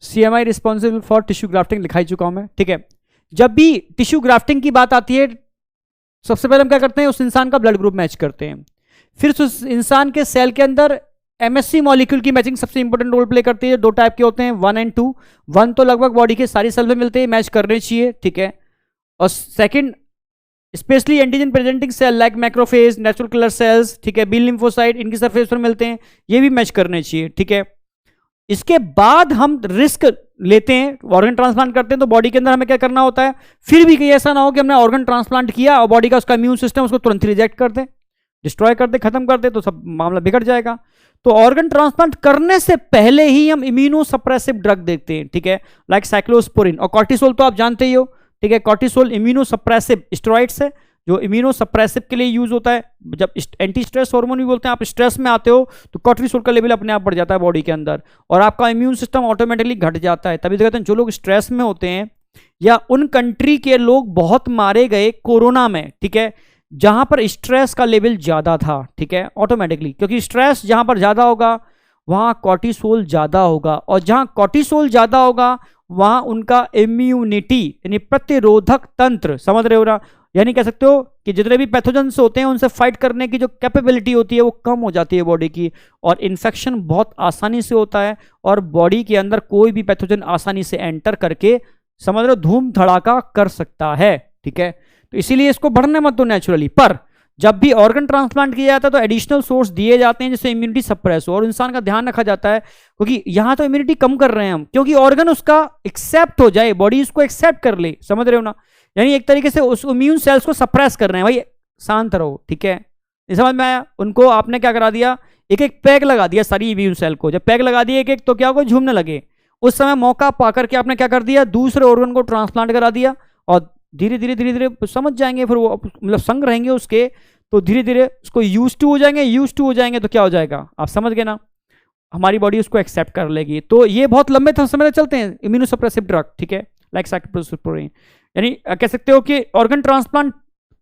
[SPEAKER 1] CMI responsible for tissue grafting लिखा ही चुका हूं मैं, ठीक है। जब भी टिश्यू ग्राफ्टिंग की बात आती है, सबसे पहले हम क्या करते हैं, उस इंसान का ब्लड ग्रुप मैच करते हैं, फिर उस इंसान के सेल के अंदर MSC मॉलिक्यूल की मैचिंग सबसे इंपॉर्टेंट रोल प्ले करती है। दो टाइप के होते हैं, 1 और 2। 1 तो लगभग बॉडी के सारी सेल में मिलते हैं, मैच करने चाहिए, ठीक है। और second, specially antigen presenting cell like macrophage, natural killer cells, ठीक है, बी लिम्फोसाइट, इनकी सरफेस पर मिलते हैं, ये भी मैच करने चाहिए, ठीक है। इसके बाद हम रिस्क लेते हैं, ऑर्गन ट्रांसप्लांट करते हैं, तो बॉडी के अंदर हमें क्या करना होता है, फिर भी कहीं ऐसा ना हो कि हमने ऑर्गन ट्रांसप्लांट किया और बॉडी का उसका इम्यून सिस्टम उसको तुरंत रिजेक्ट कर दे, डिस्ट्रॉय कर दे, खत्म कर दे, तो सब मामला बिगड़ जाएगा। तो ऑर्गन ट्रांसप्लांट करने से पहले ही हम इम्यूनो सप्रेसिव ड्रग देखते हैं, ठीक है, लाइक साइक्लोस्पोरिन और कॉर्टिसोल, तो आप जानते ही हो, ठीक है। कॉर्टिसोल इम्यूनो सप्रेसिव स्टेरॉइड्स है जो इम्यूनो सप्रेसिव के लिए यूज होता है। जब एंटी स्ट्रेस हार्मोन भी बोलते हैं, आप स्ट्रेस में आते हो तो कॉर्टिसोल का लेवल अपने आप बढ़ जाता है बॉडी के अंदर और आपका इम्यून सिस्टम ऑटोमेटिकली घट जाता है। तभी तो कहते हैं जो लोग स्ट्रेस में होते हैं, या उन कंट्री के लोग बहुत मारे गए कोरोना में, ठीक है, जहां पर स्ट्रेस का लेवल ज्यादा था, ठीक है, ऑटोमेटिकली, क्योंकि स्ट्रेस जहां पर ज्यादा होगा वहां कॉर्टिसोल ज्यादा होगा, और जहां कॉर्टिसोल ज्यादा होगा वहां उनका इम्यूनिटी यानी प्रतिरोधक तंत्र, समझ रहे हो ना, यानी कह सकते हो कि जितने भी पैथोजेंस होते हैं उनसे फाइट करने की जो कैपेबिलिटी होती है वो कम हो जाती है बॉडी की, और इन्फेक्शन बहुत आसानी से होता है, और बॉडी के अंदर कोई भी पैथोजन आसानी से एंटर करके, समझ रहे हो, धूम धड़ाका कर सकता है, ठीक है। तो इसीलिए इसको बढ़ने मत दो नेचुरली। पर जब भी ऑर्गन ट्रांसप्लांट किया जाता है तो एडिशनल सोर्स दिए जाते हैं जिससे इम्यूनिटी सप्रेस हो, और इंसान का ध्यान रखा जाता है, क्योंकि यहां तो इम्यूनिटी कम कर रहे हैं हम, क्योंकि ऑर्गन उसका एक्सेप्ट हो जाए, बॉडी उसको एक्सेप्ट कर ले, समझ रहे हो ना, यानी एक तरीके से उस इम्यून सेल्स को सप्रेस कर रहे हैं, भाई शांत रहो, ठीक है। ये समझ में आया? उनको आपने क्या करा दिया, एक एक पैग लगा दिया सारी इम्यून सेल को। जब पैग लगा दिए एक एक, तो क्या होगा, झूमने लगे। उस समय मौका पाकर के आपने क्या कर दिया, दूसरे ऑर्गन को ट्रांसप्लांट करा दिया, और धीरे धीरे धीरे धीरे समझ जाएंगे, फिर वो मतलब संग रहेंगे उसके, तो धीरे धीरे उसको यूज टू हो जाएंगे, यूज टू हो जाएंगे तो क्या हो जाएगा, आप समझ गए ना, हमारी बॉडी उसको एक्सेप्ट कर लेगी। तो ये बहुत लंबे समय तक चलते हैं इम्यूनोसप्रेसिव ड्रग, ठीक है, लाइक साइक्लोस्पोरिन। यानी कह सकते हो कि ऑर्गन ट्रांसप्लांट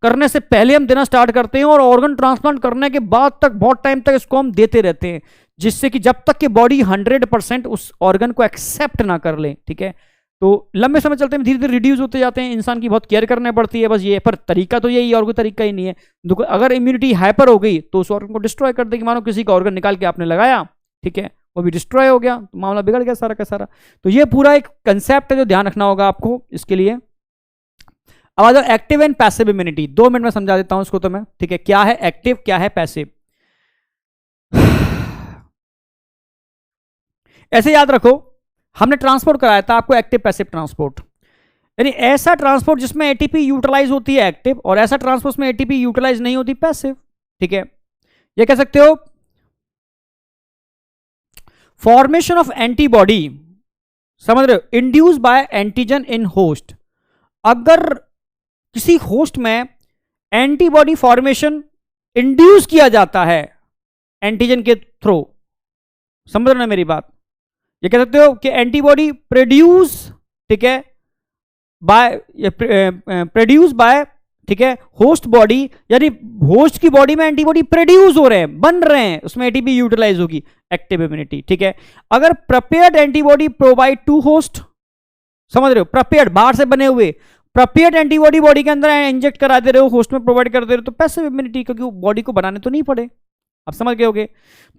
[SPEAKER 1] करने से पहले हम देना स्टार्ट करते हैं, और ऑर्गन ट्रांसप्लांट करने के बाद तक बहुत टाइम तक इसको हम देते रहते हैं, जिससे कि जब तक कि बॉडी 100% उस ऑर्गन को एक्सेप्ट ना कर ले, ठीक है। तो लंबे समय चलते हैं, धीरे धीरे रिड्यूस होते जाते हैं, इंसान की बहुत केयर करनी पड़ती है, बस ये। पर तरीका तो यही, और कोई तरीका ही नहीं है। अगर इम्यूनिटी हाइपर हो गई तो उस ऑर्गन को डिस्ट्रॉय कर देगी। मानो किसी का ऑर्गन निकाल के आपने लगाया, ठीक है, वो भी डिस्ट्रॉय हो गया, तो मामला बिगड़ गया सारा का सारा। तो ये पूरा एक कंसेप्ट है जो ध्यान रखना होगा आपको इसके लिए। अब आ जाओ active and passive immunity. 2 minute में समझा देता हूं इसको तो मैं, ठीक है, क्या है एक्टिव, क्या है पैसिव। ऐसे याद रखो, हमने ट्रांसपोर्ट कराया था आपको एक्टिव पैसिव ट्रांसपोर्ट, यानी ऐसा ट्रांसपोर्ट जिसमें एटीपी यूटिलाइज होती है एक्टिव, और ऐसा ट्रांसपोर्ट में एटीपी यूटिलाइज नहीं होती पैसिव, ठीक है। ये कह सकते हो फॉर्मेशन ऑफ एंटीबॉडी, समझ रहे हो, induce by antigen in host. अगर किसी होस्ट में एंटीबॉडी फॉर्मेशन इंड्यूस किया जाता है एंटीजन के थ्रू, समझ रहे हो ना मेरी बात, ये कह सकते हो कि एंटीबॉडी प्रोड्यूस, ठीक है, बाय प्रोड्यूस बाय, ठीक है, होस्ट बॉडी, यानी होस्ट की बॉडी में एंटीबॉडी प्रोड्यूस हो रहे हैं, बन रहे हैं, उसमें एटीपी यूटिलाइज होगी, एक्टिव इम्यूनिटी, ठीक है। अगर prepared antibody provide to host, समझ रहे हो, प्रिपेयर्ड, बाहर से बने हुए प्रिपेयर्ड एंटीबॉडी बॉडी के अंदर इंजेक्ट करा दे रहे हो, होस्ट में प्रोवाइड कर दे रहे हो, तो पैसिव इम्यूनिटी, क्योंकि बॉडी को बनाने तो नहीं पड़े, आप समझ गए होगे।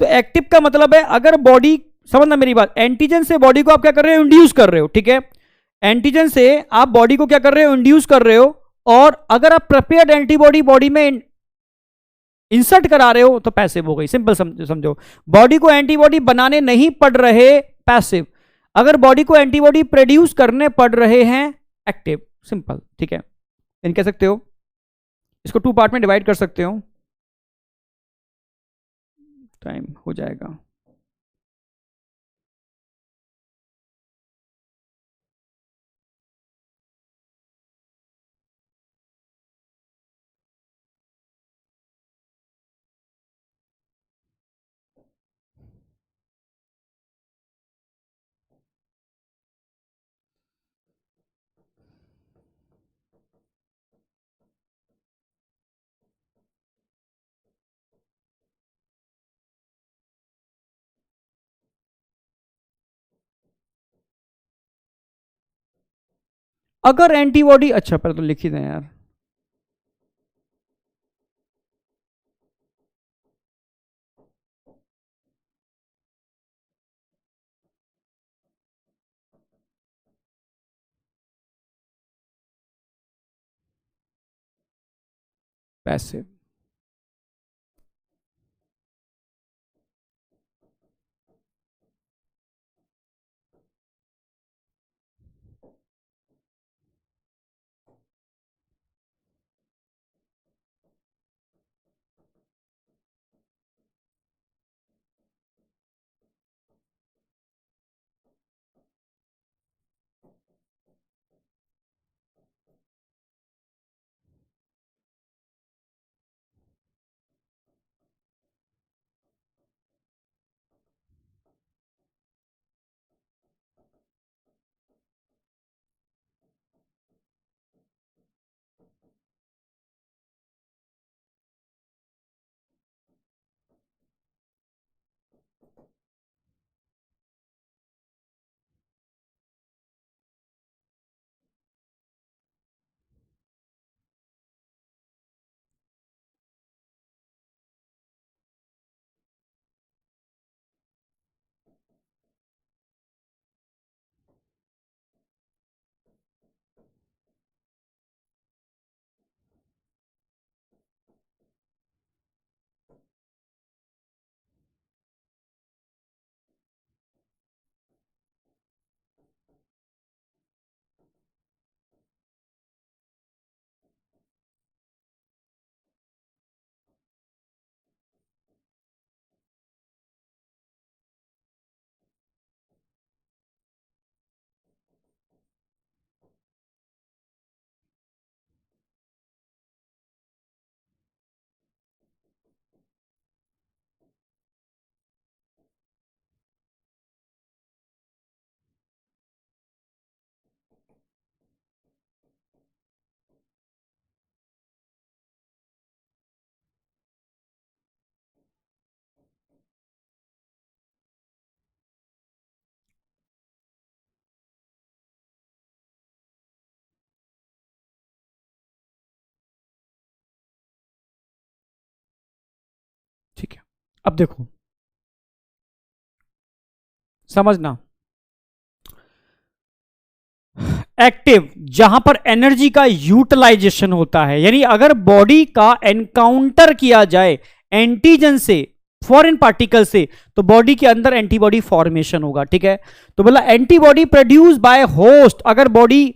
[SPEAKER 1] तो एक्टिव का मतलब है अगर बॉडी, समझना मेरी बात, एंटीजन से बॉडी को आप क्या कर रहे हो, इंड्यूस कर रहे हो, ठीक है, एंटीजन से आप बॉडी को क्या कर रहे हो, इंड्यूस कर रहे हो, और अगर आप प्रिपेयर्ड एंटीबॉडी बॉडी में इंसर्ट करा रहे हो तो पैसिव हो गई। सिंपल समझो, बॉडी को एंटीबॉडी बनाने नहीं पड़ रहे, पैसिव। अगर बॉडी को एंटीबॉडी प्रोड्यूस करने पड़ रहे हैं, एक्टिव, सिंपल, ठीक है। इन कह सकते हो इसको 2 पार्ट में डिवाइड कर सकते हो, टाइम हो जाएगा। अगर एंटीबॉडी, अच्छा पहले तो लिख ही दें यार, पैसिव। ठीक है, अब देखो समझना, एक्टिव जहां पर एनर्जी का यूटिलाइजेशन होता है, यानी अगर बॉडी का एनकाउंटर किया जाए एंटीजन से, फॉरेन पार्टिकल से, तो बॉडी के अंदर एंटीबॉडी फॉर्मेशन होगा। ठीक है, तो बोला एंटीबॉडी प्रोड्यूस बाय होस्ट, अगर बॉडी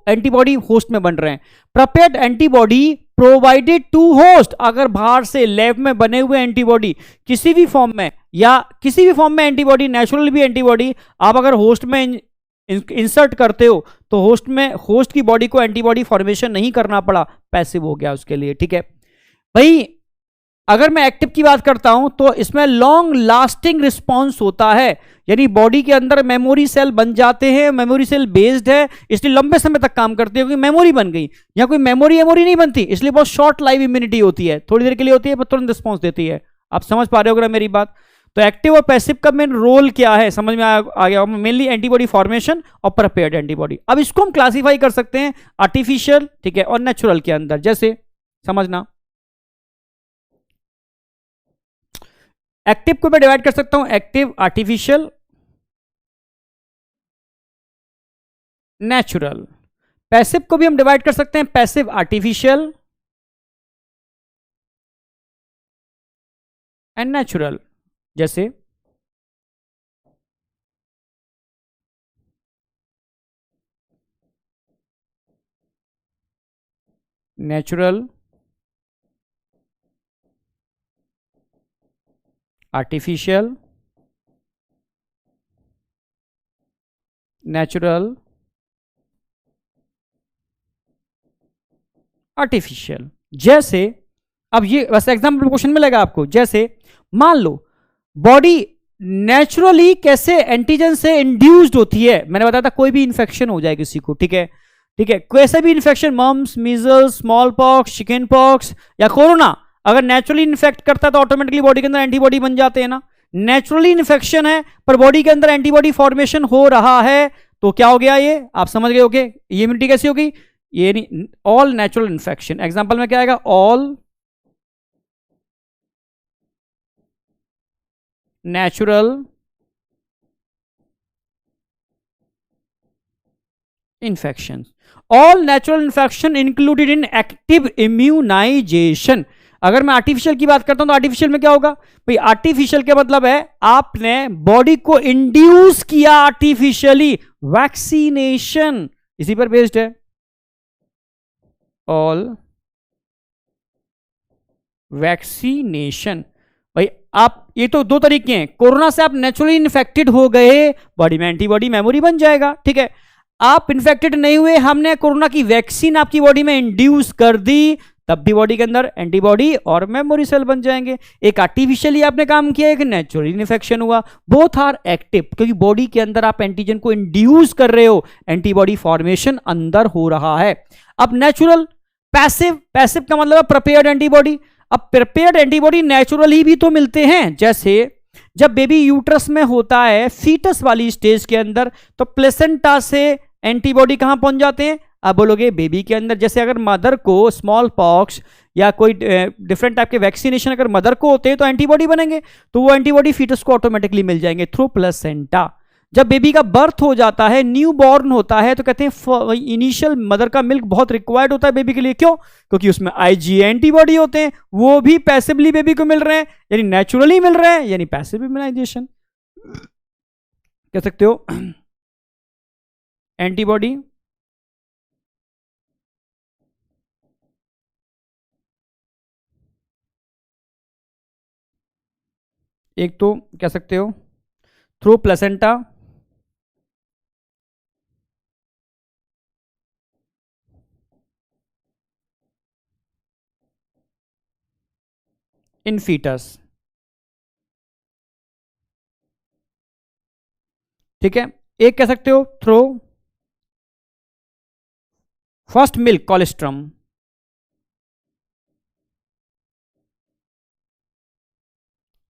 [SPEAKER 1] एंटीबॉडी होस्ट में बन रहे हैं, prepared antibody provided to host, अगर बाहर से लैब में बने हुए एंटीबॉडी किसी भी फॉर्म में, या किसी भी फॉर्म में एंटीबॉडी, नेचुरल भी एंटीबॉडी आप अगर होस्ट में इंसर्ट करते हो, तो होस्ट की बॉडी को एंटीबॉडी फॉर्मेशन नहीं करना पड़ा, पैसिव हो गया उसके लिए। ठीक है भाई, अगर मैं एक्टिव की बात करता हूं तो इसमें लॉन्ग लास्टिंग रिस्पॉन्स होता है, यानी बॉडी के अंदर मेमोरी सेल बन जाते हैं, मेमोरी सेल बेस्ड है इसलिए लंबे समय तक काम करते हैं, क्योंकि मेमोरी बन गई। या कोई मेमोरी नहीं बनती, इसलिए बहुत शॉर्ट लाइव इम्यूनिटी होती है, थोड़ी देर के लिए होती है पर तुरंत रिस्पॉन्स देती है। आप समझ पा रहे हो मेरी बात? तो एक्टिव और पैसिव का मेन रोल क्या है समझ में आ गया, मेनली एंटीबॉडी फॉर्मेशन और प्रिपेयर्ड एंटीबॉडी। अब इसको हम क्लासिफाई कर सकते हैं आर्टिफिशियल, ठीक है, और नेचुरल के अंदर, जैसे समझना, एक्टिव को मैं डिवाइड कर सकता हूं एक्टिव आर्टिफिशियल, नेचुरल। पैसिव को भी हम डिवाइड कर सकते हैं पैसिव आर्टिफिशियल एंड नेचुरल, जैसे नेचुरल आर्टिफिशियल, नेचुरल, आर्टिफिशियल। जैसे अब ये वैसे एग्जाम्पल क्वेश्चन मिलेगा आपको, जैसे मान लो बॉडी नेचुरली कैसे एंटीजन से इंड्यूस्ड होती है। मैंने बताया था कोई भी इंफेक्शन हो जाए किसी को, ठीक है, ठीक है, कैसे भी infection, mumps, measles, small pox, chicken pox या कोरोना, अगर नेचुरली इन्फेक्ट करता है तो ऑटोमेटिकली बॉडी के अंदर एंटीबॉडी बन जाते हैं ना। नेचुरली इन्फेक्शन है पर बॉडी के अंदर एंटीबॉडी फॉर्मेशन हो रहा है तो क्या हो गया, ये आप समझ गए होगे। ये इम्यूनिटी कैसी होगी, ये नहीं, ऑल नेचुरल इन्फेक्शन। एग्जांपल में क्या आएगा, all natural infection. All natural infection included in active immunization. अगर मैं आर्टिफिशियल की बात करता हूं तो आर्टिफिशियल में क्या होगा भाई, आर्टिफिशियल के मतलब है आपने बॉडी को इंड्यूस किया आर्टिफिशियली, वैक्सीनेशन इसी पर बेस्ड है। ऑल वैक्सीनेशन भाई, आप ये तो दो तरीके हैं, कोरोना से आप नेचुरली इन्फेक्टेड हो गए, बॉडी में एंटीबॉडी मेमोरी बन जाएगा, ठीक है। आप इन्फेक्टेड नहीं हुए, हमने कोरोना की वैक्सीन आपकी बॉडी में इंड्यूस कर दी, तब भी बॉडी के अंदर एंटीबॉडी और मेमोरी सेल बन जाएंगे। एक आर्टिफिशियली आपने काम किया, एक नेचुरली इन्फेक्शन हुआ, बोथ आर एक्टिव, क्योंकि बॉडी के अंदर आप एंटीजन को इंड्यूस कर रहे हो, एंटीबॉडी फॉर्मेशन अंदर हो रहा है। अब नेचुरल, पैसिव, पैसिव का मतलब है प्रिपेयर्ड एंटीबॉडी। अब प्रिपेयर्ड एंटीबॉडी नेचुरली भी तो मिलते हैं, जैसे जब बेबी यूट्रस में होता है फीटस वाली स्टेज के अंदर, तो प्लेसेंटा से एंटीबॉडी कहां पहुंच जाते हैं, अब बोलोगे बेबी के अंदर। जैसे अगर मदर को स्मॉल पॉक्स या कोई डिफरेंट टाइप के वैक्सीनेशन अगर मदर को होते हैं तो एंटीबॉडी बनेंगे, तो वो एंटीबॉडी फीटस को ऑटोमेटिकली मिल जाएंगे थ्रू प्लेसेंटा। जब बेबी का बर्थ हो जाता है, न्यू बॉर्न होता है, तो कहते हैं इनिशियल मदर का मिल्क बहुत रिक्वायर्ड होता है बेबी के लिए। क्यों, क्योंकि उसमें आईजी एंटीबॉडी होते हैं, वो भी पैसिवली बेबी को मिल रहे हैं, यानी नेचुरली मिल रहे हैं, यानी पैसिव इम्यूनाइजेशन कह सकते हो। एंटीबॉडी एक तो कह सकते हो थ्रू प्लेसेंटा, इन फीटस, ठीक है। एक कह सकते हो through first milk colostrum,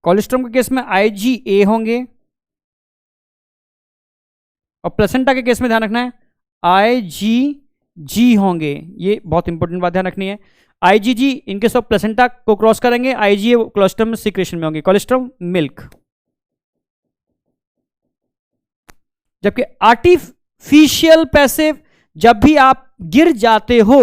[SPEAKER 1] colostrum के केस में आईजीए होंगे, और प्लेसेंटा के केस में ध्यान रखना है आईजीजी होंगे। ये बहुत इंपॉर्टेंट बात ध्यान रखनी है। आईजीजी इनके सब प्लेसेंटा को क्रॉस करेंगे, आईजीए कोलेस्ट्रम सीक्रेशन में होंगे, कोलेस्ट्रम मिल्क। जबकि आर्टिफिशियल पैसिव, जब भी आप गिर जाते हो,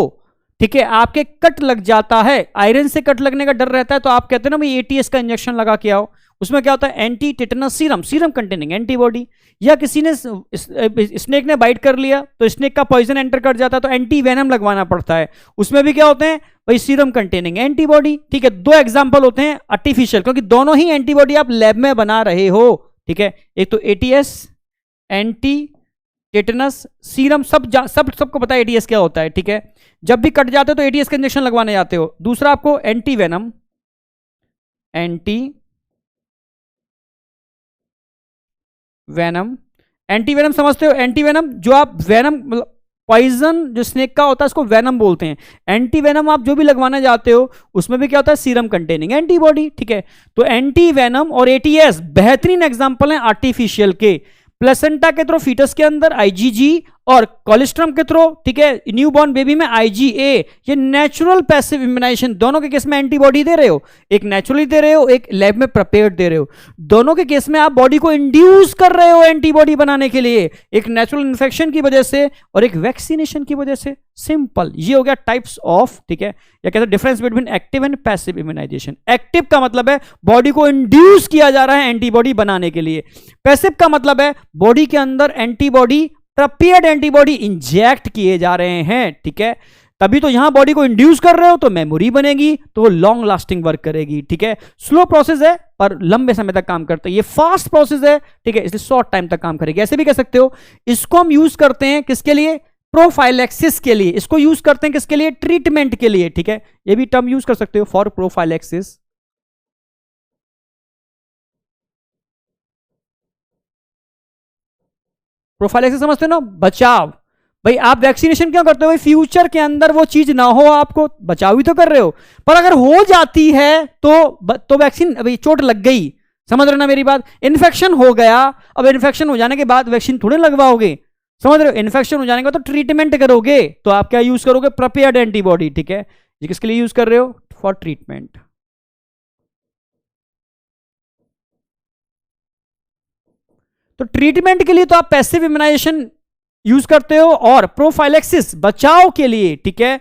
[SPEAKER 1] ठीक है, आपके कट लग जाता है, आयरन से कट लगने का डर रहता है, तो आप कहते हैं ना भाई एटीएस का इंजेक्शन लगा के आओ। उसमें क्या होता है, anti tetanus serum, serum containing antibody. या किसी ने स्नेक ने बाइट कर लिया तो स्नेक का पॉइजन एंटर कर जाता है, तो एंटी वेनम लगवाना पड़ता है। उसमें भी क्या होते हैं भाई, सीरम कंटेनिंग एंटीबॉडी, ठीक है। दो एग्जाम्पल होते हैं आर्टिफिशियल, क्योंकि दोनों ही एंटीबॉडी आप लैब में बना रहे हो, ठीक है। एक तो एटीएस एंटी टेटनस सीरम, सबको पता है एटीएस क्या होता है, ठीक है। जब भी कट जाते हो तो एटीएस का इंजेक्शन लगवाने जाते हो। दूसरा आपको anti venom, anti venom, anti venom समझते हो, एंटी वेनम जो आप वेनम पॉइजन जो स्नेक का होता है उसको वेनम बोलते हैं। एंटी वेनम आप जो भी लगवाने जाते हो उसमें भी क्या होता है, सीरम कंटेनिंग एंटीबॉडी, ठीक है। तो एंटी वेनम और एटीएस बेहतरीन एग्जांपल हैं आर्टिफिशियल के। प्लेसेंटा के थ्रू फीटस के अंदर आईजीजी, और कोलेस्ट्रम के थ्रू, ठीक है, न्यूबॉर्न बेबी में आईजीए। ये नेचुरल पैसिव इम्यूनाइजेशन, दोनों के केस में एंटीबॉडी दे रहे हो, एक नेचुरली दे रहे हो, एक लैब में प्रिपेयर्ड दे रहे हो। दोनों के केस में आप बॉडी को इंड्यूस कर रहे हो एंटीबॉडी बनाने के लिए, एक नेचुरल इन्फेक्शन की वजह से और एक वैक्सीनेशन की वजह से। सिंपल, ये हो गया टाइप्स ऑफ, ठीक है, या कहते हैं difference between active and passive immunization. Active का मतलब है बॉडी को इंड्यूस किया जा रहा है एंटीबॉडी बनाने के लिए। पैसिव का मतलब है बॉडी के अंदर एंटीबॉडी, प्रिपेयर्ड एंटीबॉडी इंजेक्ट किए जा रहे हैं, ठीक है। तभी तो यहां बॉडी को इंड्यूस कर रहे हो तो मेमोरी बनेगी, तो वो लॉन्ग लास्टिंग वर्क करेगी, ठीक है। स्लो प्रोसेस है पर लंबे समय तक काम करता है, ये फास्ट प्रोसेस है, ठीक है, इसलिए शॉर्ट टाइम तक काम करेगी। ऐसे भी कह सकते हो, इसको हम यूज करते हैं किसके लिए, प्रोफाइलेक्सिस के लिए, इसको यूज करते हैं किसके लिए, ट्रीटमेंट के लिए, ठीक है, ये भी टर्म यूज कर सकते हो, फॉर प्रोफाइलेक्सिस। प्रोफाइलेक्सिस समझते हो ना, बचाव। भाई आप वैक्सीनेशन क्यों करते हो, भाई फ्यूचर के अंदर वो चीज ना हो, आपको बचाव ही तो कर रहे हो। पर अगर हो जाती है तो वैक्सीन, अभी चोट लग गई, समझ रहे हो ना मेरी बात, इन्फेक्शन हो गया, अब इन्फेक्शन हो जाने के बाद वैक्सीन थोड़े लगवाओगे, समझ रहे हो, इन्फेक्शन हो जाने के बाद तो ट्रीटमेंट करोगे, तो आप क्या यूज करोगे, प्रिपेयर्ड एंटीबॉडी, ठीक है। ये किसके लिए यूज कर रहे हो, फॉर ट्रीटमेंट। तो ट्रीटमेंट के लिए तो आप पैसिव इम्यूनाइजेशन यूज करते हो, और प्रोफाइलेक्सिस बचाव के लिए, ठीक है,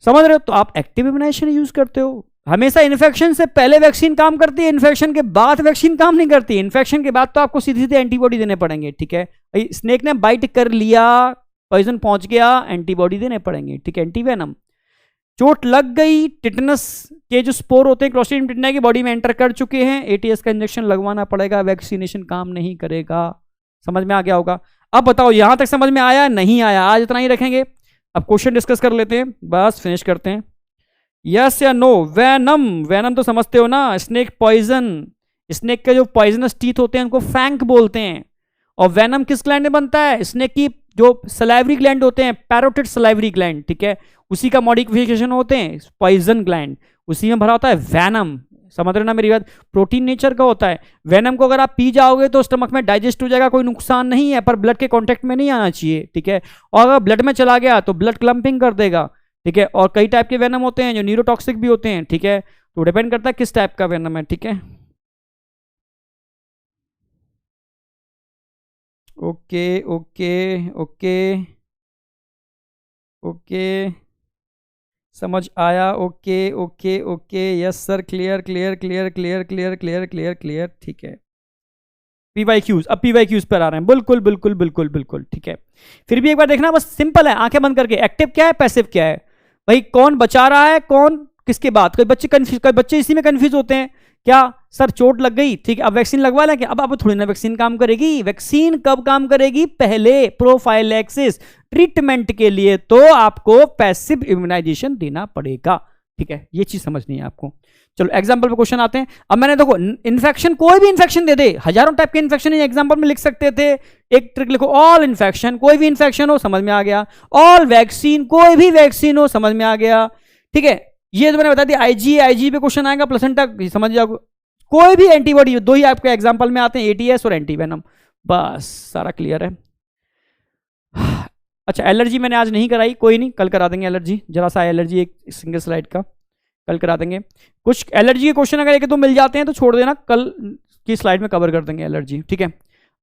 [SPEAKER 1] समझ रहे हो, तो आप एक्टिव इम्यूनाइजेशन यूज करते हो। हमेशा इन्फेक्शन से पहले वैक्सीन काम करती है, इन्फेक्शन के बाद वैक्सीन काम नहीं करती। इन्फेक्शन के बाद तो आपको सीधे सीधे एंटीबॉडी देने पड़ेंगे, ठीक है। स्नेक ने बाइट कर लिया, पॉइजन पहुंच गया, एंटीबॉडी देने पड़ेंगे, ठीक है, एंटीवेनम। चोट लग गई, टिटनस के जो स्पोर होते हैं क्लोस्ट्रीडियम टिटनाई की बॉडी में एंटर कर चुके हैं, एटीएस का इंजेक्शन लगवाना पड़ेगा, वैक्सीनेशन काम नहीं करेगा। समझ में आ गया होगा। अब बताओ यहां तक समझ में आया, नहीं आया, आज इतना ही रखेंगे। अब क्वेश्चन डिस्कस कर लेते हैं, बस फिनिश करते हैं। यस या नो, वेनम, वेनम तो समझते हो ना, स्नेक पॉइजन, स्नेक के जो पॉइजनस टीथ होते हैं उनको फैंक बोलते हैं। और वेनम किस ग्लैंड में बनता है, स्नेक की जो सलाइवरी ग्लैंड होते हैं, पैरोटिड सलाइवरी ग्लैंड, ठीक है, उसी का मॉडिफिकेशन होते हैं पॉइजन ग्लैंड, उसी में भरा होता है वेनम। समझ रहे ना मेरी बात, प्रोटीन नेचर का होता है। वेनम को अगर आप पी जाओगे तो स्टमक में डाइजेस्ट हो जाएगा, कोई नुकसान नहीं है, पर ब्लड के कांटेक्ट में नहीं आना चाहिए, ठीक है। और अगर ब्लड में चला गया तो ब्लड क्लम्पिंग कर देगा, ठीक है। और कई टाइप के वेनम होते हैं जो न्यूरोटॉक्सिक भी होते हैं, ठीक है, तो डिपेंड करता है किस टाइप का वेनम है, ठीक है। ओके ओके ओके ओके, समझ आया, okay okay okay, yes sir, clear clear clear clear clear clear clear clear, ठीक है। पीवाईक्यूज, अब पीवाईक्यूज पर आ रहे हैं, बिल्कुल बिल्कुल बिल्कुल बिल्कुल, ठीक है। फिर भी एक बार देखना, बस सिंपल है, आंखें बंद करके, एक्टिव क्या है, पैसिव क्या है, भाई कौन बचा रहा है, कौन किसके बाद। कोई बच्चे कंफ्यूज, कोई बच्चे इसी में कंफ्यूज होते हैं, क्या सर चोट लग गई, ठीक है, अब वैक्सीन लगवा लें क्या, अब थोड़ी ना वैक्सीन काम करेगी। वैक्सीन कब काम करेगी, पहले प्रोफाइलेक्सिस ट्रीटमेंट के लिए तो आपको पैसिव इम्यूनाइजेशन देना पड़ेगा, ठीक है, ये चीज समझनी है आपको। चलो एग्जांपल पे क्वेश्चन आते हैं। अब मैंने देखो, इन्फेक्शन, कोई भी इन्फेक्शन दे दे, हजारों टाइप के इन्फेक्शन एग्जांपल में लिख सकते थे। एक ट्रिक लिखो, ऑल इन्फेक्शन, कोई भी इन्फेक्शन हो, समझ में आ गया। ऑल वैक्सीन, कोई भी वैक्सीन हो, समझ में आ गया, ठीक है। ये तो मैंने बता दिया, आईजी पे क्वेश्चन आएगा, प्लेसेंटा समझ जाओ, कोई भी एंटीबॉडी, दो ही आपके एग्जांपल में आते हैं, एटीएस और एंटीवेनम, बस सारा क्लियर है। अच्छा, एलर्जी मैंने आज नहीं कराई, कोई नहीं, कल करा देंगे एलर्जी, जरा सा एलर्जी एक सिंगल स्लाइड का, कल करा देंगे। कुछ एलर्जी के क्वेश्चन अगर एक दो मिल जाते हैं तो छोड़ देना, कल की स्लाइड में कवर कर देंगे एलर्जी, ठीक है।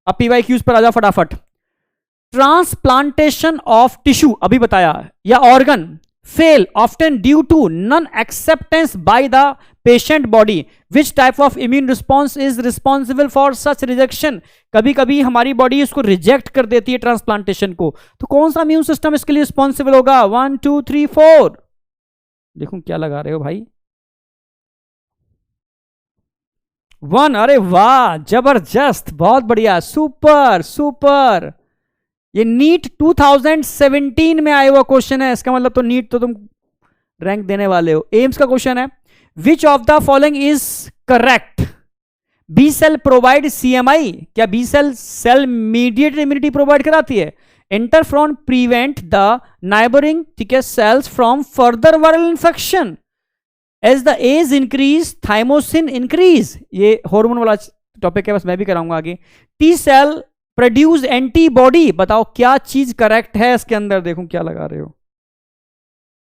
[SPEAKER 1] अब पीवाईक्यूज पर आ जाओ फटाफट। ट्रांसप्लांटेशन ऑफ टिश्यू अभी बताया, या organ fail often due to non acceptance by the patient body, which type of immune response is responsible for such rejection. कभी कभी हमारी बॉडी इसको रिजेक्ट कर देती है ट्रांसप्लांटेशन को, तो कौन सा इम्यून सिस्टम इसके लिए रिस्पॉन्सिबल होगा, 1 2 3 4, देखो क्या लगा रहे हो भाई, 1, अरे वाह जबरदस्त, बहुत बढ़िया, सुपर सुपर। ये नीट 2017 में आया हुआ क्वेश्चन है, इसका मतलब तो नीट तो तुम रैंक देने वाले हो। एम्स का क्वेश्चन है, which of the following is correct, B cell provide CMI, क्या B cell cell mediated immunity provide कराती है, इंटरफ्रॉन प्रिवेंट द नाइबरिंग, ठीक है, cells from further viral infection, as the age increase thymosin increase, ये hormone वाला topic है, बस मैं भी कराऊंगा आगे। टी सेल प्रोड्यूस एंटीबॉडी, बताओ क्या चीज करेक्ट है इसके अंदर, देखो क्या लगा रहे हो,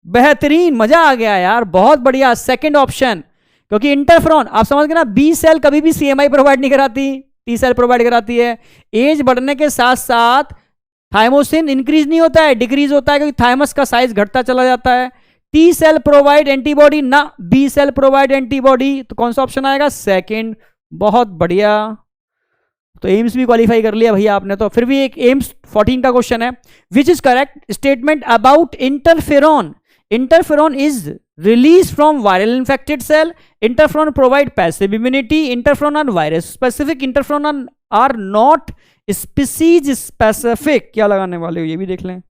[SPEAKER 1] बेहतरीन, मजा आ गया यार, बहुत बढ़िया, सेकंड ऑप्शन, क्योंकि इंटरफ्रॉन आप समझ गए ना, बी सेल कभी भी सीएमआई प्रोवाइड नहीं कराती, टी सेल प्रोवाइड कराती है। एज बढ़ने के साथ साथ थाइमोसिन इंक्रीज नहीं होता है, डिक्रीज होता है, क्योंकि थाइमस का साइज घटता चला जाता है। टी सेल प्रोवाइड एंटीबॉडी ना, बी सेल प्रोवाइड एंटीबॉडी, तो कौन सा ऑप्शन आएगा, सेकंड, बहुत बढ़िया। तो एम्स भी क्वालिफाई कर लिया भैया आपने, तो फिर भी एक एम्स 14 का क्वेश्चन है, which is correct statement about interferon? Interferon is released from viral infected cell. Interferon provide passive immunity. Interferon are virus specific. Interferon are not species specific. क्या लगाने वाले हो ये भी देख लें।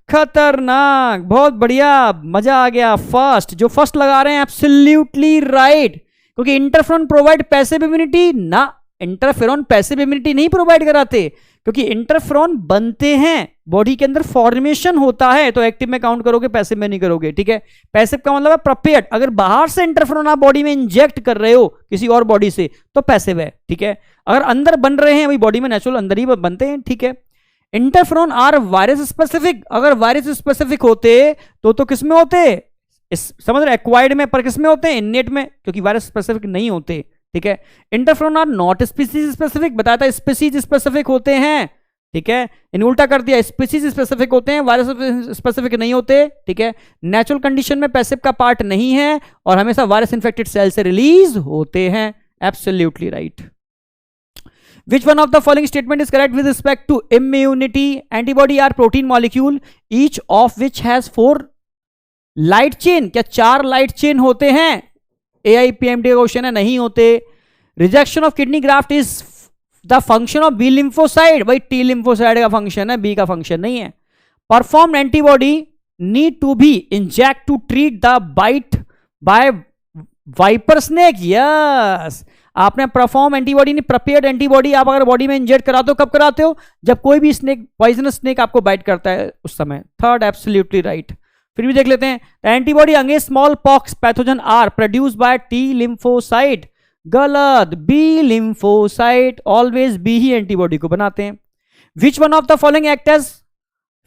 [SPEAKER 1] खतरनाक, बहुत बढ़िया, मजा आ गया। फर्स्ट, जो फर्स्ट लगा रहे हैं एब्सोल्युटली राइट, क्योंकि इंटरफेरॉन प्रोवाइड पैसिव इम्यूनिटी ना, इंटरफेरॉन पैसिव इम्यूनिटी नहीं प्रोवाइड कराते, क्योंकि इंटरफेरॉन बनते हैं बॉडी के अंदर, फॉर्मेशन होता है, तो एक्टिव में काउंट करोगे, पैसिव में नहीं करोगे। ठीक है, पैसिव का मतलब है प्रिपेयर्ड, अगर बाहर से इंटरफेरॉन आप बॉडी में इंजेक्ट कर रहे हो किसी और बॉडी से तो पैसिव है। ठीक है, अगर अंदर बन रहे हैं, वही बॉडी में नेचुरल अंदर ही बनते हैं। ठीक है, इंटरफेरॉन आर वायरस स्पेसिफिक, अगर वायरस स्पेसिफिक होते तो किस में होते, समझ रहे, एक्वायर्ड में, पर किस में होते हैं, इननेट में, क्योंकि वायरस स्पेसिफिक नहीं होते। ठीक है, interferon are not species specific, बताया था स्पीसीज स्पेसिफिक होते हैं। ठीक है, इन उल्टा कर दिया, स्पीसीज स्पेसिफिक होते हैं, वायरस स्पेसिफिक नहीं होते। ठीक है, नेचुरल कंडीशन में पैसिव का पार्ट नहीं है और हमेशा वायरस इन्फेक्टेड सेल से रिलीज होते हैं। Absolutely right. Which one of the following statement is correct with respect to immunity? Antibody are protein molecule, each of which has 4 light chain. क्या 4 light chain होते हैं? AIPMD का question है, नहीं होते। Rejection of kidney graft is the function of B lymphocyte, भाई T lymphocyte का function है, B का फंक्शन नहीं है। Performed antibody need to be inject to treat the bite by viper snake. Yes, आपने परफॉर्म एंटीबॉडी नहीं, prepared antibody आप अगर बॉडी में इंजेक्ट कराते हो, कब कराते हो, जब कोई भी स्नेक, पॉइजनस स्नेक आपको बाइट करता है उस समय। Third absolutely right. फिर भी देख लेते हैं, antibody against smallpox pathogen are produced by T lymphocyte. गलत, बी लिम्फोसाइट, ऑलवेज बी ही एंटीबॉडी को बनाते हैं। Which one of the following act as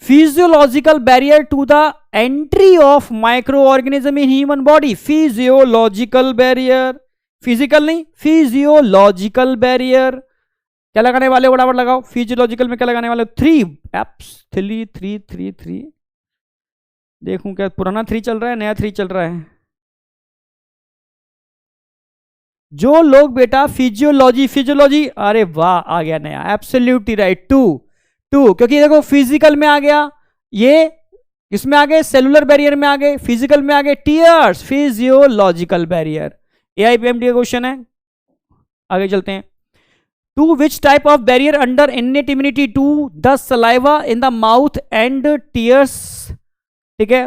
[SPEAKER 1] physiological barrier to the entry of microorganism in human body? Physiological barrier, physical नहीं, physiological barrier. क्या लगाने वाले, बराबर लगाओ, फिजियोलॉजिकल में क्या लगाने वाले? 3 एप्स, 3 देखूं क्या पुराना 3 चल रहा है, नया 3 चल रहा है। जो लोग बेटा फिजियोलॉजी, अरे वाह, आ गया नया, एब्सोल्युटली राइट। 2 क्योंकि देखो फिजिकल में आ गया, ये किसमें आ गए, सेलुलर बैरियर में आ गए, फिजिकल में आ गए टीयर्स, फिजियोलॉजिकल बैरियर। AIPMD का क्वेश्चन है, आगे चलते हैं। To which type of barrier under innate immunity to the saliva in the mouth and tears, ठीक है,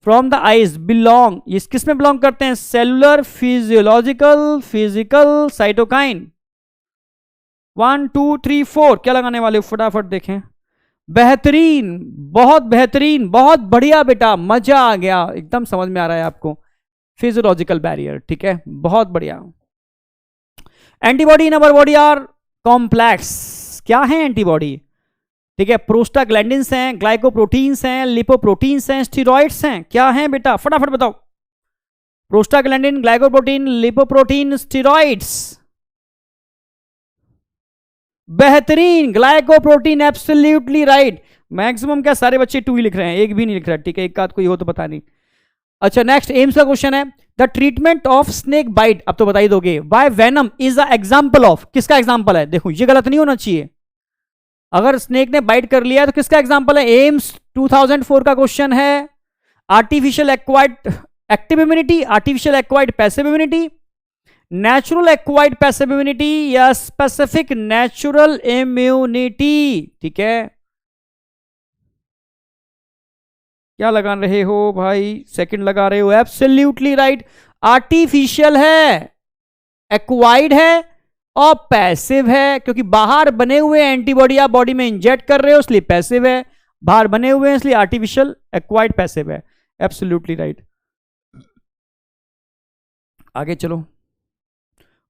[SPEAKER 1] फ्रॉम द आईज बिलोंग, ये किस में बिलोंग करते हैं? Cellular, physiological, physical, cytokine. 1 2 3 4 क्या लगाने वाले, फटाफट देखें। बेहतरीन, बहुत बेहतरीन, बहुत बढ़िया बेटा, मजा आ गया, एकदम समझ में आ रहा है आपको। फिजियोलॉजिकल बैरियर, ठीक है, बहुत बढ़िया। Antibody in our body are complex, क्या है एंटीबॉडी? ठीक है, प्रोस्टाग्लैंडिन्स हैं, ग्लाइकोप्रोटीन्स हैं, लिपोप्रोटीन्स हैं, स्टेरॉइड्स हैं, क्या हैं बेटा, फटाफट बताओ। Prostaglandin, glycoprotein, lipoprotein, steroids. बेहतरीन, ग्लाइकोप्रोटीन, एब्सोल्युटली राइट। मैक्सिमम क्या सारे बच्चे 2 ही लिख रहे हैं, एक भी नहीं लिख रहा, ठीक है, एक आध कोई हो तो पता नहीं। अच्छा, नेक्स्ट एम्स का क्वेश्चन है, the treatment of snake bite, अब तो बता ही दोगे, by venom is a example of, किसका एग्जांपल है? देखो ये गलत नहीं होना चाहिए, अगर स्नेक ने बाइट कर लिया तो किसका एग्जांपल है? एम्स 2004 का क्वेश्चन है। Artificial acquired active immunity, artificial acquired passive immunity, natural acquired passive immunity या स्पेसिफिक नेचुरल इम्यूनिटी, ठीक है, क्या लगा रहे हो भाई? सेकंड लगा रहे हो, एब्सोल्युटली राइट। आर्टिफिशियल है, एक्वायर्ड है और पैसिव है, क्योंकि बाहर बने हुए एंटीबॉडी आप बॉडी में इंजेक्ट कर रहे हो इसलिए पैसिव है, बाहर बने हुए हैं इसलिए आर्टिफिशियल, एक्वायर्ड पैसिव है। Absolutely right. आगे चलो।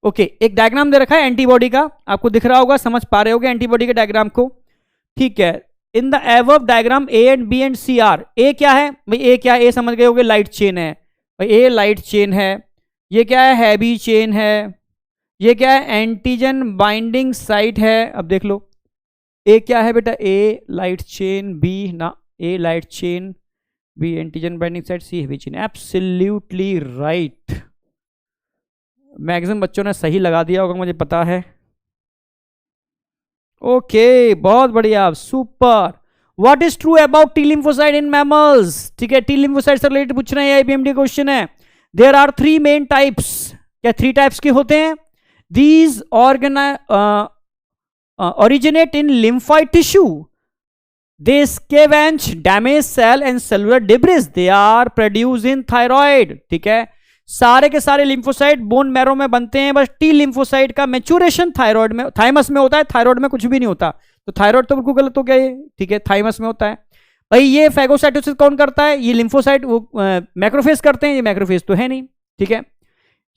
[SPEAKER 1] ओके, एक डायग्राम दे रखा है एंटीबॉडी का, आपको दिख रहा होगा, समझ पा रहे होगे एंटीबॉडी के डायग्राम को, ठीक है। In the above diagram A and B and C are, A क्या है भाई? ए क्या है? ए समझ गए होगे, लाइट चेन है भाई, ए लाइट चेन है। ये क्या है? हैवी चेन है। ये क्या है? एंटीजन बाइंडिंग साइट है। अब देख लो, ए क्या है बेटा? ए लाइट चेन, बी ना, A light chain, B antigen binding site, C heavy chain. Absolutely right, maximum बच्चों ने सही लगा दिया होगा, मुझे पता है। ओके, बहुत बढ़िया, super. What is true about T lymphocyte in mammals? ठीक है, टी लिम्फोसाइट से रिलेटेड पूछ रहे हैं, आईपीएमडी क्वेश्चन है। There are 3 main types. क्या 3 टाइप्स के होते हैं? These originate in lymphoid tissue. They scavenge damaged cell and cellular debris. They are produced in thyroid. ठीक है, सारे के सारे लिम्फोसाइट बोन मैरो में बनते हैं, बस टी लिम्फोसाइट का मैच्योरेशन थायराइड में, थाइमस में होता है, थायराइड में कुछ भी नहीं होता। तो थायराइड तो बिल्कुल गलत हो गया ये, ठीक है, थाइमस में होता है। भाई ये फैगोसाइटोसिस कौन करता है? ये लिम्फोसाइट, वो मैक्रोफेज करते हैं, ये मैक्रोफेज तो है नहीं, ठीक है।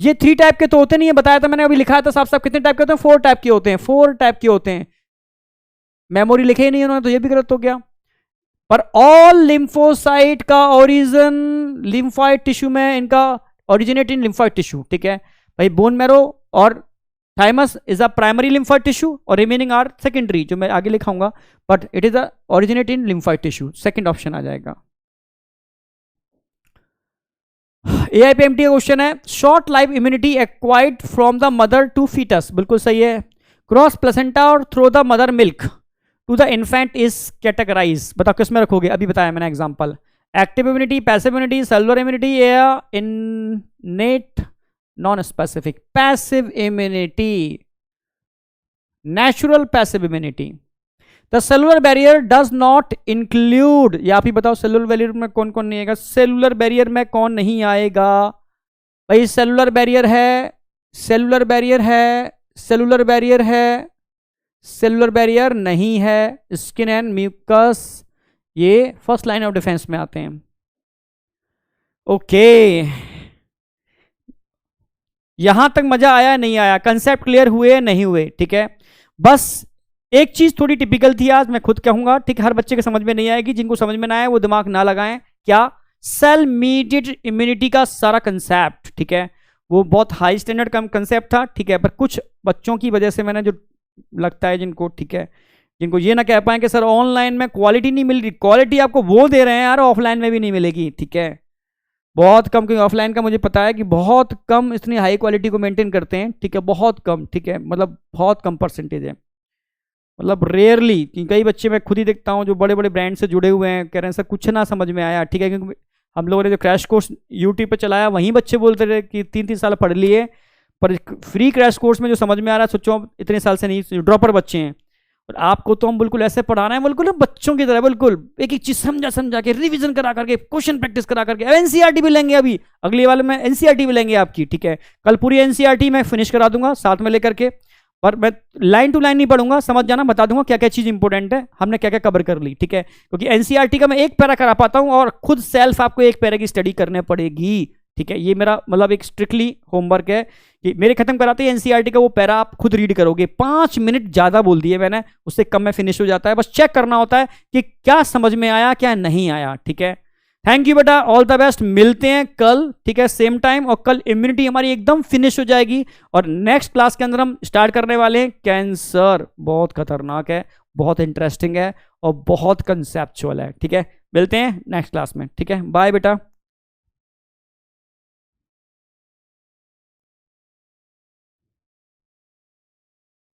[SPEAKER 1] ये 3 टाइप के तो होते नहीं है, बताया था मैंने, अभी लिखा था साफ साफ। कितने टाइप के होते हैं? 4 टाइप के होते हैं, 4 टाइप के होते हैं। मेमोरी लिखे ही नहीं उन्होंने, तो ये भी गलत हो गया। पर ऑल लिम्फोसाइट का ओरिजिन लिम्फोइड टिश्यू में, इनका ओरिजिनेट इन लिम्फोइड टिश्यू, ठीक है भाई। बोन मैरो और thymus is a primary lymphoid tissue और रिमेनिंग आर सेकेंडरी, जो मैं आगे लिखाऊंगा, but it is a originate in lymphoid tissue. Second option आ जाएगा। एआईपीएमटी का क्वेश्चन है, short life immunity acquired from the mother to foetus. बिल्कुल सही है। क्रॉस प्लेसेंटा और through the mother milk to the infant is categorise. बताओ किस में रखोगे? अभी बताया मैंने example. Active immunity, passive immunity, cellular immunity या innate non specific? Passive immunity, natural passive immunity. The cellular barrier does not include, या आप ही बताओ सेलुलर बैरियर में कौन कौन नहीं आएगा? सेलुलर बैरियर में कौन नहीं आएगा भाई? सेलुलर बैरियर है, सेलुलर बैरियर है, सेलुलर बैरियर है, सेलुलर बैरियर नहीं है। स्किन एंड म्यूकस, ये फर्स्ट लाइन ऑफ डिफेंस में आते हैं। ओके, यहां तक मजा आया नहीं आया? कंसेप्ट क्लियर हुए नहीं हुए? ठीक है, बस एक चीज थोड़ी टिपिकल थी आज, मैं खुद कहूंगा, ठीक है, हर बच्चे के समझ में नहीं आएगी, जिनको समझ में ना आए वो दिमाग ना लगाएं। क्या? सेल मीडिएटेड इम्यूनिटी का सारा कंसेप्ट, ठीक है, वो बहुत हाई स्टैंडर्ड का कंसेप्ट था, ठीक है, पर कुछ बच्चों की वजह से मैंने, जो लगता है जिनको, ठीक है, जिनको ये ना कह पाए कि सर ऑनलाइन में क्वालिटी नहीं मिल रही, क्वालिटी आपको वो दे रहे हैं यार, ऑफलाइन में भी नहीं मिलेगी, ठीक है, बहुत कम, क्योंकि ऑफलाइन का मुझे पता है कि बहुत कम इतनी हाई क्वालिटी को मेंटेन करते हैं, ठीक है, बहुत कम, ठीक है, मतलब बहुत कम परसेंटेज है, मतलब रेयरली। कई बच्चे मैं खुद ही देखता हूँ जो बड़े बड़े ब्रांड से जुड़े हुए हैं, कह रहे हैं सर कुछ ना समझ में आया, ठीक है, क्योंकि हम लोगों ने जो क्रैश कोर्स यूट्यूब पे चलाया, वहीं बच्चे बोलते रहे कि 3-3 साल पढ़ लिए, पर फ्री क्रैश कोर्स में जो समझ में आ रहा है, सोचो इतने साल से नहीं, ड्रॉपर बच्चे हैं, और आपको तो हम बिल्कुल ऐसे पढ़ा रहे हैं, बिल्कुल बच्चों की तरह, बिल्कुल एक एक चीज समझा समझा के, रिवीजन करा करके, क्वेश्चन प्रैक्टिस करा करके। एनसीईआरटी भी लेंगे अभी, अगले वाले में एनसीईआरटी भी लेंगे आपकी, ठीक है, कल पूरी एनसीईआरटी मैं फिनिश करा दूंगा साथ में लेकर के, पर मैं लाइन टू लाइन नहीं पढ़ूंगा, समझ जाना, बता दूंगा क्या क्या चीज इंपॉर्टेंट है, हमने क्या क्या कवर कर ली, ठीक है, क्योंकि एनसीईआरटी का मैं एक पैरा करा पाता हूं और खुद सेल्फ आपको एक पैरा की स्टडी करने पड़ेगी, ठीक है, ये मेरा मतलब एक स्ट्रिक्टली होमवर्क है कि मेरे खत्म कराते हैं एनसीईआरटी का वो पैरा आप खुद रीड करोगे। 5 मिनट ज्यादा बोल दिए मैंने, उससे कम में फिनिश हो जाता है, बस चेक करना होता है कि क्या समझ में आया क्या नहीं आया, ठीक है। थैंक यू बेटा, ऑल द बेस्ट, मिलते हैं कल, ठीक है, सेम टाइम, और कल इम्यूनिटी हमारी एकदम फिनिश हो जाएगी, और नेक्स्ट क्लास के अंदर हम स्टार्ट करने वाले हैं कैंसर। बहुत खतरनाक है, बहुत इंटरेस्टिंग है और बहुत कंसेप्चुअल है, ठीक है। मिलते हैं नेक्स्ट क्लास में, ठीक है, बाय बेटा।